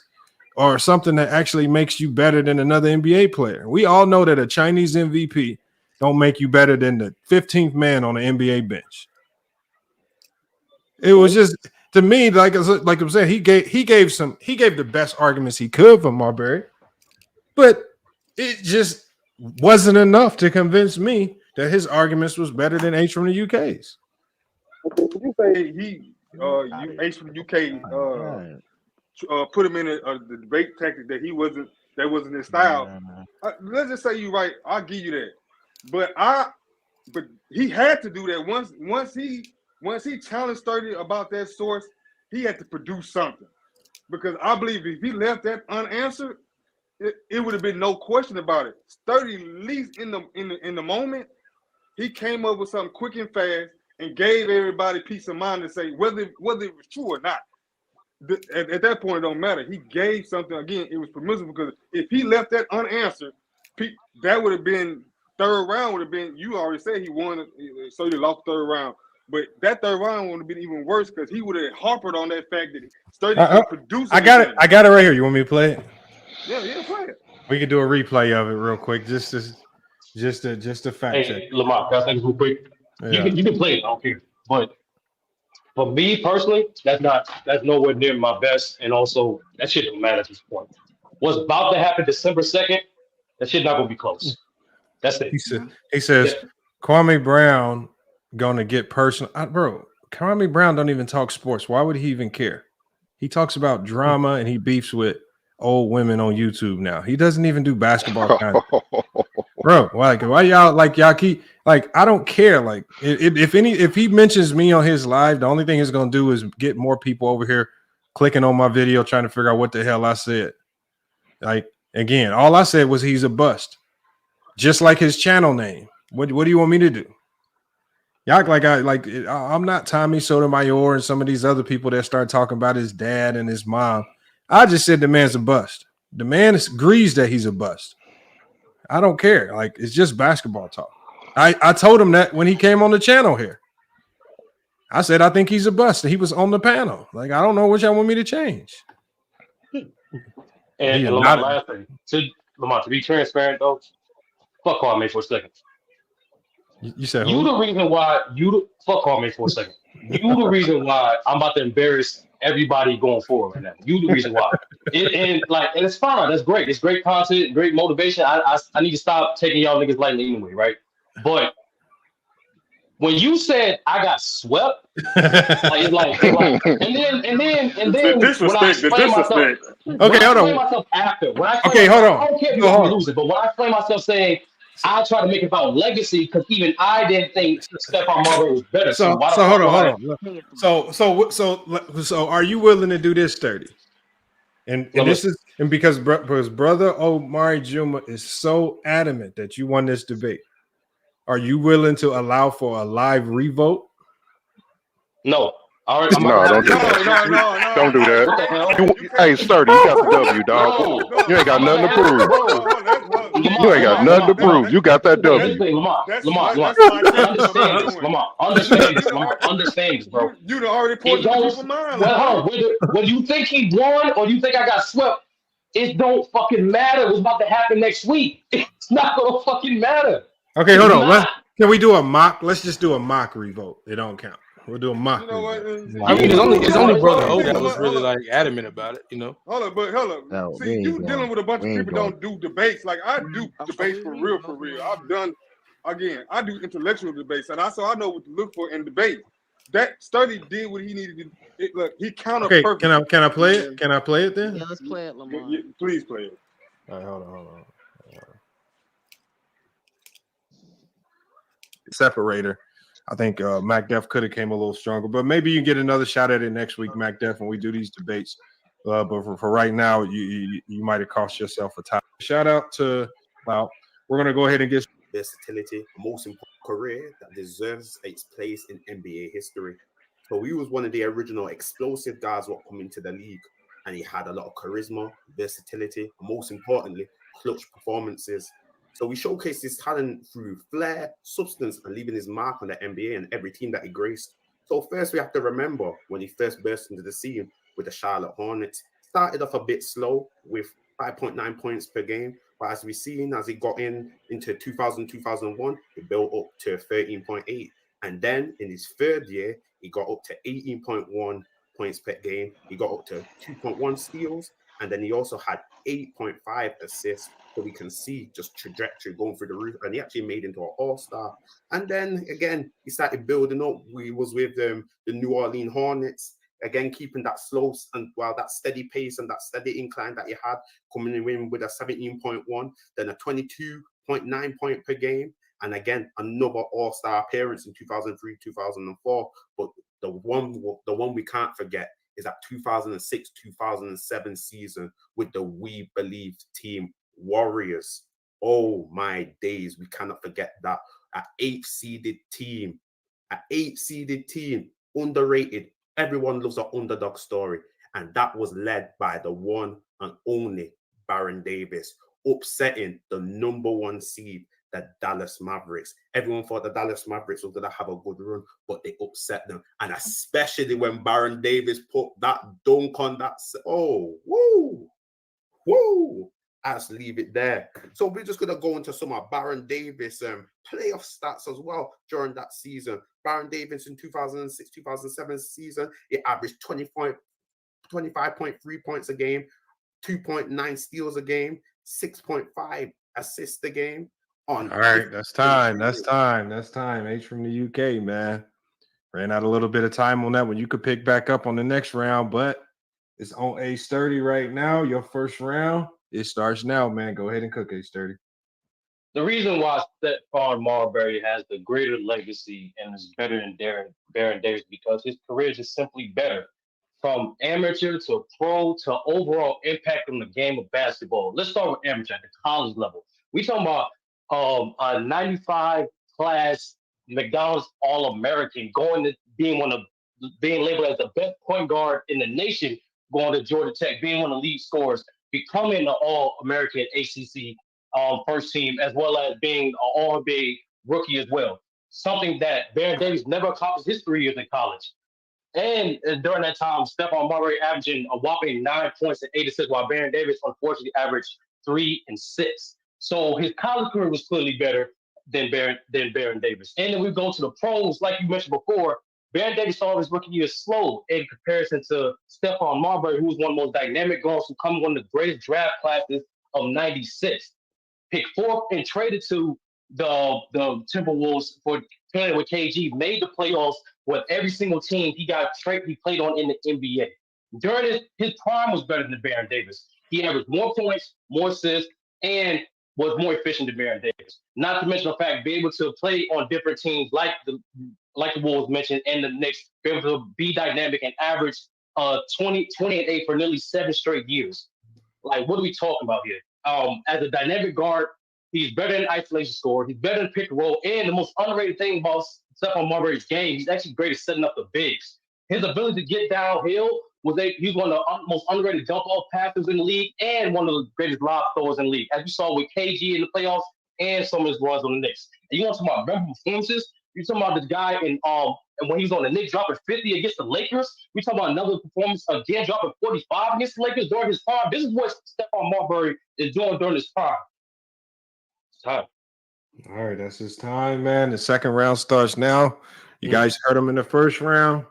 are something that actually makes you better than another NBA player. We all know that a Chinese MVP don't make you better than the 15th man on the NBA bench. It was just, to me, like I'm saying, he gave the best arguments he could for Marbury, but it just wasn't enough to convince me that his arguments was better than H from the UK's. Okay, would you say H from the UK put him in the debate tactic that wasn't his style? Let's just say you're right. I'll give you that. But he had to do that once he challenged Sturdy about that source, he had to produce something. Because I believe if he left that unanswered, it would have been no question about it. Sturdy, at least in the moment, he came up with something quick and fast and gave everybody peace of mind to say whether it was true or not. At that point, it don't matter. He gave something. Again, it was permissible because if he left that unanswered, that would have been third round. Would have been, you already said he won, so he lost third round. But that third round would have been even worse because he would have harped on that fact that Sturdy could produce. I got it right here. You want me to play it? Yeah, play it. We can do a replay of it real quick, just to fact check. Lamar, can I say this real quick? Yeah. You can play it, I don't care. But for me personally, that's nowhere near my best, and also that shit don't matter at this point. What's about to happen December 2nd, that shit not gonna be close. That's it. He says Kwame Brown gonna get personal. Bro, Kwame Brown don't even talk sports. Why would he even care? He talks about drama and he beefs with old women on YouTube now. He doesn't even do basketball content. Bro, like why y'all keep I don't care. Like if he mentions me on his live, the only thing he's gonna do is get more people over here clicking on my video trying to figure out what the hell I said. Like, again, all I said was he's a bust. Just like his channel name. What do you want me to do? Y'all act like I'm not Tommy Sotomayor and some of these other people that start talking about his dad and his mom. I just said the man's a bust. The man agrees that he's a bust. I don't care. Like, it's just basketball talk. I told him that when he came on the channel here. I said I think he's a bust. He was on the panel. Like, I don't know what y'all want me to change. And Lamar, last thing. To be transparent though, fuck Kwame for a second. You said you the reason why fuck Kwame for a second. You the reason why I'm about to embarrass everybody going forward right now. You the reason why. And it's fine. That's great. It's great content, great motivation. I need to stop taking y'all niggas lightly anyway, right? But when you said I got swept, and then when I explain myself, after, when I don't care if you're losing, but when I explain myself saying I try to make it about legacy because even I didn't think Stephon Marbury was better. So hold on. So are you willing to do this 30? And this is because brother Omari Juma is so adamant that you won this debate. Are you willing to allow for a live revote? No, No. don't do that. No. Don't do that. Hey, Sturdy, you got the W, dog. You ain't got nothing to prove. You ain't got nothing to prove. You got that W. Lamar, understand this, bro. You done already put the mind. Whether you think he won or you think I got swept, it don't fucking matter what's about to happen next week. It's not gonna fucking matter. Okay, hold on. Can we do a mock? Let's just do a mock revote. It don't count. We'll do a mock. I mean, it's only brother O that was really like adamant about it, you know. Hold up. No, see, you dealing with a bunch of people don't do debates. Like I do debates for real. I do intellectual debates, and I know what to look for in debate. That study did what he needed to do. Look, he counted perfect. Can I play it? Can I play it then? Yeah, let's play it, Lamar. Yeah, please play it. All right, hold on. Separator. I think MacDef could have came a little stronger, but maybe you get another shot at it next week, MacDef, when we do these debates. But for right now, you might have cost yourself a time. Shout out to we're going to go ahead and get versatility, most important career that deserves its place in NBA history. So he was one of the original explosive guys what come into the league, and he had a lot of charisma, versatility, and most importantly, clutch performances. So we showcased his talent through flair, substance, and leaving his mark on the NBA and every team that he graced. So first, we have to remember when he first burst into the scene with the Charlotte Hornets. Started off a bit slow with 5.9 points per game, but as we've seen, as he got into 2000-2001, he built up to 13.8. And then in his third year, he got up to 18.1 points per game. He got up to 2.1 steals, and then he also had 8.5 assists. So we can see just trajectory going through the roof, and he actually made into an all-star. And then again, he started building up. He was with the New Orleans Hornets, again keeping that slow and that steady pace and that steady incline that he had, coming in with a 17.1, then a 22.9 point per game, and again another all-star appearance in 2003-2004. But the one we can't forget is that 2006-2007 season with the We Believe team. Warriors. Oh my days, we cannot forget that. An 8-seeded team, underrated. Everyone loves an underdog story, and that was led by the one and only Baron Davis, upsetting the number 1 seed, the Dallas Mavericks. Everyone thought the Dallas Mavericks were going to have a good run, but they upset them, and especially when Baron Davis put that dunk on that. Oh, woo! I'll leave it there. So we're just going to go into some of Baron Davis playoff stats as well during that season. Baron Davis in 2006-2007 season, it averaged 25.3 points a game, 2.9 steals a game, 6.5 assists a game. All right, that's time. H from the UK, man. Ran out a little bit of time on that one. You could pick back up on the next round, but it's on H30 right now. Your first round. It starts now, man. Go ahead and cook H30. The reason why Stephon Marbury has the greater legacy and is better than Baron Davis because his career is just simply better. from amateur to pro to overall impact on the game of basketball. Let's start with amateur at the college level. We talking about a 95 class McDonald's All-American going to being labeled as the best point guard in the nation, going to Georgia Tech, being one of the lead scorers, becoming an All-American ACC first team, as well as being an All-NBA rookie as well. Something that Baron Davis never accomplished his 3 years in college. And during that time, Stephon Marbury averaging a whopping 9 points and 8 assists, while Baron Davis unfortunately averaged 3 and 6. So his college career was clearly better than Baron Davis. And then we go to the pros, like you mentioned before. Baron Davis saw his rookie year slow in comparison to Stephon Marbury, who was one of the most dynamic guards who come one of the greatest draft classes of '96. Picked 4th and traded to the Timberwolves for playing with KG, made the playoffs with every single team he played on in the NBA. During his prime was better than Baron Davis. He averaged more points, more assists, and was more efficient than Baron Davis. Not to mention the fact being able to play on different teams like the Wolves mentioned and the Knicks, be able to be dynamic and average 20 and 8 for nearly 7 straight years. Like, what are we talking about here? As a dynamic guard, he's better than isolation scorer. He's better than pick and roll. And the most underrated thing about Stephon Marbury's game, he's actually great at setting up the bigs. His ability to get downhill he's one of the most underrated dump-off passers in the league and one of the greatest lob throwers in the league, as you saw with KG in the playoffs and some of his runs on the Knicks. And you want to talk about memorable performances? You're talking about this guy and when he was on the Knicks dropping 50 against the Lakers. We talking about another performance again dropping 45 against the Lakers during his prime. This is what Stephon Marbury is doing during his prime. It's time. All right, that's his time, man. The second round starts now. You guys heard him in the first round.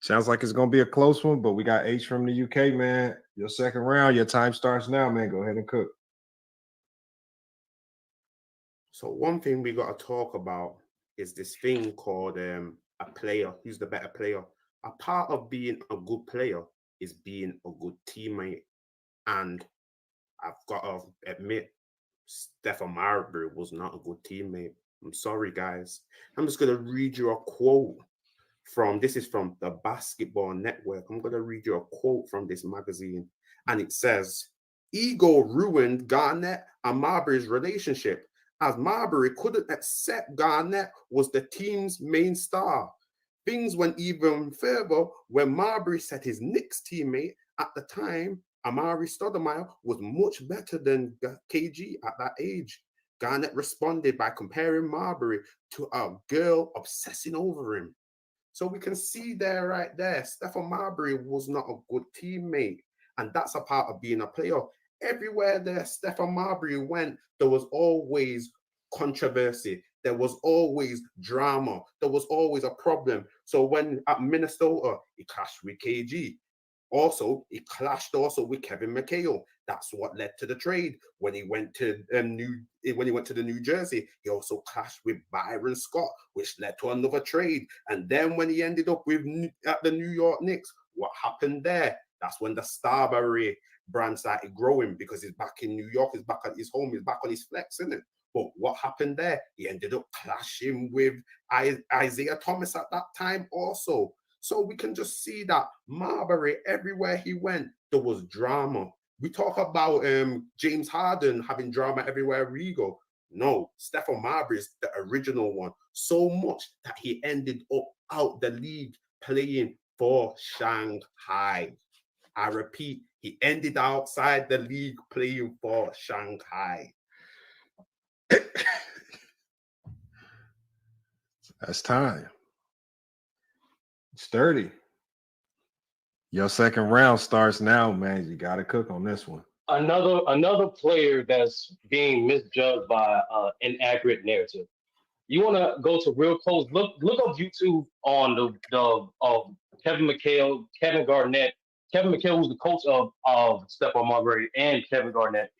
Sounds like it's going to be a close one, but we got H from the UK, man. Your second round, your time starts now, man. Go ahead and cook. So one thing we got to talk about is this thing called a player. Who's the better player? A part of being a good player is being a good teammate. And I've got to admit, Stephon Marbury was not a good teammate. I'm sorry, guys. I'm just going to read you a quote this is from the Basketball Network. I'm going to read you a quote from this magazine. And it says, ego ruined Garnett and Marbury's relationship, as Marbury couldn't accept Garnett was the team's main star. Things went even further when Marbury said his Knicks teammate at the time, Amari Stoudemire, was much better than KG at that age. Garnett responded by comparing Marbury to a girl obsessing over him. So we can see there, right there, Stephon Marbury was not a good teammate. And that's a part of being a player. Everywhere there Stephon Marbury went, there was always controversy. There was always drama. There was always a problem. So when at Minnesota, he clashed with KG. Also, he clashed also with Kevin McHale. That's what led to the trade. When he went to the New Jersey, he also clashed with Byron Scott, which led to another trade. And then when he ended up at the New York Knicks, what happened there? That's when the Starbury brand started growing, because he's back in New York, he's back at his home, he's back on his flex, isn't it? But what happened there? He ended up clashing with Isaiah Thomas at that time also. So we can just see that Marbury, everywhere he went, there was drama. We talk about James Harden having drama everywhere we go. No, Stephon Marbury is the original one. So much that he ended up out the league playing for Shanghai. I repeat, he ended outside the league playing for Shanghai. That's time. Sturdy. Your second round starts now, man. You got to cook on this one. Another player that's being misjudged by inaccurate narrative. You want to go to real close. Look up YouTube on the Kevin McHale, Kevin Garnett. Kevin McHale was the coach of Stephon Marbury and Kevin Garnett.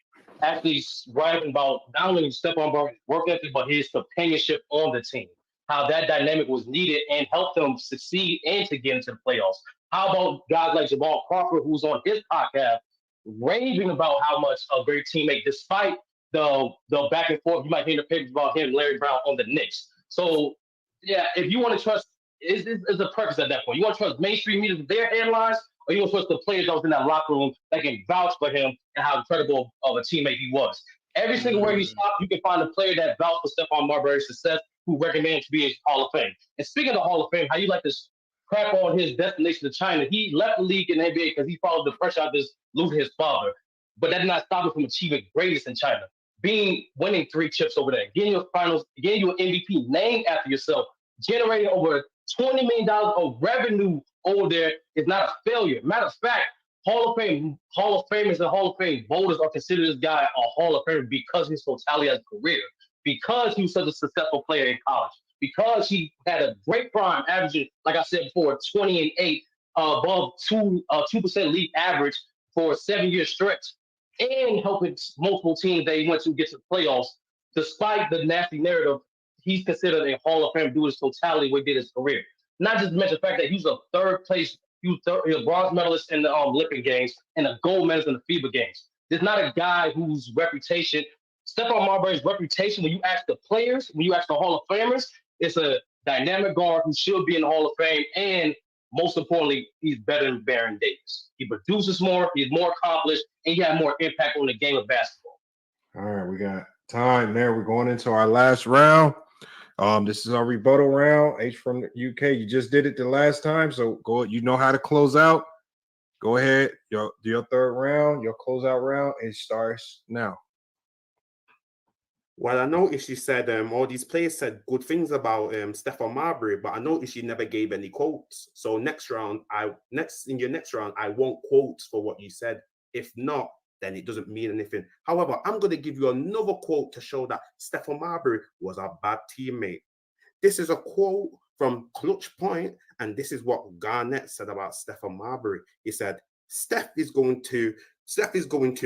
Actually writing about not only Stephon Marbury's work ethic, but his companionship on the team. How that dynamic was needed and helped them succeed and to get into the playoffs. How about guys like Jamal Crawford, who's on his podcast, raving about how much a great teammate, despite the back and forth. You might hear the papers about him, Larry Brown, on the Knicks. So, yeah, if you want to trust, it's a purpose at that point. You want to trust mainstream media with their headlines, or you gonna trust the players that was in that locker room that can vouch for him and how incredible of a teammate he was? Every single where you stop, you can find a player that vouched for Stephon Marbury's success who recommended to be in Hall of Fame. And speaking of Hall of Fame, how you like this crap on his destination to China? He left the league in the NBA because he followed the pressure of this losing his father. But that did not stop him from achieving greatness in China. Winning 3 chips over there, getting your finals, getting you an MVP named after yourself, generating over $20 million of revenue over there is not a failure. Matter of fact, Hall of Famers and Hall of Fame voters are considered this guy a Hall of Famer because of his totality as a career, because he was such a successful player in college, because he had a great prime, averaging, like I said before, 20-8, above 2% league average for a 7-year stretch, and helping multiple teams that he went to get to the playoffs, despite the nasty narrative. He's considered a Hall of Fame due to his totality what he did his career. Not just to mention the fact that he was a third place, he was a bronze medalist in the Olympic Games and a gold medalist in the FIBA Games. There's not a guy whose reputation, Stephon Marbury's reputation, when you ask the players, when you ask the Hall of Famers, it's a dynamic guard who should be in the Hall of Fame, and most importantly, he's better than Baron Davis. He produces more, he's more accomplished, and he had more impact on the game of basketball. All right, we got time there. We're going into our last round. This is our rebuttal round. H from the UK. You just did it the last time, so go. You know how to close out. Go ahead. Do your third round. Your closeout round. It starts now. Well, I noticed you said all these players said good things about Stephon Marbury, but I noticed you never gave any quotes. So in your next round, I want quotes for what you said. If not, then it doesn't mean anything. However, I'm going to give you another quote to show that Stephon Marbury was a bad teammate. This is a quote from Clutch Point, and this is what Garnett said about Stephon Marbury. He said, Steph is going to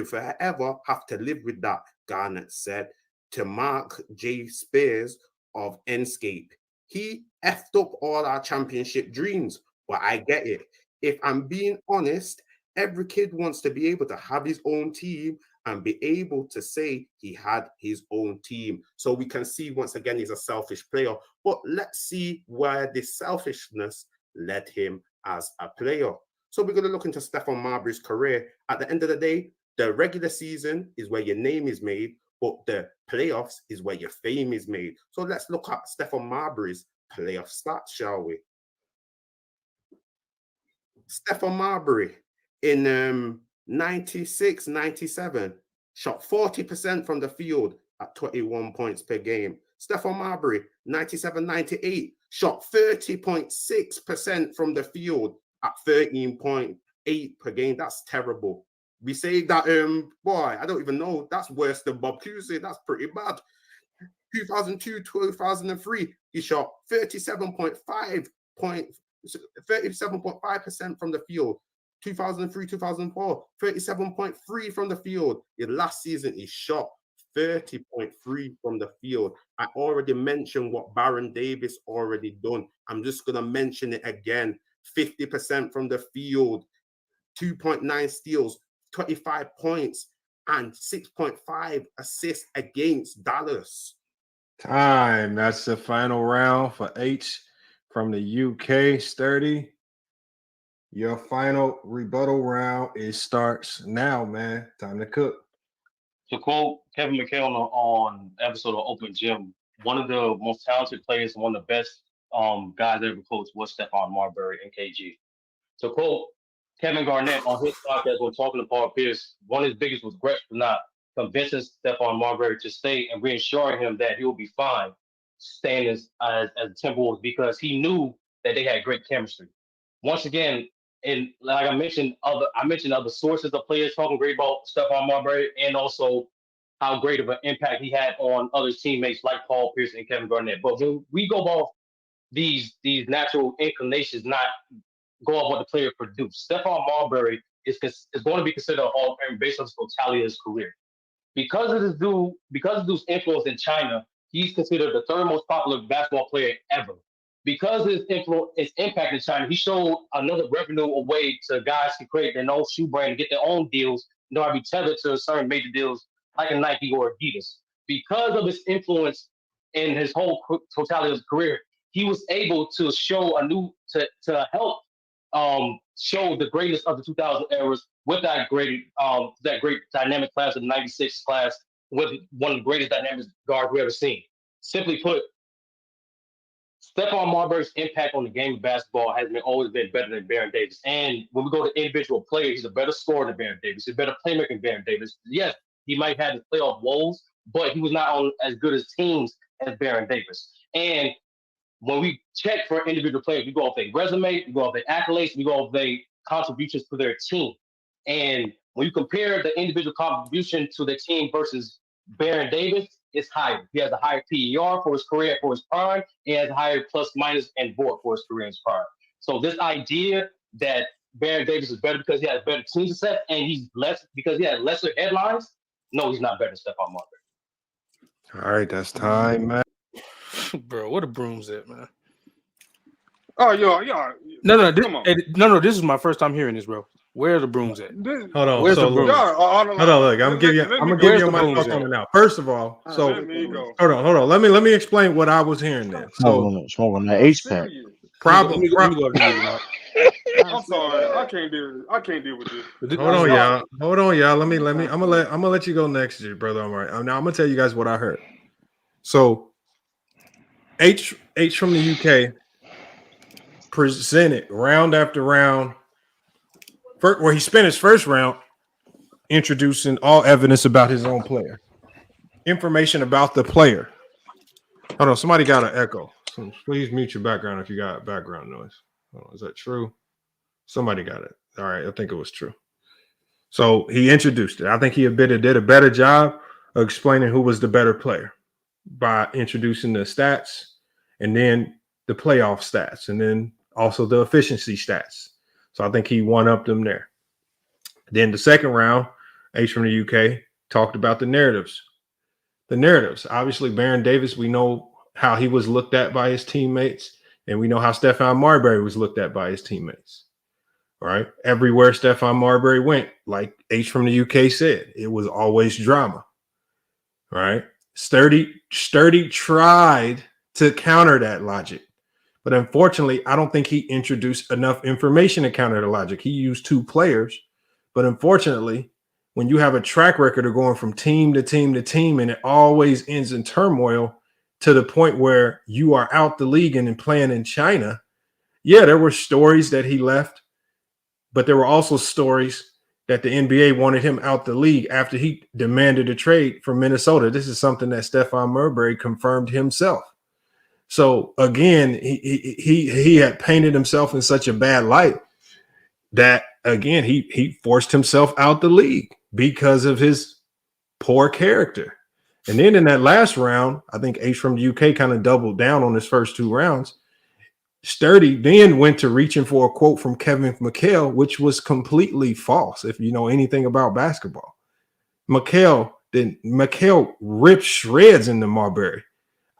forever have to live with that, Garnett said to Mark J. Spears of Enscape. He effed up all our championship dreams, but I get it. If I'm being honest, every kid wants to be able to have his own team and be able to say he had his own team. So we can see once again he's a selfish player. But let's see where this selfishness led him as a player. So we're going to look into Stephon Marbury's career. At the end of the day, the regular season is where your name is made, but the playoffs is where your fame is made. So let's look at Stephon Marbury's playoff stats, shall we? Stephon Marbury in 96-97 shot 40% from the field at 21 points per game. Stephon Marbury 97-98 shot 30.6% from the field at 13.8 per game. That's terrible. We say that boy, I don't even know, that's worse than Bob Cousy. That's pretty bad. 2002-2003 he shot 37.5% from the field. 2003-2004, 37.3 from the field. In last season, he shot 30.3 from the field. I already mentioned what Baron Davis already done. I'm just going to mention it again. 50% from the field, 2.9 steals, 25 points, and 6.5 assists against Dallas. Time. That's the final round for H from the UK. Sturdy. Your final rebuttal round, it starts now, man. Time to cook. To quote Kevin McHale on episode of Open Gym, one of the most talented players and one of the best guys ever coached was Stephon Marbury and KG. To quote Kevin Garnett on his podcast when talking to Paul Pierce, one of his biggest regrets for not convincing Stephon Marbury to stay and reassuring him that he will be fine staying as Timberwolves, because he knew that they had great chemistry. Once again, and like I mentioned other sources of players talking great about Stephon Marbury, and also how great of an impact he had on other teammates like Paul Pierce and Kevin Garnett. But when we go off these natural inclinations, not go off what the player produced, Stephon Marbury is going to be considered a Hall of Famer based on the totality of his career. Because of this dude's influence in China, he's considered the third most popular basketball player ever. Because of his influence, his impact in China, he showed another revenue way to guys to create their own shoe brand and get their own deals, not be tethered to certain major deals like a Nike or Adidas. Because of his influence in his whole totality of his career, he was able to show to help showed the greatness of the 2000 eras with that great dynamic class of the 96 class with one of the greatest dynamic guards we've ever seen. Simply put, Stephon Marbury's impact on the game of basketball has always been better than Baron Davis. And when we go to individual players, he's a better scorer than Baron Davis. He's a better playmaker than Baron Davis. Yes, he might have his playoff woes, but he was not on as good as teams as Baron Davis. And when we check for individual players, we go off their resume, we go off their accolades, we go off their contributions to their team. And when you compare the individual contribution to the team versus Baron Davis, it's higher. He has a higher PER for his career, for his prime. He has a higher plus, minus, and board for his career and his prime. So this idea that Baron Davis is better because he has better team success and he's less because he has lesser headlines, no, he's not better than Stephon Marbury. All right, that's time, man. Bro, where the brooms at, man? Oh, yo. No, this is my first time hearing this, bro. Where are the brooms at? Hold on. Where's So the brooms? hold on, look. I'm gonna give you my thoughts on it now. First of all, so hold on. Let me explain what I was hearing then. So smoking that H pack. Probably. I'm sorry. I can't deal with this. Hold on, y'all. Let me. I'm gonna let you go next, brother. I'm all right. Now I'm gonna tell you guys what I heard. So H from the UK presented round after round, where he spent his first round introducing all evidence about his own player, information about the player. Hold on, somebody got an echo. So please mute your background if you got background noise. Oh, is that true? Somebody got it. All right, I think it was true. So he introduced it. I think he did a better job of explaining who was the better player by introducing the stats and then the playoff stats and then also the efficiency stats. So I think he one-upped them there. Then the second round, H from the UK talked about the narratives. The narratives. Obviously, Baron Davis, we know how he was looked at by his teammates, and we know how Stephon Marbury was looked at by his teammates. All right. Everywhere Stephon Marbury went, like H from the UK said, it was always drama. All right. Sturdy tried to counter that logic. But unfortunately, I don't think he introduced enough information to counter the logic. He used two players. But unfortunately, when you have a track record of going from team to team to team, and it always ends in turmoil to the point where you are out the league and playing in China, yeah, there were stories that he left, but there were also stories that the NBA wanted him out the league after he demanded a trade from Minnesota. This is something that Stephon Marbury confirmed himself. So again, he had painted himself in such a bad light that again he forced himself out the league because of his poor character. And then in that last round, I think H from the UK kind of doubled down on his first two rounds. Sturdy then went to reaching for a quote from Kevin McHale, which was completely false. If you know anything about basketball, McHale ripped shreds into Marbury.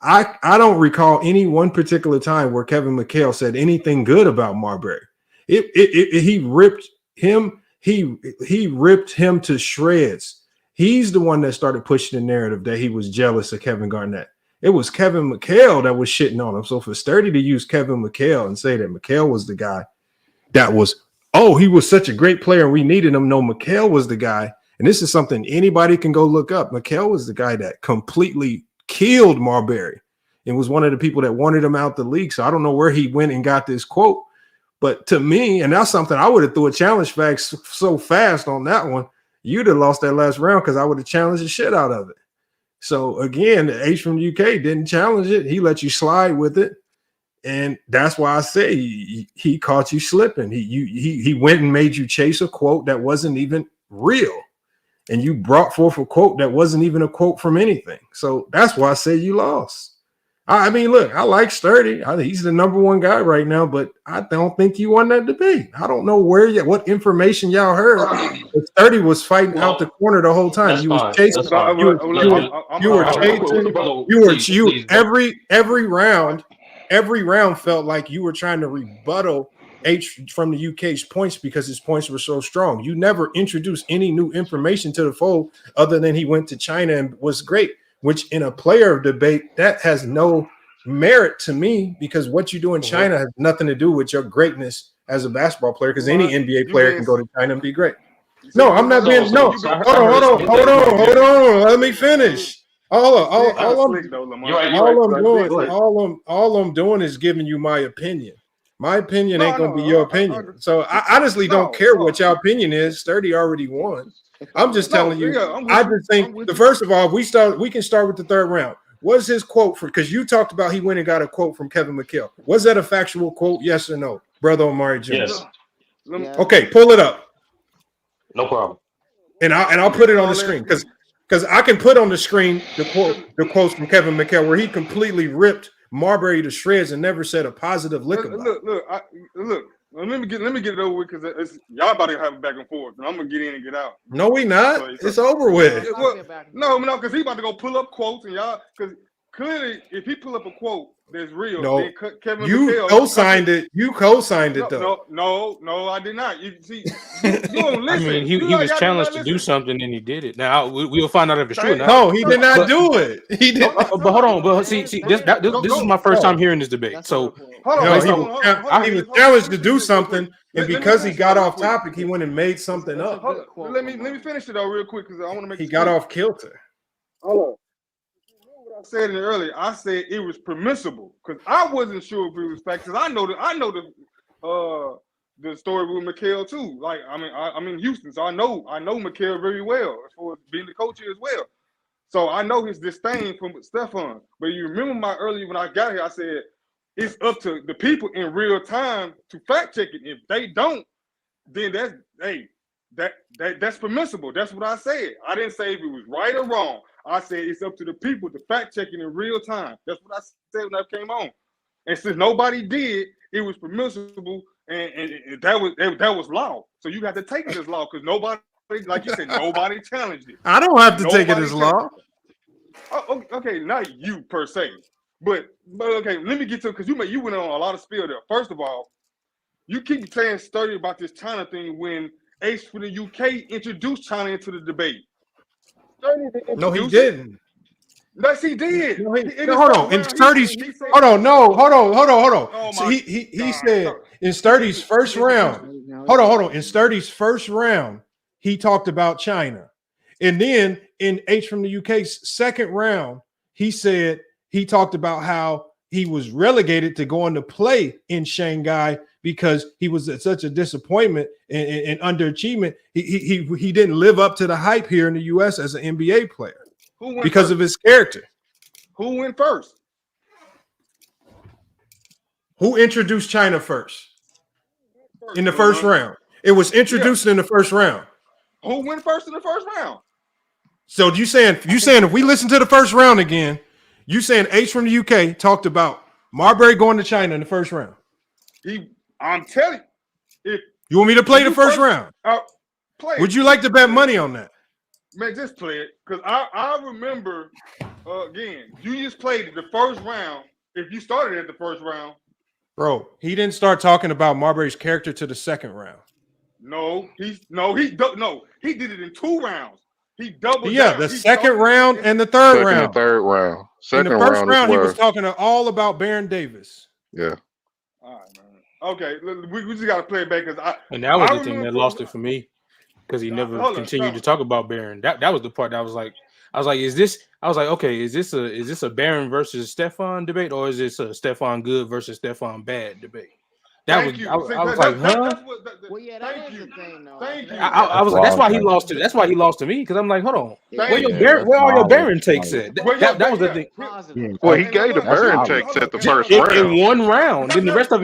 I don't recall any one particular time where Kevin McHale said anything good about Marbury. He ripped him. He ripped him to shreds. He's the one that started pushing the narrative that he was jealous of Kevin Garnett. It was Kevin McHale that was shitting on him. So for Sturdy to use Kevin McHale and say that McHale was the guy that was, oh, he was such a great player and we needed him. No, McHale was the guy. And this is something anybody can go look up. McHale was the guy that completely killed Marbury and was one of the people that wanted him out the league. So I don't know where he went and got this quote. But to me, and that's something I would have threw a challenge flag so fast on that one, you'd have lost that last round because I would have challenged the shit out of it. So again, the H from the UK didn't challenge it. He let you slide with it. And that's why I say he caught you slipping. He went and made you chase a quote that wasn't even real. And you brought forth a quote that wasn't even a quote from anything. So that's why I say you lost. I mean, look, I like Sturdy. He's the number one guy right now, but I don't think you won that debate. I don't know what information y'all heard. But Sturdy was fighting out the corner the whole time. You was chasing. Every round felt like you were trying to rebuttal H from the UK's points because his points were so strong. You never introduced any new information to the fold other than he went to China and was great. Which in a player debate, that has no merit to me because what you do in China has nothing to do with your greatness as a basketball player because any NBA you player being- can go to China and be great. No, I'm not being. so No, you being- hold on. Let me finish. All slick, though, Lamar. I'm doing is giving you my opinion. My opinion ain't gonna be your opinion. So I honestly don't care what your opinion is. Sturdy already won. I'm just telling you. I just think first of all, we can start with the third round. What's his quote for? Because you talked about he went and got a quote from Kevin McHale. Was that a factual quote? Yes or no, brother Omari Jones? Yes. Okay, pull it up. No problem. And I'll put it on the screen because I can put on the screen the quotes from Kevin McHale where he completely ripped Marbury to shreds and never said a positive lick about it. Look. Let me get it over with because y'all about to have a back and forth, and I'm gonna get in and get out. No, we not. It's over with. No, because he about to go pull up quotes, and y'all because clearly if he pull up a quote that's real, No, then Kevin you McHale co-signed it. You co-signed it though. No, I did not. You see, you don't listen. I mean, he was challenged to do something and he did it. Now we'll find out if it's true or not. No, he did not do it. He did. But hold on. But see, this is my first time hearing this debate. So he was challenged to do something, and because he got off topic, he went and made something up. Let me finish it though real quick because I want to make. He got off kilter. Hold on. I said it earlier. I said it was permissible because I wasn't sure if it was fact. Because I know the story with McHale too. Like I'm in Houston, so I know McHale very well as far as being the coach here as well. So I know his disdain from Stephon. But you remember earlier when I got here, I said it's up to the people in real time to fact check it. If they don't, then that's permissible. That's what I said. I didn't say if it was right or wrong. I said it's up to the people to fact check it in real time. That's what I said when I came on. And since nobody did, it was permissible, and that was law. So you got to take it as law because nobody, like you said, nobody challenged it. I don't have to take it as law. Oh, okay, not you per se, but okay. Let me get to because you went on a lot of spiel there. First of all, you keep saying sturdy about this China thing when Ace for the UK introduced China into the debate. No, he didn't. Yes, he did. Hold on. In Sturdy's, hold on. Oh, so he said in Sturdy's first round. Hold on. In Sturdy's first round, he talked about China, and then in H from the UK's second round, he said he talked about how he was relegated to going to play in Shanghai because he was such a disappointment and underachievement. He didn't live up to the hype here in the U.S. as an NBA player because of his character. Who went first? Who introduced China first in the first round? It was introduced in the first round. Who went first in the first round? So you saying if we listen to the first round again, you saying H from the UK talked about Marbury going to China in the first round? I'm telling you, if you want me to play the first round, play. Would you like to bet money on that? Man, just play it because I remember again. You just played the first round. If you started at the first round, bro, he didn't start talking about Marbury's character to the second round. He did it in 2 rounds. He doubled. The second round and the third round. Third round. In the first round, he was talking all about Baron Davis. Yeah. All right, man. Okay, we just got to play it back because and that was the thing that lost it for me because he never continued to talk about Baron. That was the part that I was like, is this a Baron versus Stephon debate or is this a Stephon good versus Stephon bad debate? I was like, huh? Well, yeah, that is the thing, though. Thank you. I was like, that's why he lost to. That's why he lost to me because I'm like, hold on, where all your Baron takes at? That was the thing. Well, he gave the Baron takes at the first round in 1 round. Then the rest of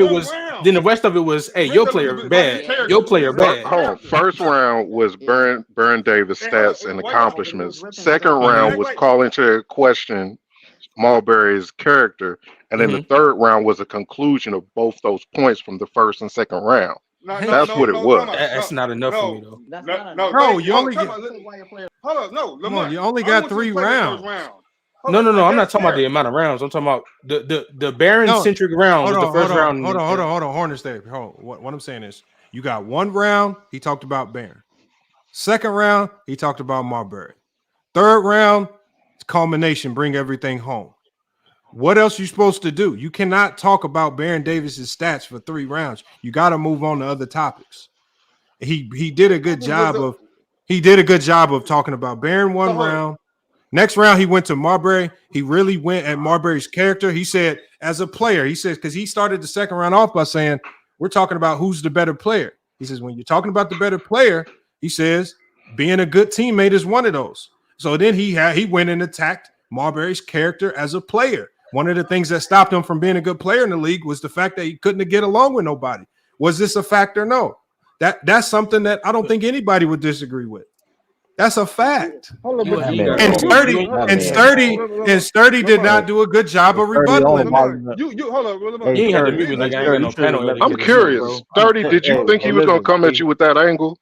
it was, hey, your player bad, your player bad. Hold on. First round was Baron Davis stats and accomplishments. Second round was calling into question Marbury's character. And then the third round was a conclusion of both those points from the first and second round. That's what it was. That's not enough for me, though. Bro, you only get. Hold on, you only got 3 rounds. No. I'm not talking about the amount of rounds. I'm talking about the Baron-centric round was the first round. Hold on. Horner, stay. What I'm saying is, you got 1 round. He talked about Baron. Second round, he talked about Marbury. Third round, it's culmination. Bring everything home. What else are you supposed to do? You cannot talk about Baron Davis's stats for 3 rounds. You got to move on to other topics. He did a good job of talking about Baron 1 round. Next round, he went to Marbury. He really went at Marbury's character. He said, as a player, he says, because he started the second round off by saying, we're talking about who's the better player. He says, when you're talking about the better player, he says, being a good teammate is one of those. So then he went and attacked Marbury's character as a player. One of the things that stopped him from being a good player in the league was the fact that he couldn't get along with nobody. Was this a factor? No. That's something that I don't think anybody would disagree with. That's a fact. And Sturdy did not do a good job of rebuttaling that. I'm curious. Sturdy, did you think he was going to come at you with that angle?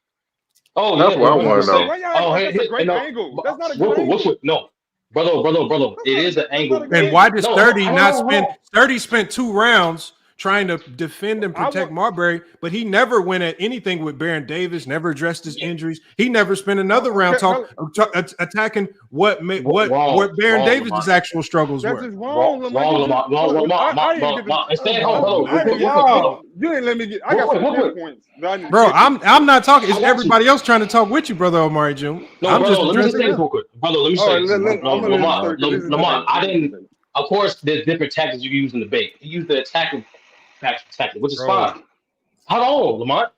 Oh, that's what I want to know. That's a great angle. That's not a good angle. No. Brother, it is an angle. And why did Sturdy spent 2 rounds trying to defend and protect Marbury, but he never went at anything with Baron Davis, never addressed his injuries. He never spent another round attacking what Baron Davis's actual struggles were. That's wrong, you didn't let me get. I got some points. Bro, I'm not talking. It's everybody else trying to talk with you, brother Omari June. Let me say this real quick. Brother, let me say this. Lamont, I didn't. Of course, there's different tactics you can use in the debate. You use the attacking tactic, which is fine. Hold on, Lamont.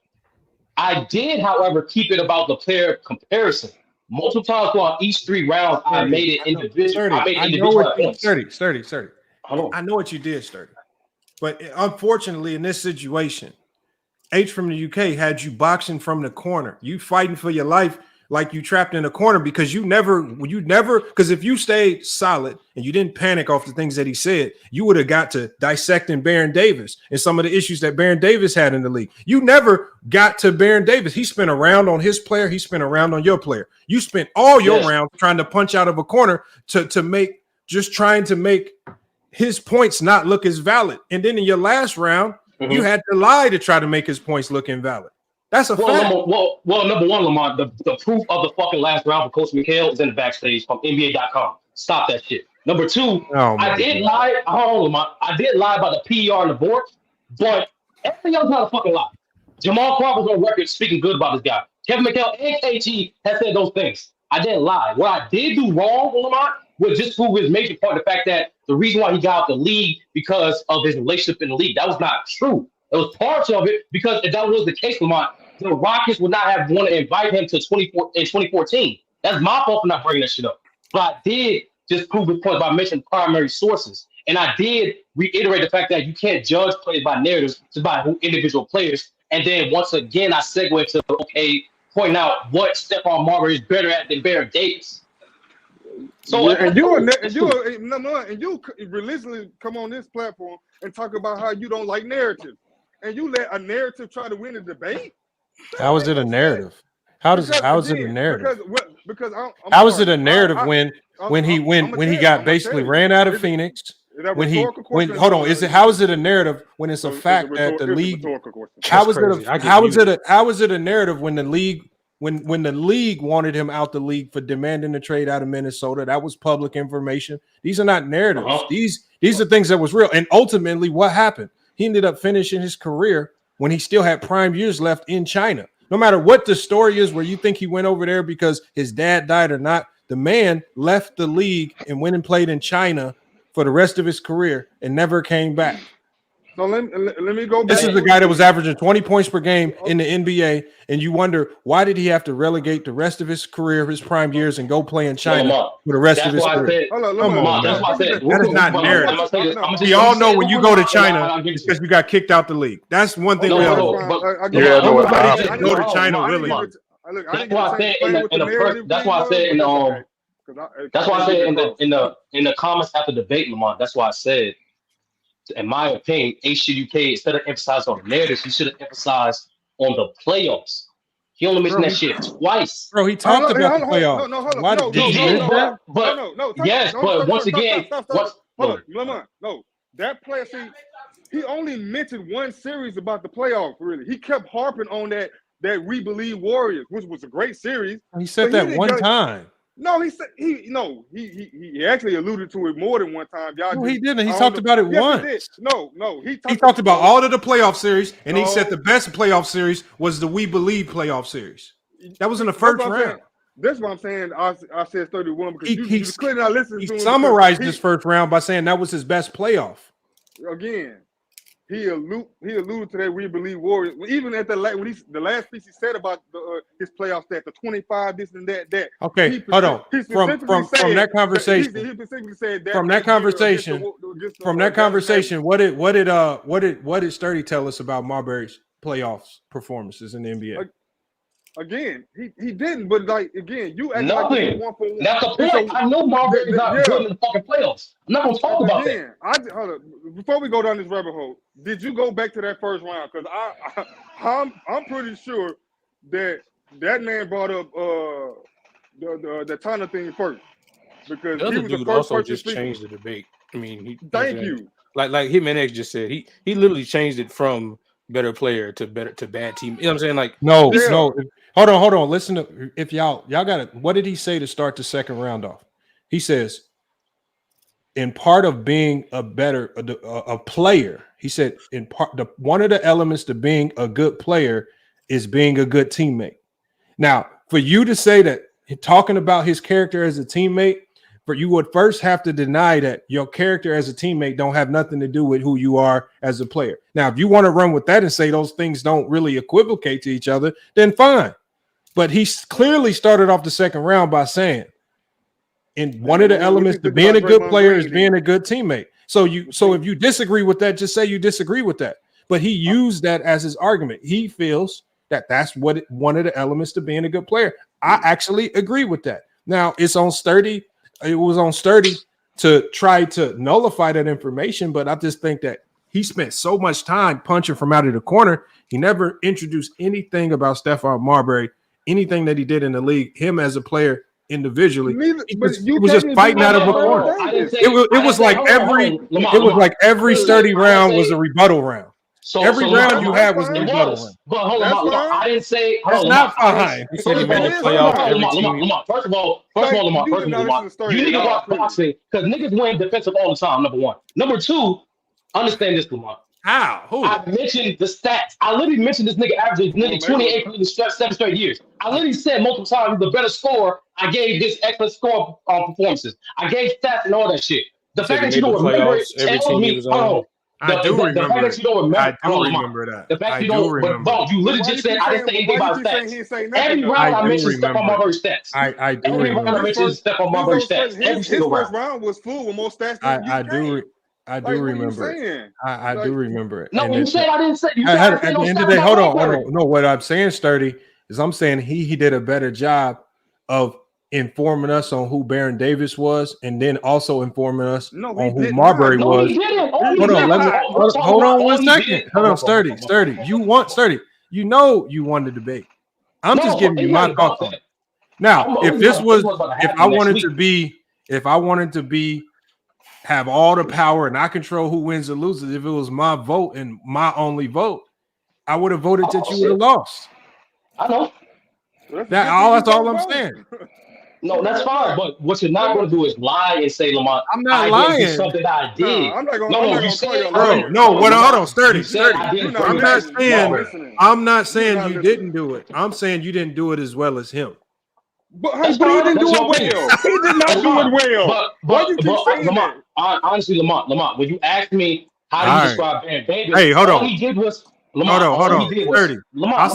I did, however, keep it about the player comparison. Multiple times throughout each 3 rounds, I made it individual. I know what you did, Sturdy. But unfortunately, in this situation, H from the UK had you boxing from the corner. You fighting for your life like you trapped in a corner because you never, because if you stayed solid and you didn't panic off the things that he said, you would have got to dissecting Baron Davis and some of the issues that Baron Davis had in the league. You never got to Baron Davis. He spent a round on his player. He spent a round on your player. You spent all your rounds trying to punch out of a corner trying to make his points not look as valid. And then in your last round, you had to lie to try to make his points look invalid. That's a fact. Number one, Lamont, the proof of the fucking last round for Coach McHale is in the backstage from NBA.com. Stop that shit. Number 2, I did lie. Hold on, Lamont. I did lie about the PER and the board, but everything else is not a fucking lie. Jamal Crawford's on record speaking good about this guy. Kevin McHale and KG have said those things. I didn't lie. What I did do wrong, Lamont, was just prove his major point, the fact that the reason why he got out the league because of his relationship in the league. That was not true. It was parts of it because if that was the case, Lamont, the Rockets would not have wanted to invite him to 2014. That's my fault for not bringing that shit up. But I did just prove his point by mentioning primary sources. And I did reiterate the fact that you can't judge players by narratives, just by individual players. And then once again, I segue to, pointing out what Stephon Marbury is better at than Baron Davis. So you religiously come on this platform and talk about how you don't like narrative. And you let a narrative try to win a debate? How is it a narrative? How is it a narrative? Because how is it a narrative when he got basically ran out of Phoenix? How is it a narrative when it's a fact that the league? How is it a narrative when the league when the league wanted him out the league for demanding a trade out of Minnesota? That was public information. These are not narratives. These are things that was real. And ultimately, what happened? He ended up finishing his career when he still had prime years left in China. No matter what the story is, where you think he went over there because his dad died or not, the man left the league and went and played in China for the rest of his career and never came back. So let me go back. This is the guy that was averaging 20 points per game in the NBA, and you wonder, why did he have to relegate the rest of his career, his prime years, and go play in China for the rest of his career? That is not narrative. We all know when you go to China, it's because you got kicked out the league. That's one thing we all know. Nobody just go to China willingly. That's why I said in the comments after the debate, Lamont. That's why I said, in my opinion, HUK, instead of emphasizing on the narratives, he should have emphasized on the playoffs. He only mentioned that shit twice. Bro, he talked about the playoffs. But once again, that player, he only mentioned one series about the playoffs, really. He kept harping on that We Believe Warriors, which was a great series. He said that one time. No, he said he actually alluded to it more than one time. Y'all no, he didn't. He talked about it once. He did. No, he talked about all of the playoff series, and he said the best playoff series was the We Believe playoff series. That was in the first round. That's what I'm saying. I said 31 because you clearly not listening to him. He summarized this first round by saying that was his best playoff. Again, he alluded to that We Believe Warriors. Even at the last piece he said about his playoff stat, the 25, this and that. Okay, hold on. From that conversation, he specifically said that from that conversation, what did Sturdy tell us about Marbury's playoffs performances in the NBA? Again, he didn't, but you act nothing. Like one for one. That's the point. So, I know Marbury's not good in the fucking playoffs. I'm not gonna talk about that. Hold up. Before we go down this rabbit hole, did you go back to that first round? Because I'm pretty sure that man brought up the Tana thing first. Because the other he was dude the first also person just changed the debate. I mean, thank you. Like Hitman X just said, he literally changed it from better player to bad team. You know what I'm saying? Like no. Hold on. Listen to if y'all got it. What did he say to start the second round off? He says, in part of being a player, he said, in part, one of the elements to being a good player is being a good teammate. Now, for you to say that, talking about his character as a teammate, but you would first have to deny that your character as a teammate don't have nothing to do with who you are as a player. Now, if you want to run with that and say those things don't really equivocate to each other, then fine. But he clearly started off the second round by saying, in one of the elements to being a good player is being a good teammate. So if you disagree with that, just say you disagree with that. But he used that as his argument. He feels that that's one of the elements to being a good player. I actually agree with that. Now it's on Sturdy. It was on Sturdy to try to nullify that information, but I just think that he spent so much time punching from out of the corner. He never introduced anything about Stephon Marbury, anything that he did in the league, him as a player individually. He was just fighting out of a corner. It was like every Sturdy round was a rebuttal round. Every round you had was a rebuttal round. But hold on, I didn't say that's not fine. He said he made the playoff every team. Lamar. First of all, Lamar, you need to watch boxing because niggas win defensive all the time. Number one. Number two, understand this, Lamar. How? Who? I mentioned the stats. I literally mentioned this nigga averaging nearly 28 for 7 straight years. I literally said multiple times the better score. I gave this excellent score performances. I gave stats and all that shit. The fact that you don't remember it tells me. I do remember that. The fact you don't remember. But you literally just said I didn't say anything about stats. Every round I mentioned Stephon Marbury stats. I do remember. Every round I mentioned Stephon Marbury stats. Every single round. His first round was full with more stats than I do remember it. I do remember it. No, you said I didn't say. At the end of the day, hold on. No, what I'm saying, Sturdy, is I'm saying he did a better job of informing us on who Baron Davis was, and then also informing us on who Marbury was. Hold on 1 second. Hold on, Sturdy. You you won the debate. I'm just giving you my thoughts on it. Now, if I wanted to be have all the power and I control who wins or loses, if it was my vote and my only vote, I would have voted that you would have lost. I know. That's all I'm saying. No, that's fine. But what you're not going to do is lie and say, Lamont, I'm not lying. Something I did. No, I'm not going to call you a liar. Hold on, Sturdy. I'm not saying you didn't do it. I'm saying you didn't do it as well as him. But he didn't do it well. He did not do it well. Why you keep saying that? Honestly, Lamont, when you asked me how do you describe Baron Davis, hey, hold on. All he did was Hold on. 30. I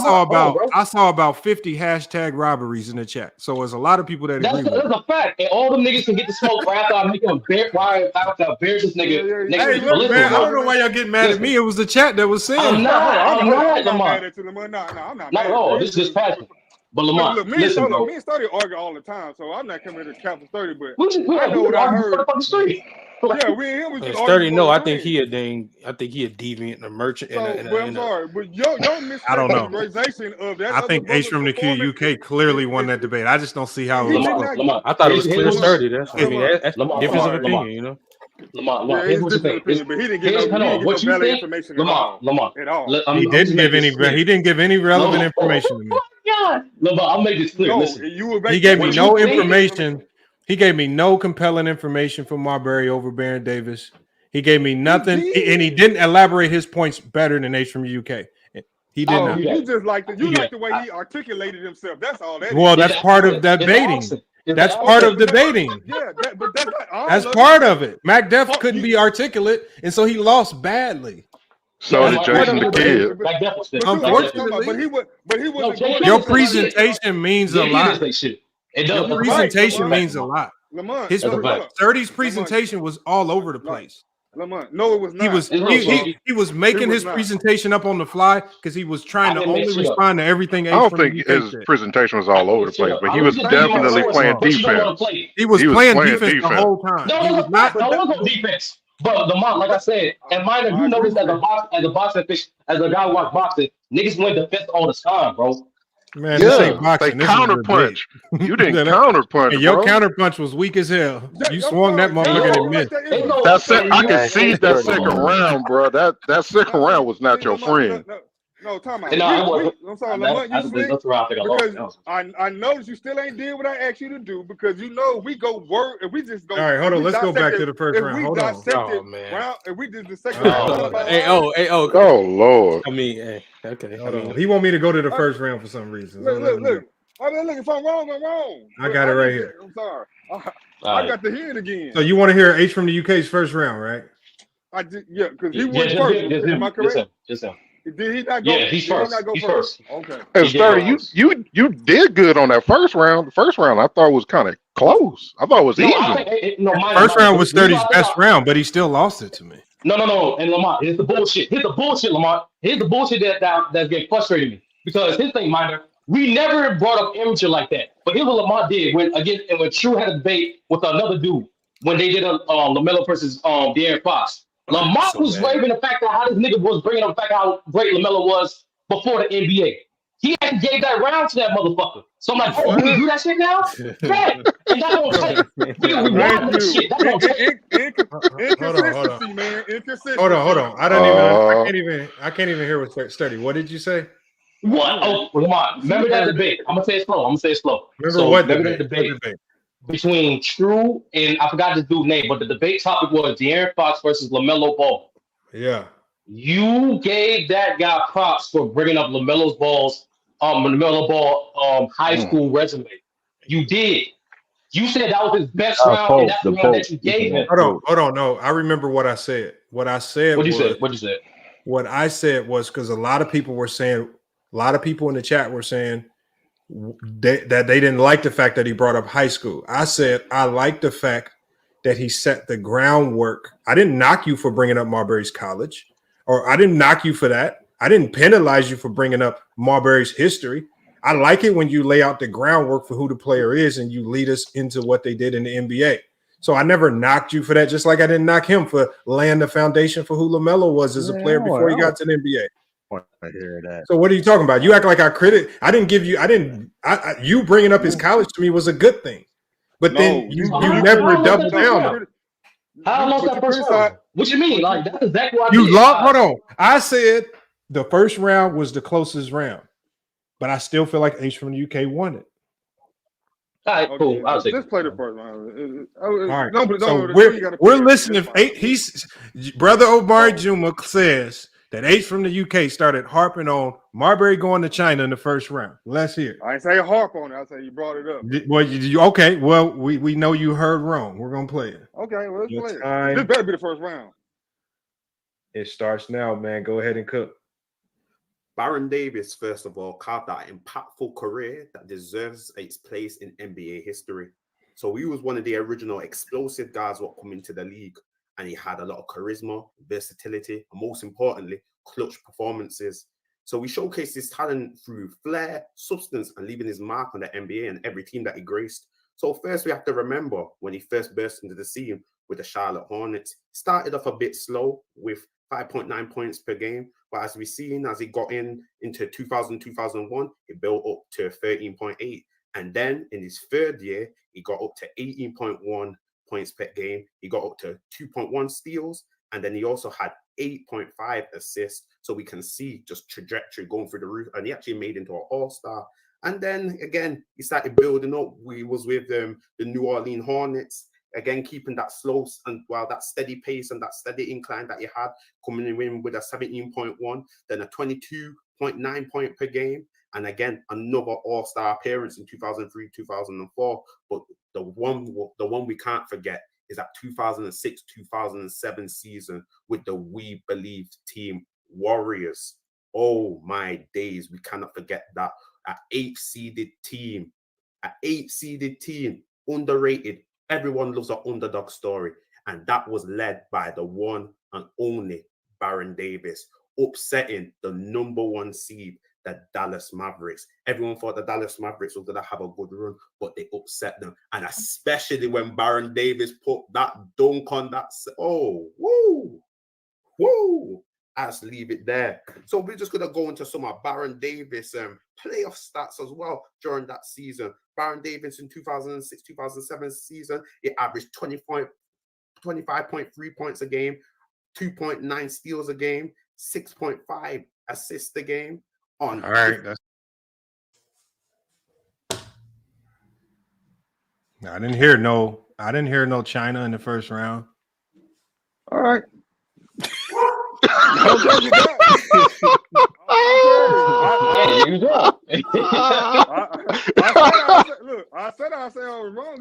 saw about 50 hashtag robberies in the chat. So there's a lot of people that agree with that's a fact. And all them niggas can get the smoke right after I make them bear this nigga. Hey, look, man, I don't know why y'all getting mad at me. It was the chat that was saying. I'm not mad at you, Lamont. I'm not at all. This is just passion. But Lamont, look, me and Sturdy argue all the time, so I'm not coming to cap for 30, but I know what I heard. Yeah, we and him was just Sturdy. No, I think he a deviant and a merchant. I'm sorry, but your mischaracterization of that. I think H from the QUK clearly won that debate. I just don't see how it was. I thought it was clear Sturdy. That's difference of opinion, you know. Lamont, here's what you think. But he didn't give no valid information Lamont, at all. He didn't give any relevant information to me. God. No, but I'll make this clear. No, Listen, He gave me no information. He gave me no compelling information from Marbury over Baron Davis. He gave me nothing, and he didn't elaborate his points better than Ace from the UK. He did not. You just like the way he articulated himself. That's all that is. Well, that's part of debating. That's part of debating. Yeah, but that's not all. That's part of it. Mac Def couldn't be articulate, and so he lost badly. So did Jason the Kid. Unfortunately, your presentation means a lot. Your presentation means a lot. His 30s presentation was all over the place. Lamont, no, it was not. He was making his presentation up on the fly because he was trying to only respond to everything. I don't think his presentation was all over the place, but he was definitely playing defense. He was playing defense the whole time. No, he was not. There was no defense. But Lamont, like I said, and Minor, you know this as a boxing fish, as a guy who watch boxing, niggas win defense all the time, bro. Man, this ain't boxing. They counterpunch. You didn't counterpunch. And your counterpunch was weak as hell. You swung that motherfucker and missed. I can see that second round, bro. That second round was not your friend. No, time out. I'm sorry, Lamont, you slick because I noticed you still ain't did what I asked you to do because you know we go word and we just go. All right, hold on. Let's go back to the first round. Hold on. Oh man. If we did the second round. Oh Lord. I mean, okay. Hold on. He want me to go to the first round for some reason. Look. I mean, look, if I'm wrong, I'm wrong. I got it right here. I'm sorry. I got to hear it again. So you want to hear H from the UK's first round, right? I did, yeah, because he went first. Am I correct? Just him. Did he not go? Yeah, he's first. He's first. Okay. And Sturdy, you did good on that first round. The first round I thought was kind of close. I thought it was easy. First round was Sturdy's best round, but he still lost it to me. No. And Lamont, here's the bullshit. Lamont. Here's the bullshit that's getting frustrating me. Because his thing, Minor, we never brought up amateur like that. But here's what Lamont did when True had a debate with another dude when they did a LaMelo versus De'Aaron Fox. Lamont was raving the fact that how this nigga was bringing up the fact how great LaMelo was before the NBA. He had gave that round to that motherfucker. So I'm like, oh, we can do that shit now? Yeah. And that's what I'm saying. We want that shit. That's what I'm saying. Inconsistency, man. Inconsistency. Hold on. I can't even hear what Sturdy. What did you say? What? Oh, Lamont. Remember that debate. I'm gonna say it slow. Remember that debate between True and I forgot this dude's name, but the debate topic was De'Aaron Fox versus LaMelo Ball. Yeah. You gave that guy props for bringing up LaMelo Ball high school resume. You did. You said that was his best round, and that's the round that you gave him. Hold on. No, I remember what I said. What I said. What you said? What I said was because a lot of people in the chat were saying that they didn't like the fact that he brought up high school. I said I like the fact that he set the groundwork. I didn't knock you for bringing up Marbury's college, or I didn't knock you for that. I didn't penalize you for bringing up Marbury's history. I like it when you lay out the groundwork for who the player is and you lead us into what they did in the NBA. So I never knocked you for that, just like I didn't knock him for laying the foundation for who LaMelo was as a player before he got to the NBA. I hear that. So what are you talking about? You act like I you bringing up his college to me was a good thing, but then you never doubled down. I lost that first round. What you mean? Like that's exactly what I did. Lost. Hold on. I said the first round was the closest round, but I still feel like H from the UK won it. All right, cool. Let's play the first round. All right. So we're listening. He's brother Omari Juma says that H from the UK started harping on Marbury going to China in the first round. Let's hear it. I ain't say harp on it. I say you brought it up. Well, okay. Well, we know you heard wrong. We're gonna play it. Okay, well, let's play it. This better be the first round. It starts now, man. Go ahead and cook. Baron Davis, first of all, carved out an impactful career that deserves its place in NBA history. So he was one of the original explosive guys what come into the league. And he had a lot of charisma, versatility, and most importantly, clutch performances. So we showcased his talent through flair, substance, and leaving his mark on the NBA and every team that he graced. So first, we have to remember when he first burst into the scene with the Charlotte Hornets. Started off a bit slow with 5.9 points per game. But as we've seen, as he got into 2000, 2001, it built up to 13.8. And then in his third year, he got up to 18.1 points per game. He got up to 2.1 steals, and then he also had 8.5 assists. So we can see just trajectory going through the roof, and he actually made into an all-star And then again, he started building up. We was with the New Orleans Hornets. Again, keeping that slow and that steady pace and that steady incline that he had, coming in with a 17.1, then a 22.9 point per game. And again, another all-star appearance in 2003, 2004. But the one we can't forget is that 2006, 2007 season with the We Believe team Warriors. Oh my days, we cannot forget that. An 8-seeded team, underrated. Everyone loves an underdog story. And that was led by the one and only Baron Davis, upsetting the number 1 seed, the Dallas Mavericks. Everyone thought the Dallas Mavericks were going to have a good run, but they upset them. And especially when Baron Davis put that dunk on that. Oh, woo. Let's leave it there. So we're just going to go into some of Baron Davis playoff stats as well during that season. Baron Davis in 2006-2007 season, he averaged 25.3 points a game, 2.9 steals a game, 6.5 assists a game. All right. I didn't hear no China in the first round. All right. I said I was wrong.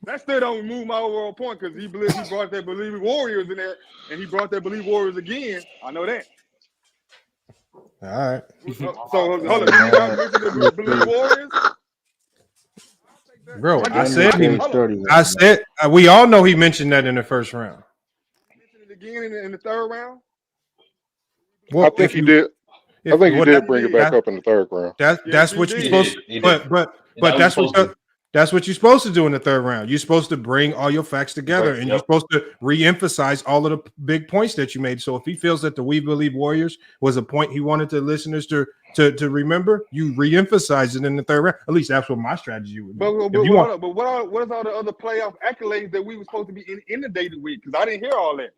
That still don't move my overall point because he brought that Believe Warriors in there, and he brought that Believe Warriors again. I know that. All right. So hold on. You guys mentioned the Believe Warriors? Bro, I said we all know he mentioned that in the first round. Mentioned it again in the third round? Well, I think he did. I think he did bring it back up in the third round. That's what you're supposed to. But that's what you're supposed to do in the third round. You're supposed to bring all your facts together, and you're supposed to re-emphasize all of the big points that you made. So if he feels that the We Believe Warriors was a point he wanted the listeners to remember, you re-emphasize it in the third round. At least that's what my strategy would be. But what is all the other playoff accolades that we were supposed to be inundated with? Because I didn't hear all that.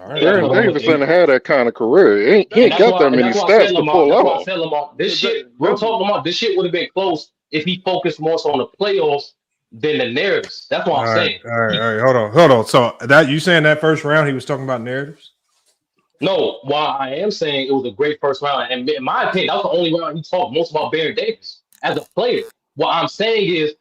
All right. Baron Davidson had that kind of career. He ain't got that many stats to pull off. This shit would have been close if he focused more so on the playoffs than the narratives. That's what I'm saying. All right. Hold on. So that you saying that first round he was talking about narratives? No, while I am saying it was a great first round, and in my opinion, that was the only round he talked most about Baron Davis as a player. What I'm saying is,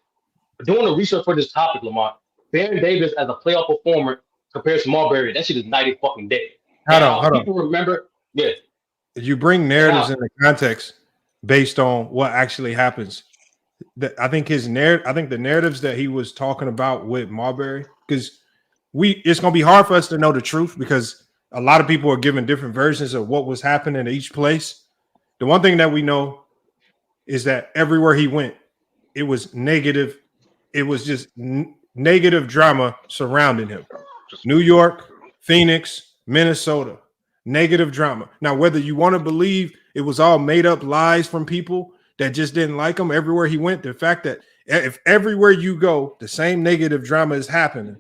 doing the research for this topic, Lamont, Baron Davis as a playoff performer compared to Marbury, that shit is night and fucking day. Hold on. People remember, You bring narratives into context based on what actually happens. I think the narratives that he was talking about with Marbury, because it's gonna be hard for us to know the truth because a lot of people are giving different versions of what was happening in each place. The one thing that we know is that everywhere he went, it was negative. It was just negative drama surrounding him. New York, Phoenix, Minnesota, negative drama. Now, whether you want to believe it was all made up lies from people that just didn't like him everywhere he went, the fact that if everywhere you go, the same negative drama is happening,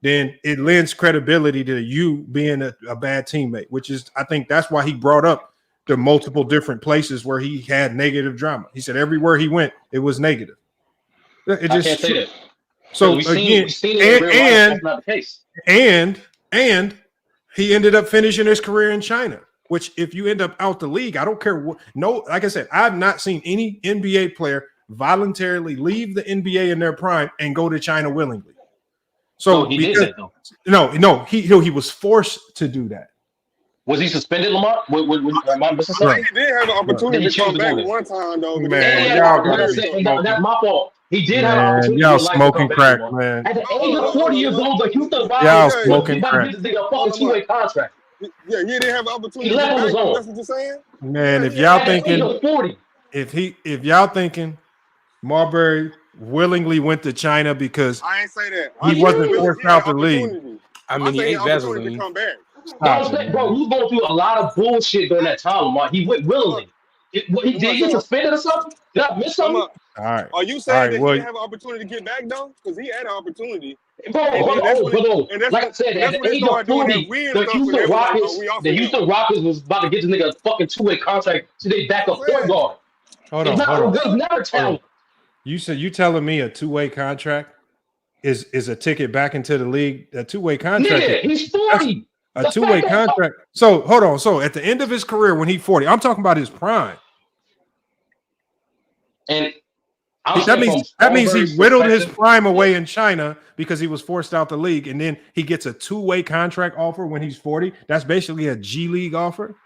then it lends credibility to you being a bad teammate, which is, I think that's why he brought up the multiple different places where he had negative drama. He said everywhere he went, it was negative. I can't say that. So we've again, seen it in real life, that's not the case. And he ended up finishing his career in China, which if you end up out the league, I don't care what. No, like I said, I've not seen any NBA player voluntarily leave the NBA in their prime and go to China willingly. So he did that though. No, he was forced to do that. Was he suspended, Lamar? Am I missing something? He did have an opportunity to come back one time though. Man, that's my fault. He did have an opportunity. Y'all smoking crack, man. At the age of 40 years old, the Houston Rockets smoking crack. This nigga a fucking two-way contract. Yeah, he didn't have an opportunity. He left on his own. That's what you're saying? Man, if y'all thinking Marbury willingly went to China because I ain't say that. He wasn't forced out the league. I mean, he ate Vaseline. Bro, he was going through a lot of bullshit during that time, Lamar. He went willingly. Did he get suspended or something? Did I miss something? All right. Are you saying that he didn't have an opportunity to get back though? Because he had an opportunity. Bro, like I said, at the age of 40, the Houston Rockets was about to get this nigga a fucking two-way contract to their backup point guard. Hold He's on. never talent. You said you telling me a two-way contract is a ticket back into the league? A two-way contract. Nigga, he's 40. A two-way contract. So hold on. So at the end of his career, when he's 40, I'm talking about his prime. And that means he whittled his prime away in China because he was forced out the league, and then he gets a two-way contract offer when he's 40. That's basically a G League offer.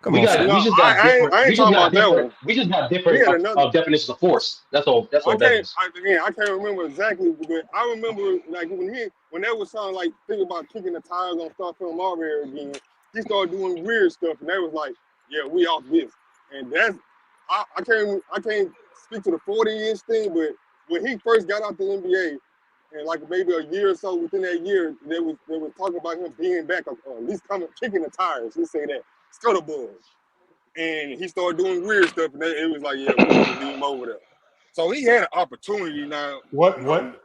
We just got different definitions of force. That's all. That's all. I can't remember exactly, but I remember like when that was sounding like thinking about kicking the tires on Star Film Marbury again. He started doing weird stuff, and they was like, "Yeah, we off this." And that's I can't speak to the 40-inch thing, but when he first got out the NBA, and like maybe a year or so within that year, they was talking about him being back, or at least kicking the tires. Let's say that. Scuttlebug, and he started doing weird stuff, and it was like, yeah, we're gonna leave him over there. So he had an opportunity now. What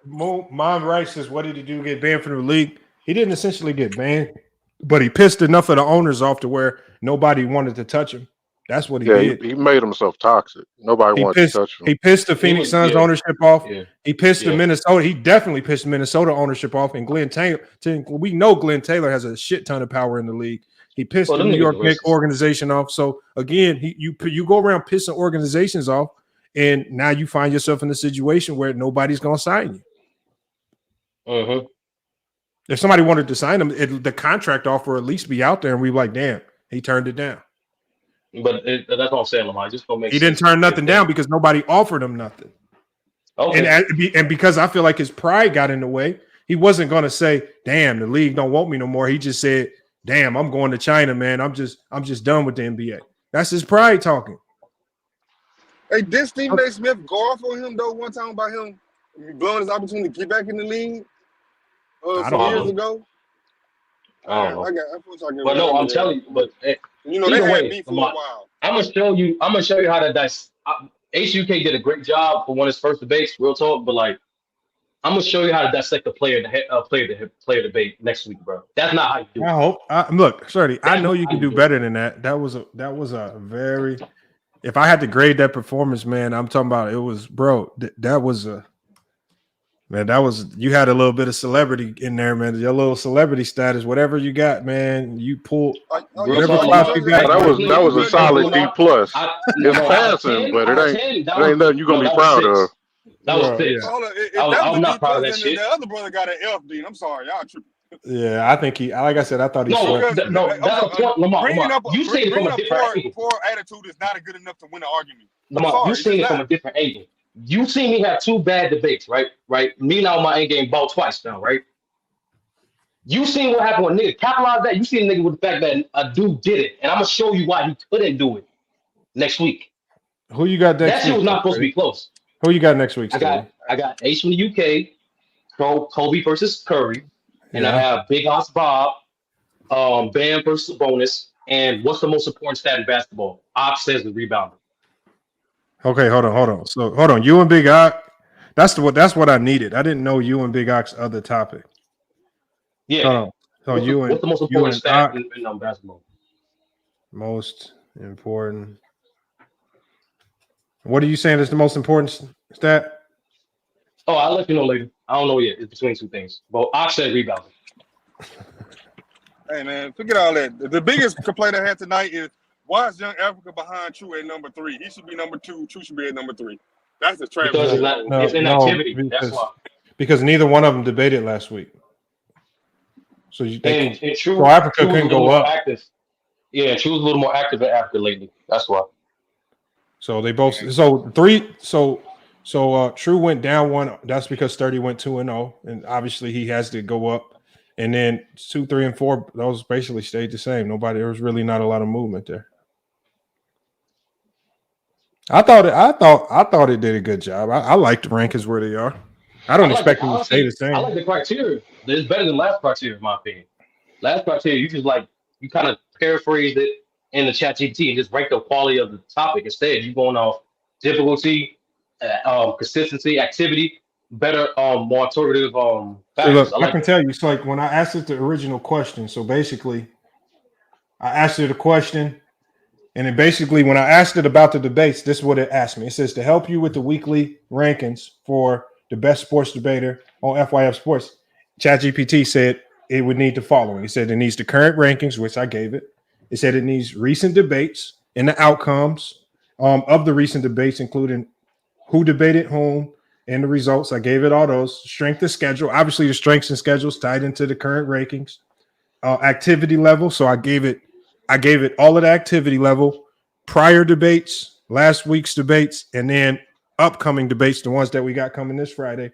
Mom Rice says, what did he do to get banned from the league? He didn't essentially get banned, but he pissed enough of the owners off to where nobody wanted to touch him. That's what he did. He made himself toxic. Nobody wanted to touch him. He pissed the Phoenix Suns ownership off. Yeah. He pissed the Minnesota. He definitely pissed Minnesota ownership off. And Glenn Taylor, we know Glenn Taylor has a shit ton of power in the league. He pissed the New York Knicks organization off. So again, you go around pissing organizations off, and now you find yourself in a situation where nobody's going to sign you. If somebody wanted to sign him, the contract offer at least be out there, and we like, damn, he turned it down. But that's what I'm saying, Lamar. Just don't make. He didn't turn nothing down because nobody offered him nothing. Okay. And because I feel like his pride got in the way, he wasn't going to say, "Damn, the league don't want me no more." He just said, "Damn, I'm going to China, man. I'm just done with the NBA." That's his pride talking. Hey, did Stephen A. Smith go off on him though one time about him blowing his opportunity to get back in the league some years ago? I don't know. But no, I'm telling you. But you know they had beef for a while. I'm gonna show you how to dice. HUK did a great job for one of his first debates, real talk. But like, I'm gonna show you how to dissect the player debate next week, bro. That's not how you do it. I hope. Look, Shorty, I know you can do better than that. That was a very. If I had to grade that performance, man, I'm talking about it was, bro. That was you had a little bit of celebrity in there, man. Your little celebrity status, whatever you got, man. You pulled whatever class you got. That was a solid D plus. It's passing, but it ain't nothing you're gonna be proud of. That was six. I'm not proud of that shit. The other brother got an F beat. I'm sorry, y'all tripping. Yeah, I think like I said, I thought he should. Lamar, you seen it from a different angle. Poor attitude is not good enough to win an argument. Lamar, you seen it from a different angle. You seen me have two bad debates, right? Me now my end game ball twice now, right? You seen what happened when nigga capitalized that. You seen a nigga with the fact that a dude did it, and I'm gonna show you why he couldn't do it next week. Who you got next? That shit was not supposed to be close. Who you got next week? I got Ace from the UK, Kobe versus Curry, and I have Big Hoss Bob, Bam versus Bonus, and what's the most important stat in basketball? Ox says the rebounder. Okay, hold on. So hold on, you and Big Ox. That's what I needed. I didn't know you and Big Ox other topic. Yeah. Hold on. So what's the most important stat in basketball? Most important. What are you saying is the most important stat? Oh, I'll let you know later. I don't know yet. It's between two things. But Ox said rebounding. Hey man, forget all that. The biggest complaint I had tonight is why is Young Africa behind True at number 3? He should be number 2. True should be at number 3. That's the trap. Because it's inactivity. That's why. Because neither one of them debated last week. So True Africa couldn't go up. Active. Yeah, True was a little more active than Africa lately. That's why. So they both. So True went down 1. That's because 30 went 2-0, and obviously he has to go up. And then 2, 3, and 4, those basically stayed the same. There was really not a lot of movement there. I thought it did a good job. I like the rankings where they are. I don't expect them to stay the same. I like the criteria. It's better than last criteria, in my opinion. Last criteria, you kind of paraphrased it in the ChatGPT and just rank the quality of the topic. Instead, you're going off difficulty, consistency, activity, better, more authoritative factors. Look, I can tell you, it's like when I asked it the original question. So basically, I asked it a question, And it basically, when I asked it about the debates, this is what it asked me. It says, to help you with the weekly rankings for the best sports debater on FYF Sports, ChatGPT said it would need the following. It said it needs the current rankings, which I gave it. It said it needs recent debates and the outcomes of the recent debates, including who debated whom and the results. I gave it all those. Strength of schedule. Obviously, the strengths and schedules tied into the current rankings. Activity level. So I gave it all of the activity level, prior debates, last week's debates, and then upcoming debates, the ones that we got coming this Friday.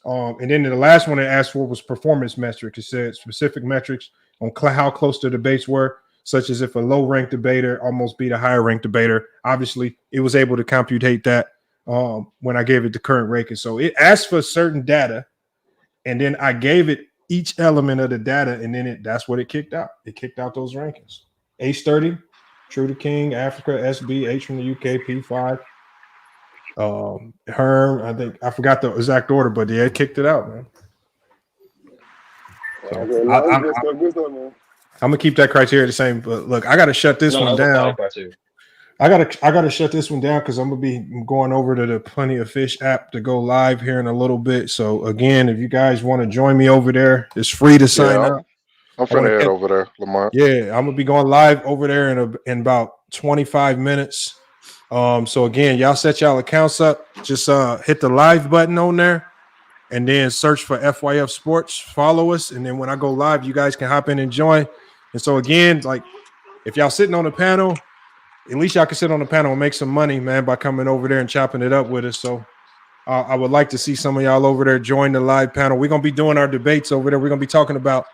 And then the last one it asked for was performance metrics. It said specific metrics on how close the debates were, such as if a low-ranked debater almost beat a higher-ranked debater. Obviously, it was able to computate that when I gave it the current ranking. So it asked for certain data, and then I gave it each element of the data, and then that's what it kicked out. It kicked out those rankings. H30, True to King, Africa, SB, H from the UK, P5, Herm. I forgot the exact order, but yeah, it kicked it out, man. So I'm gonna keep that criteria the same. But look, I gotta shut this one down. I gotta shut this one down because I'm gonna be going over to the Plenty of Fish app to go live here in a little bit. So again, if you guys want to join me over there, it's free to sign up. I'm finna head over there, Lamont. Yeah, I'm gonna be going live over there in about 25 minutes. So again, y'all set y'all accounts up. Just hit the live button on there, and then search for FYF Sports. Follow us, and then when I go live, you guys can hop in and join. And so again, like if y'all sitting on the panel, at least y'all can sit on the panel and make some money, man, by coming over there and chopping it up with us. So I would like to see some of y'all over there join the live panel. We're gonna be doing our debates over there. We're gonna be talking about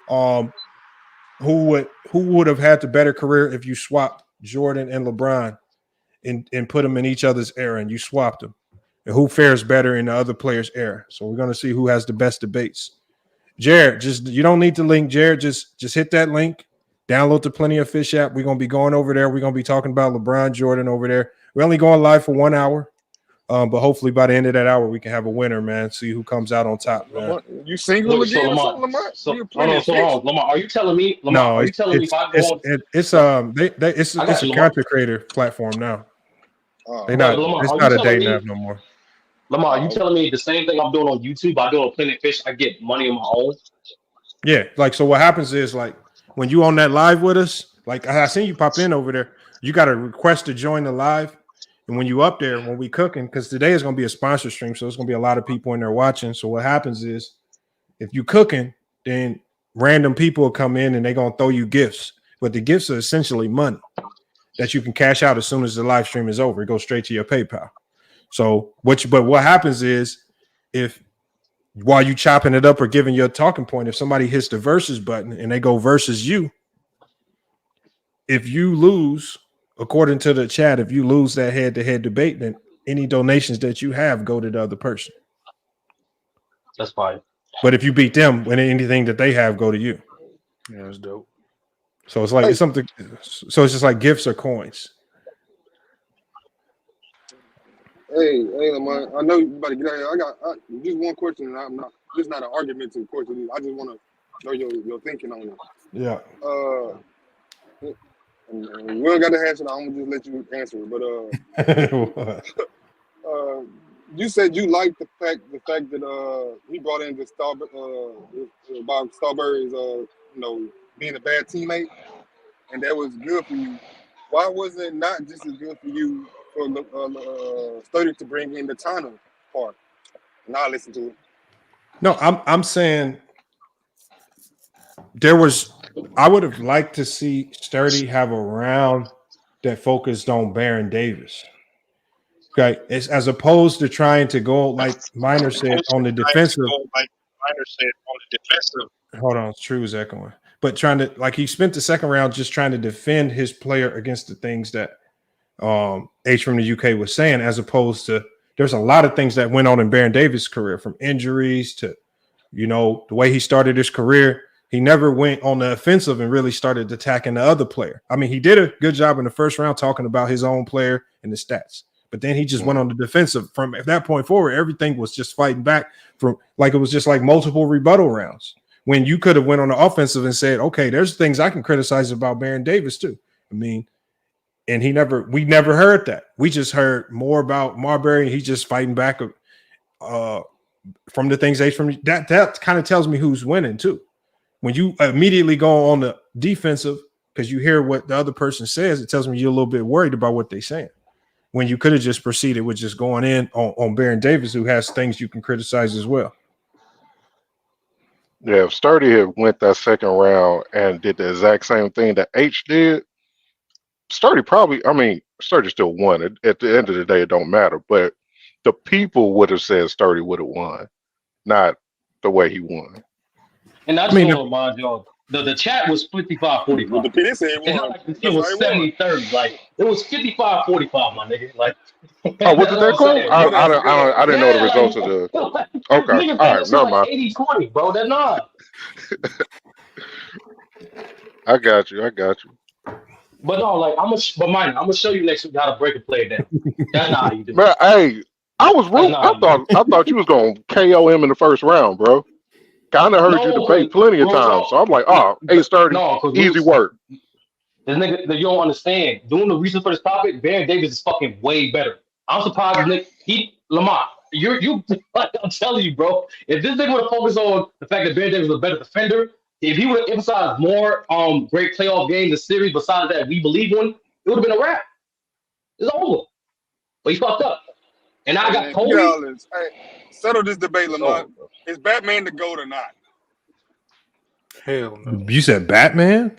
who would have had the better career if you swapped Jordan and LeBron and put them in each other's era and you swapped them, and who fares better in the other player's era. So we're gonna see who has the best debates. Jared, you don't need the link, Jared. Just hit that link. Download the Plenty of Fish app. We're going to be going over there. We're going to be talking about LeBron Jordan over there. We're only going live for 1 hour. But hopefully by the end of that hour, we can have a winner, man. See who comes out on top, man. You single again or something, Lamont? Lamont, are you telling me? No, are you telling me if I go it's a content creator platform now. It's not a dating app no more. Lamar, are you telling me the same thing I'm doing on YouTube? I do on Plenty of Fish. I get money on my own. Yeah, like so. What happens is like when you on that live with us, like I seen you pop in over there, you got to request to join the live. And when you up there, when we cooking, because today is going to be a sponsor stream, so there's going to be a lot of people in there watching. So what happens is if you cooking, then random people will come in and they're going to throw you gifts. But the gifts are essentially money that you can cash out as soon as the live stream is over. It goes straight to your PayPal. So what happens is if while you chopping it up or giving your talking point, if somebody hits the versus button and they go versus you, if you lose, according to the chat, if you lose that head-to-head debate, then any donations that you have go to the other person. That's fine. But if you beat them, when anything that they have go to you. Yeah, that's dope. So it's like it's something. So it's just like gifts or coins. Hey, Lamont, I know you about to get out here. I got just one question, and I'm not. This is not an argumentative question. I just want to know your thinking on it. Yeah. And we don't got to answer it. I'm gonna just let you answer it. But you said you liked the fact that he brought in the Bob Starbury's being a bad teammate, and that was good for you. Why was it not just as good for you for Sturdy to bring in the Tana part? And I'll listen to it. No, I'm saying I would have liked to see Sturdy have a round that focused on Baron Davis. Okay, as opposed to trying to go like Minor said on the defensive. Hold on, True is echoing. But trying to he spent the second round just trying to defend his player against the things that H from the UK was saying, as opposed to there's a lot of things that went on in Baron Davis' career, from injuries to the way he started his career. He never went on the offensive and really started attacking the other player. I mean, he did a good job in the first round talking about his own player and the stats, but then he just went on the defensive. From that point forward, everything was just fighting back from it was just like multiple rebuttal rounds when you could have went on the offensive and said, okay, there's things I can criticize about Baron Davis too. I mean, And we never heard that. We just heard more about Marbury, and he's just fighting back from the things that kind of tells me who's winning too. When you immediately go on the defensive because you hear what the other person says, it tells me you're a little bit worried about what they're saying. When you could have just proceeded with just going in on Baron Davis, who has things you can criticize as well. Yeah, if Sturdy had went that second round and did the exact same thing that H did, Sturdy still won. At the end of the day, it don't matter. But the people would have said Sturdy would have won, not the way he won. And I just want to remind y'all, the chat was 55-45. The PD said It's not like it was 70-30. Like, it was 55-45, my nigga. Like, oh, what did they call? I didn't know the results of the. Okay, all right, never mind. 80-20, bro. That's not. I got you. But no, like I'm gonna show you next week how to break a play down. That's not how you do it. Man, hey, I was wrong. I thought you was gonna KO him in the first round, bro. Kinda heard you debate plenty of times, so I'm like, oh, H30, easy work. This nigga, you don't understand. Doing the research for this topic, Baron Davis is fucking way better. I'm surprised, Lamont. I'm telling you, bro. If this nigga would have focused on the fact that Baron Davis was a better defender, if he would have emphasized more great playoff games and series besides that we believe in, it would have been a wrap. It's over. But he fucked up. And I got Kobe. Hey, settle this debate, Lamont. Is Batman the GOAT or not? Hell no. You said Batman?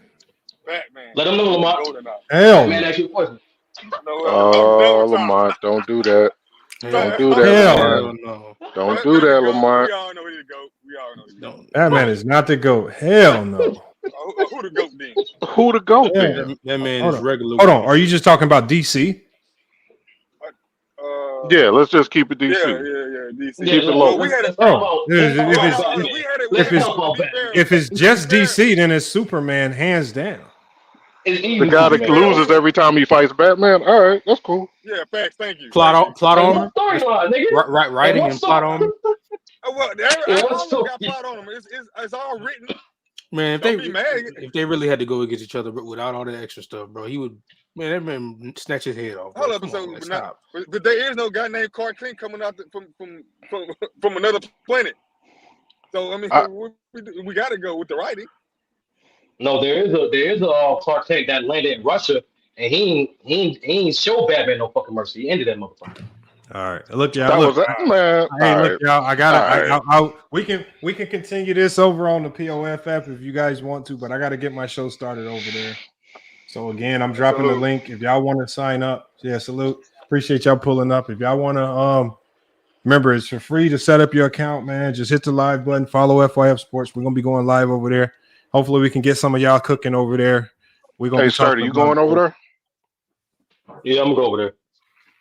Batman. Let him know, Lamont. Hell man, ask you a question. Oh, Lamont, don't do that. Don't do that, Lamont. No. Don't do that, Lamont. We all know he's the GOAT. We all know he's the GOAT. That man is not the GOAT. Hell no. Who the GOAT then? Who the GOAT then? That man is regular. Hold on. Are you just talking about DC? Yeah, let's just keep it DC. Yeah, DC. Keep it low. If it's just DC, then it's Superman, hands down. The guy that loses every time he fights Batman. All right, that's cool. Yeah, facts. Thank you. Plot armor. Writing and plot armor. Well, I got plot on them. It's all written. Man, if they really had to go against each other without all that extra stuff, bro, he would. Man, that man snatch his head off. Hold up, but there is no guy named Clark Kent coming out from another planet. So I mean, we got to go with the righty. No, there is a Clark Kent that landed in Russia, and he ain't show Batman no fucking mercy. He ended that motherfucker. All right, look, y'all. We can continue this over on the POFF if you guys want to, but I got to get my show started over there. So again, I'm dropping the link if y'all want to sign up. Yeah, salute. Appreciate y'all pulling up. If y'all want to, remember it's for free to set up your account, man. Just hit the live button. Follow FYF Sports. We're gonna be going live over there. Hopefully, we can get some of y'all cooking over there. We're gonna. Hey, Sturdy, you going over there? Yeah, I'm gonna go over there.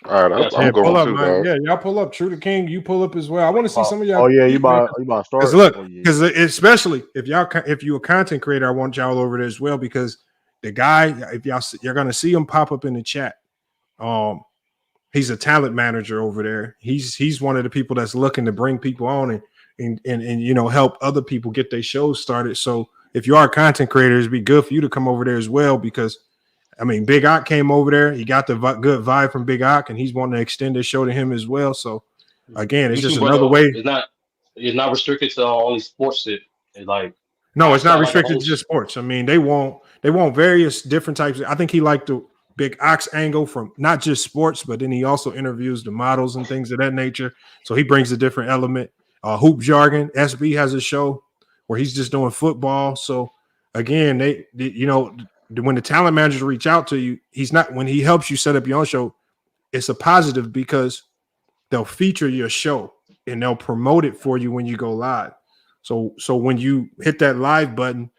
All right, I'm going pull up, too, man. dog. Yeah, y'all pull up. True to King, you pull up as well. I want to see some of y'all. Oh yeah, you about to start? Because especially if you're a content creator, I want y'all over there as well because the guy, if you're gonna see him pop up in the chat. He's a talent manager over there. He's one of the people that's looking to bring people on and help other people get their shows started. So if you are a content creator, it'd be good for you to come over there as well because I mean, Big Ock came over there. He got the good vibe from Big Ock, and he's wanting to extend his show to him as well. So, again, it's just another way. It's not restricted to only sports. It's not restricted to just sports. I mean, they want various different types. I think he liked the Big Ox angle from not just sports, but then he also interviews the models and things of that nature. So he brings a different element. Hoop Jargon, SB has a show where he's just doing football. So, again, when the talent managers reach out to you, when he helps you set up your own show, it's a positive because they'll feature your show and they'll promote it for you when you go live. So when you hit that live button,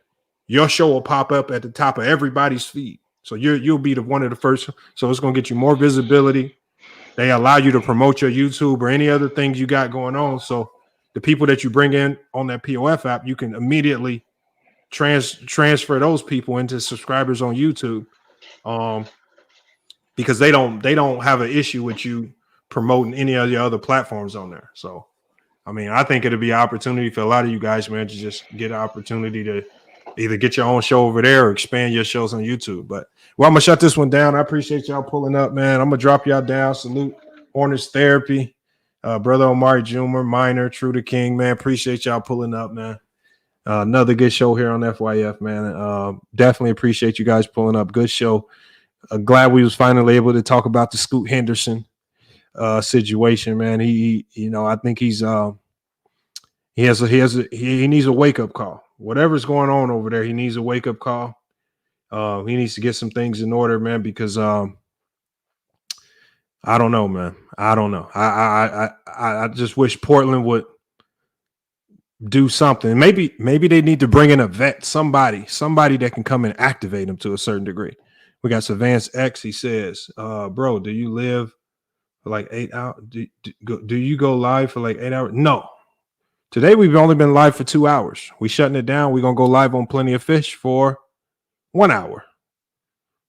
your show will pop up at the top of everybody's feed. So you'll be one of the first. So it's going to get you more visibility. They allow you to promote your YouTube or any other things you got going on. So the people that you bring in on that POF app, you can immediately transfer those people into subscribers on YouTube, because they don't have an issue with you promoting any of your other platforms on there. So, I mean, I think it'll be an opportunity for a lot of you guys, man, to just get an opportunity to either get your own show over there or expand your shows on YouTube. But well, I'm gonna shut this one down. I appreciate y'all pulling up, man. I'm gonna drop y'all down. Salute Hornets Therapy, brother Omari Jr., Minor, True to King, man. Appreciate y'all pulling up, man. Another good show here on FYF, man. Definitely appreciate you guys pulling up. Good show. Glad we was finally able to talk about the Scoot Henderson situation, man. He I think he needs a wake up call. Whatever's going on over there, he needs a wake up call. He needs to get some things in order, man, because I don't know, man. I don't know. I just wish Portland would do something. Maybe they need to bring in a vet, somebody that can come and activate him to a certain degree. We got Savance X. He says, bro, do you live for like 8 hours? Do you go live for like 8 hours? No. Today we've only been live for 2 hours. We shutting it down. We're gonna go live on Plenty of Fish for 1 hour.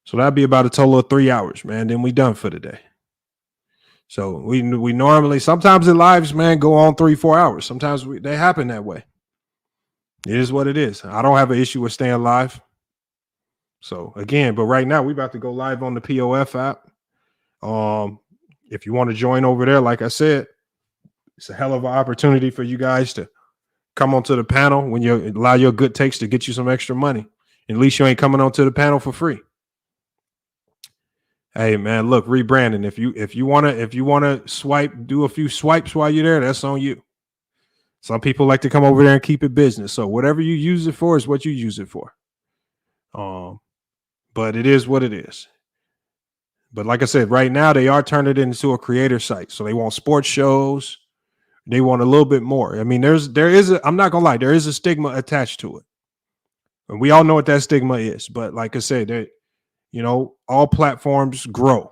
So that'd be about a total of 3 hours, man. Then we done for the day. So we normally, sometimes the lives, man, go on 3-4 hours. Sometimes they happen that way. It is what it is. I don't have an issue with staying live. So again, but right now we about to go live on the POF app. If you want to join over there, like I said, it's a hell of an opportunity for you guys to come onto the panel when you allow your good takes to get you some extra money. At least you ain't coming onto the panel for free. Hey man, look, rebranding. If you wanna swipe, do a few swipes while you're there, that's on you. Some people like to come over there and keep it business. So whatever you use it for is what you use it for. But it is what it is. But like I said, right now they are turning it into a creator site. So they want sports shows. They want a little bit more. I mean, I'm not gonna lie, there is a stigma attached to it. And we all know what that stigma is. But like I said, all platforms grow.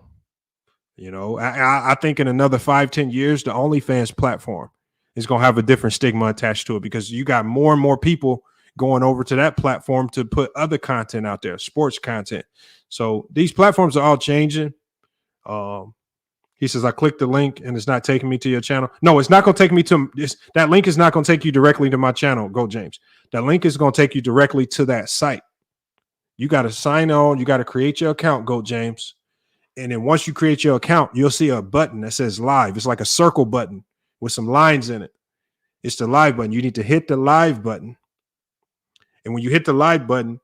I think in another 5-10 years, the OnlyFans platform is going to have a different stigma attached to it because you got more and more people going over to that platform to put other content out there, sports content. So these platforms are all changing. He says, I clicked the link and it's not taking me to your channel. No, it's not going to take me to this. That link is not going to take you directly to my channel. Go, James. That link is going to take you directly to that site. You got to sign on. You got to create your account, Go James. And then once you create your account, you'll see a button that says live. It's like a circle button with some lines in it. It's the live button. You need to hit the live button. And when you hit the live button,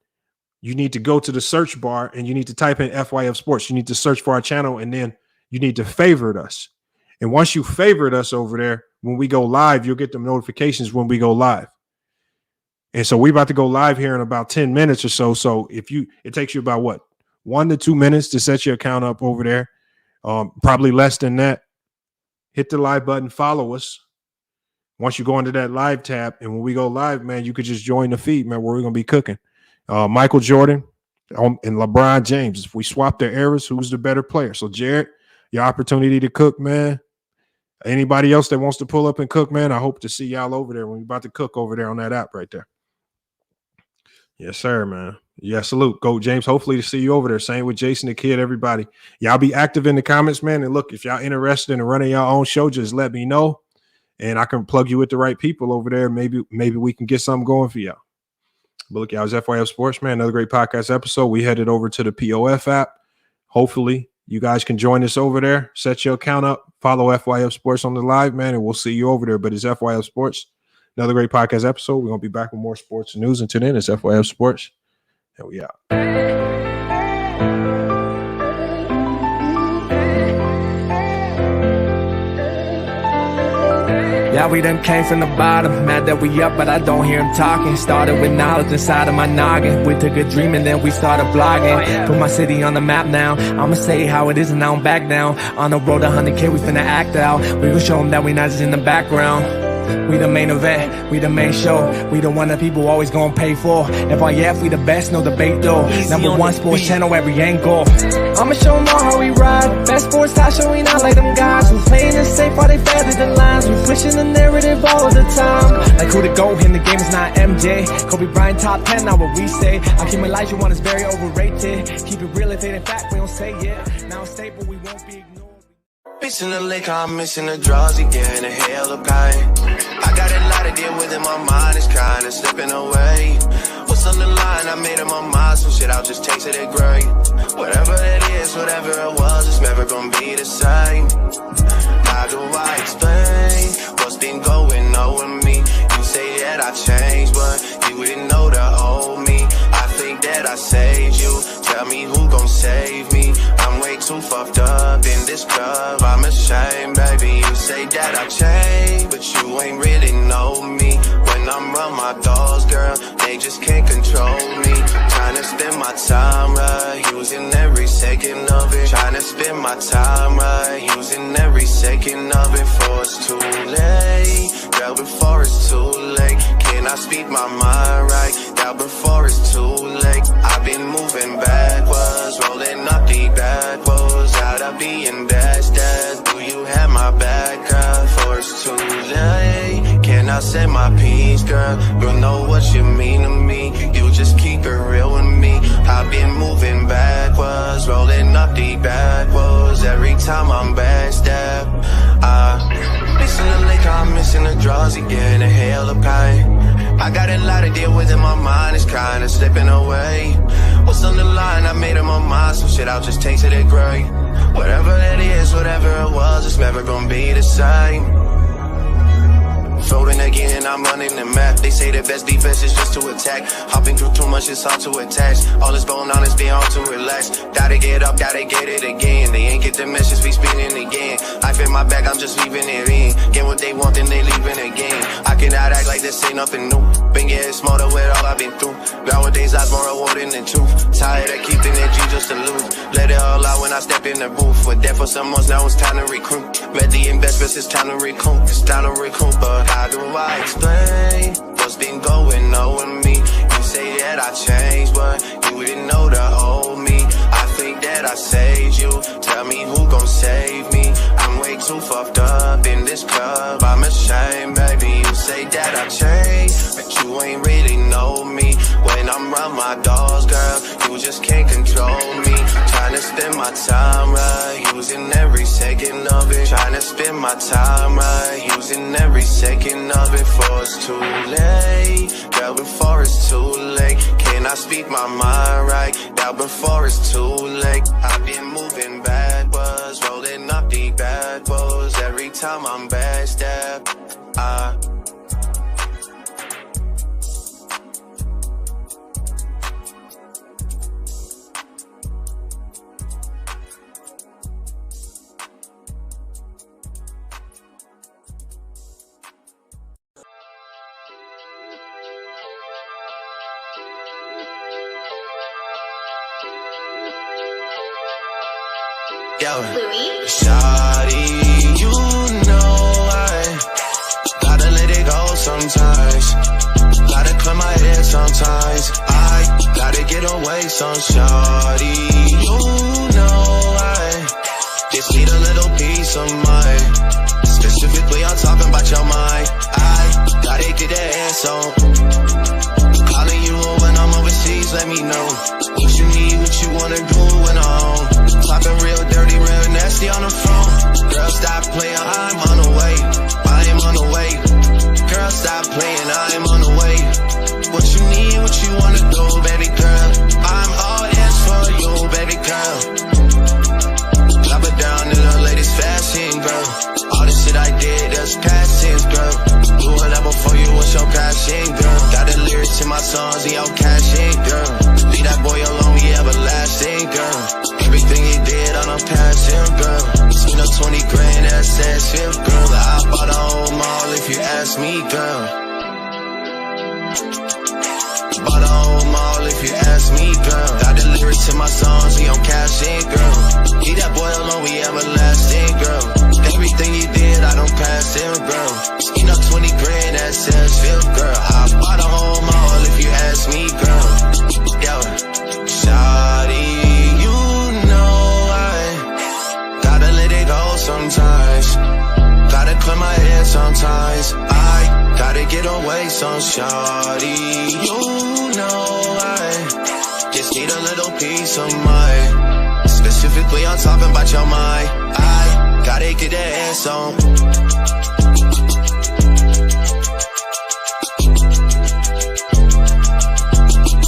you need to go to the search bar and you need to type in FYF Sports. You need to search for our channel and then you need to favorite us. And once you favorite us over there, when we go live, you'll get the notifications when we go live. And so we're about to go live here in about 10 minutes or so. So it takes you about 1 to 2 minutes to set your account up over there. Probably less than that. Hit the live button, follow us. Once you go into that live tab, and when we go live, man, you could just join the feed, man, where we're going to be cooking. Michael Jordan and LeBron James. If we swap their eras, who's the better player? So, Jared, your opportunity to cook, man. Anybody else that wants to pull up and cook, man, I hope to see y'all over there when we're about to cook over there on that app right there. Yes, sir, man. Yeah, salute. Go, James. Hopefully to see you over there. Same with Jason the Kid, everybody. Y'all be active in the comments, man. And look, if y'all interested in running your own show, just let me know. And I can plug you with the right people over there. Maybe we can get something going for y'all. But look, y'all, it's FYF Sports, man. Another great podcast episode. We headed over to the POF app. Hopefully you guys can join us over there. Set your account up. Follow FYF Sports on the live, man, and we'll see you over there. But it's FYF Sports. Another great podcast episode. We're going to be back with more sports news. Until then, it's FYF Sports. And we out. Yeah, we done came from the bottom. Mad that we up, but I don't hear him talking. Started with knowledge inside of my noggin. We took a dream and then we started blogging. Put my city on the map now. I'ma say how it is and I don't back down. On the road to 100K, we finna act out. We gon' show them that we not just in the background. We the main event, we the main show. We the one that people always gonna pay for. FYF, we the best, no debate though. Number one sports channel, every angle. I'ma show them all how we ride. Best sports talk show, we not like them guys. We playing it safe while they feather the lines. We pushing the narrative all the time. Like who to go in the game is not MJ. Kobe Bryant top 10, not what we say. I keep my life, you want is very overrated. Keep it real, if it ain't fact, we don't say it. Now it's stable, we won't be ignored. Missing the liquor, I'm missing the drugs again, a hell of pain. I got a lot to deal with and my mind is kinda slipping away. What's on the line? I made up my mind, some shit I'll just taste it great. Whatever it is, whatever it was, it's never gonna be the same. How do I explain what's been going on with me? You say that I changed, but you didn't know the old me. I think that I saved you. Tell me who gon' save me. I'm way too fucked up in this club. I'm ashamed, baby. You say that I changed, but you ain't really know me. When I'm around my dogs, girl, they just can't control me. Trying to spend my time right, using every second of it. Trying to spend my time right, using every second of it. Before it's too late, girl, before it's too late. Can I speak my mind right? Girl, before it's too late. I've been moving backwards, rolling up the backwards. Out of being best, do you have my back, girl? Before it's too late. Can I say my piece, girl? You know what you mean to me. You just keep it real with me. I've been moving backwards, rolling up the backwards. Every time I'm backstep, missing the lake, I'm missing the draws again. A hell of pain. I got a lot to deal with and my mind is kinda slipping away. What's on the line? I made up my mind, some shit I'll just taste it great. Whatever it is, whatever it was, it's never gonna be the same. Floating again, I'm running the map. They say the best defense is just to attack. Hopping through too much, it's hard to attach. All this going on is being hard to relax. Gotta get up, gotta get it again. They ain't get the message, we spinning again. I feel my back, I'm just leaving it in. Get what they want, then they leaving again. I cannot act like this ain't nothing new. Been getting smarter with all I've been through. Nowadays, life's more rewarding than truth. Tired of keeping it G just to lose. Let it all out when I step in the booth. We're dead for some months, now it's time to recruit. Read the investments, it's time to recoup. It's time to recoup, but how do I explain what's been going on with me? You say that I changed, but you didn't know the old me. I think that I saved you. Tell me who gon' save me. I'm way too fucked up in this club. I'm ashamed, baby. You say that I changed, but you ain't really know me. When I'm around my dogs, girl, you just can't control me. Trying to spend my time right, using every second of it. Trying to spend my time right, using every second of it. Before it's too late, girl, before it's too late. Can I speak my mind right? Now before it's too late. I've been moving backwards, rolling up the backwards. Every time I'm backstep, shawty, you know I gotta let it go sometimes. Gotta clear my head sometimes. I gotta get away some shawty. You know I just need a little peace of mind. Specifically, I'm talking about your mind. I gotta get that ass on. Calling you when I'm overseas, let me know what you need, what you wanna do when I'm home. Talking real dirty, real nasty on the phone. Girl, stop playing, I'm on the way. I am on the way. Girl, stop playing, I am on the way. What you need, what you wanna do, baby girl. I'm all ears for you, baby girl. Drop it down in the latest fashion, girl. All the shit I did, that's past tense, girl. Do it level for you, what's your passion, girl? Got the lyrics to my songs and your cash in, girl. Leave that boy alone, he everlasting, girl. Everything he did on a passion, girl. Spent up 20 grand, that's that shit, girl. I bought a whole mall if you ask me, girl. Bought a whole mall if you ask me, girl. Got the lyrics to my songs, we on cash in, girl. Leave that boy alone, we everlasting, girl. Everything he did, I don't pass him, girl. Spent up 20 grand, that's that shit, girl. I bought a whole mall if you ask me, girl. Yo, shawty, you know I gotta let it go sometimes. Gotta clear my head sometimes. I gotta get away some shawty. You know I just need a little peace of mind. Specifically, I'm talking about your mind. I gotta get that ass on.